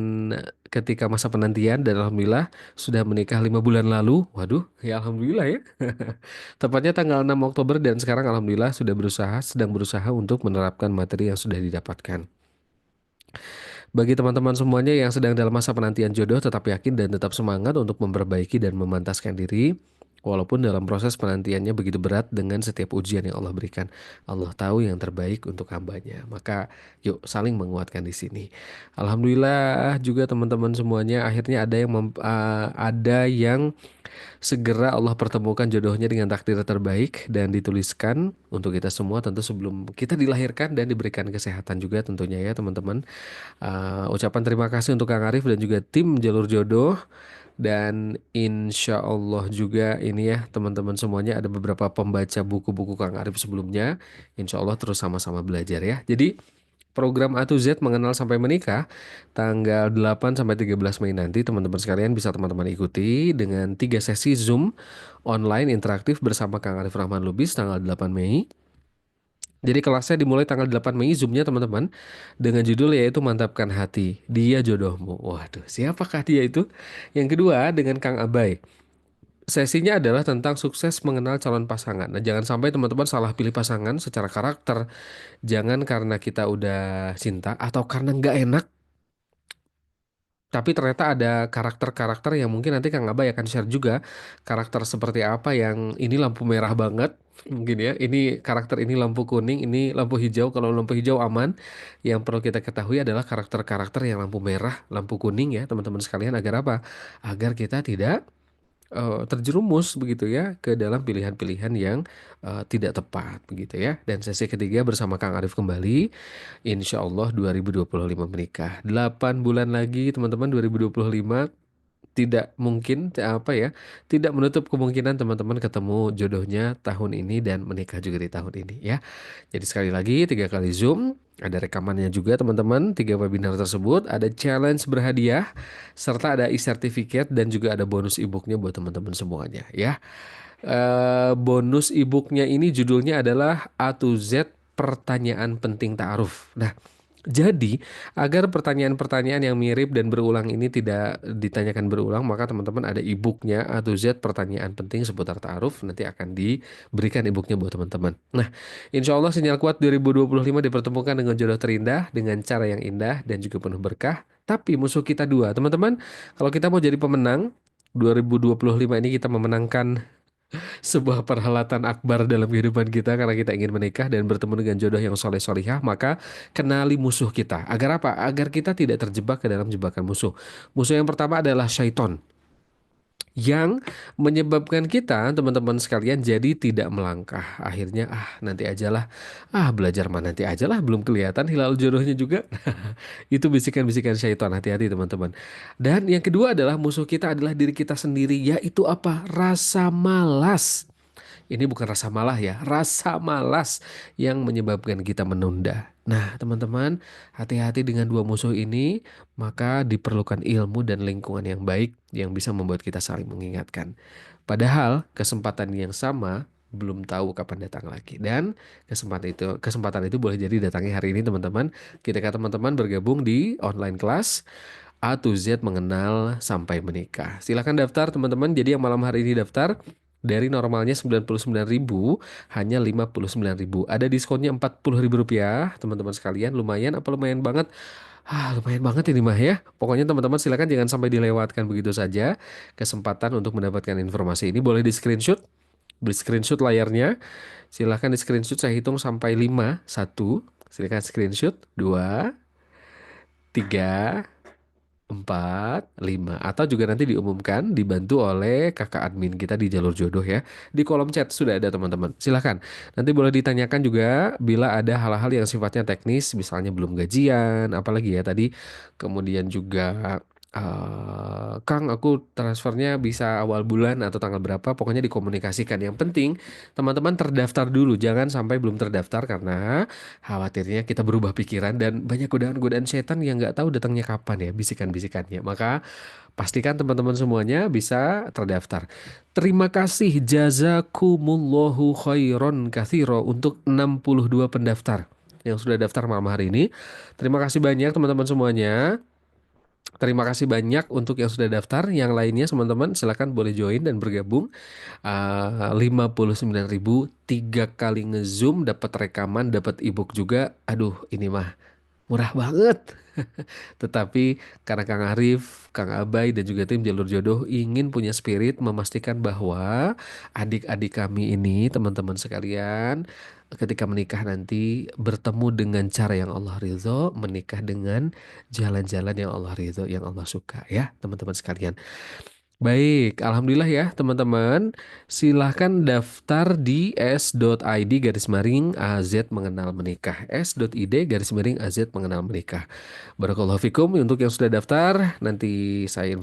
ketika masa penantian dan alhamdulillah sudah menikah 5 bulan lalu. Waduh, ya alhamdulillah ya. Tepatnya tanggal 6 Oktober dan sekarang alhamdulillah sedang berusaha untuk menerapkan materi yang sudah didapatkan. Bagi teman-teman semuanya yang sedang dalam masa penantian jodoh, tetap yakin dan tetap semangat untuk memperbaiki dan memantaskan diri. Walaupun dalam proses penantiannya begitu berat dengan setiap ujian yang Allah berikan. Allah tahu yang terbaik untuk hambanya. Maka yuk saling menguatkan di sini. Alhamdulillah juga teman-teman semuanya akhirnya ada yang segera Allah pertemukan jodohnya dengan takdir terbaik dan dituliskan untuk kita semua tentu sebelum kita dilahirkan dan diberikan kesehatan juga tentunya ya teman-teman. Ucapan terima kasih untuk Kang Arif dan juga tim Jalur Jodoh. Dan insya Allah juga ini ya teman-teman semuanya ada beberapa pembaca buku-buku Kang Arif sebelumnya. Insya Allah terus sama-sama belajar ya. Jadi program A to Z mengenal sampai menikah tanggal 8 sampai 13 Mei nanti teman-teman sekalian bisa teman-teman ikuti dengan 3 sesi Zoom online interaktif bersama Kang Arif Rahman Lubis tanggal 8 Mei. Jadi kelasnya dimulai tanggal 8 Mei Zoom-nya teman-teman dengan judul yaitu Mantapkan Hati, Dia Jodohmu. Waduh, siapakah dia itu? Yang kedua dengan Kang Abai. Sesinya adalah tentang sukses mengenal calon pasangan. Nah, jangan sampai teman-teman salah pilih pasangan secara karakter. Jangan karena kita udah cinta atau karena nggak enak tapi ternyata ada karakter-karakter yang mungkin nanti Kang Abay akan share juga karakter seperti apa yang ini lampu merah banget mungkin ya. Ini karakter ini lampu kuning, ini lampu hijau. Kalau lampu hijau aman. Yang perlu kita ketahui adalah karakter-karakter yang lampu merah, lampu kuning ya teman-teman sekalian agar apa? Agar kita tidak terjerumus begitu ya ke dalam pilihan-pilihan yang tidak tepat begitu ya. Dan sesi ketiga bersama Kang Arif kembali. Insya Allah 2025 menikah. 8 bulan lagi teman-teman 2025 tidak mungkin apa ya, tidak menutup kemungkinan teman-teman ketemu jodohnya tahun ini dan menikah juga di tahun ini ya. Jadi sekali lagi 3 kali Zoom, ada rekamannya juga teman-teman, 3 webinar tersebut, ada challenge berhadiah, serta ada e-certificate dan juga ada bonus e-booknya buat teman-teman semuanya ya. Bonus e-booknya ini judulnya adalah A to Z Pertanyaan Penting Ta'aruf. Nah, jadi, agar pertanyaan-pertanyaan yang mirip dan berulang ini tidak ditanyakan berulang, maka teman-teman ada e-booknya A to Z pertanyaan penting seputar ta'aruf, nanti akan diberikan e-booknya buat teman-teman. Nah, insya Allah sinyal kuat 2025 dipertemukan dengan jodoh terindah, dengan cara yang indah dan juga penuh berkah. Tapi musuh kita dua, teman-teman, kalau kita mau jadi pemenang, 2025 ini kita memenangkan sebuah perhelatan akbar dalam kehidupan kita karena kita ingin menikah dan bertemu dengan jodoh yang soleh solihah, maka kenali musuh kita. Agar apa? Agar kita tidak terjebak ke dalam jebakan musuh. Musuh yang pertama adalah syaiton yang menyebabkan kita, teman-teman sekalian, jadi tidak melangkah. Akhirnya, nanti ajalah, belajar mah nanti ajalah, belum kelihatan hilal jodohnya juga. Itu bisikan-bisikan syaitan, hati-hati teman-teman. Dan yang kedua adalah musuh kita adalah diri kita sendiri, yaitu apa? Rasa malas. Ini bukan rasa malah ya, rasa malas yang menyebabkan kita menunda. Nah, teman-teman, hati-hati dengan dua musuh ini, maka diperlukan ilmu dan lingkungan yang baik yang bisa membuat kita saling mengingatkan. Padahal kesempatan yang sama belum tahu kapan datang lagi. Dan kesempatan itu boleh jadi datangnya hari ini, teman-teman. Ketika teman-teman bergabung di online kelas A to Z mengenal sampai menikah. Silahkan daftar teman-teman. Jadi yang malam hari ini daftar dari normalnya 99.000 hanya 59.000. Ada diskonnya 40.000 rupiah teman-teman sekalian. Lumayan apa lumayan banget? Lumayan banget ini mah ya. Pokoknya teman-teman silakan jangan sampai dilewatkan begitu saja kesempatan untuk mendapatkan informasi ini. Boleh di screenshot, layarnya. Silahkan di screenshot, saya hitung sampai 5. Satu, silakan screenshot. Dua, tiga, 4, 5, atau juga nanti diumumkan dibantu oleh kakak admin kita di jalur jodoh ya. Di kolom chat sudah ada teman-teman. Silahkan. Nanti boleh ditanyakan juga bila ada hal-hal yang sifatnya teknis, misalnya belum gajian, apalagi ya tadi. Kemudian juga Kang, aku transfernya bisa awal bulan atau tanggal berapa, pokoknya dikomunikasikan. Yang penting teman-teman terdaftar dulu, jangan sampai belum terdaftar karena khawatirnya kita berubah pikiran dan banyak godaan-godaan setan yang nggak tahu datangnya kapan ya, bisikan-bisikannya. Maka pastikan teman-teman semuanya bisa terdaftar. Terima kasih jazakumullahu khairon katsiro untuk 62 pendaftar yang sudah daftar malam hari ini. Terima kasih banyak teman-teman semuanya. Terima kasih banyak untuk yang sudah daftar. Yang lainnya teman-teman silakan boleh join dan bergabung. 59.000 tiga kali ngezoom dapat rekaman dapat ebook juga. Aduh, ini mah murah banget. Tetapi karena Kang Arif, Kang Abai dan juga tim Jalur Jodoh ingin punya spirit memastikan bahwa adik-adik kami ini, teman-teman sekalian, ketika menikah nanti bertemu dengan cara yang Allah ridho, menikah dengan jalan-jalan yang Allah ridho, yang Allah suka ya, teman-teman sekalian. Baik, alhamdulillah ya teman-teman. Silahkan daftar di s.id garis miring AZ mengenal menikah. S.id garis miring AZ mengenal menikah. Barakallahu fikum untuk yang sudah daftar. Nanti saya informasikan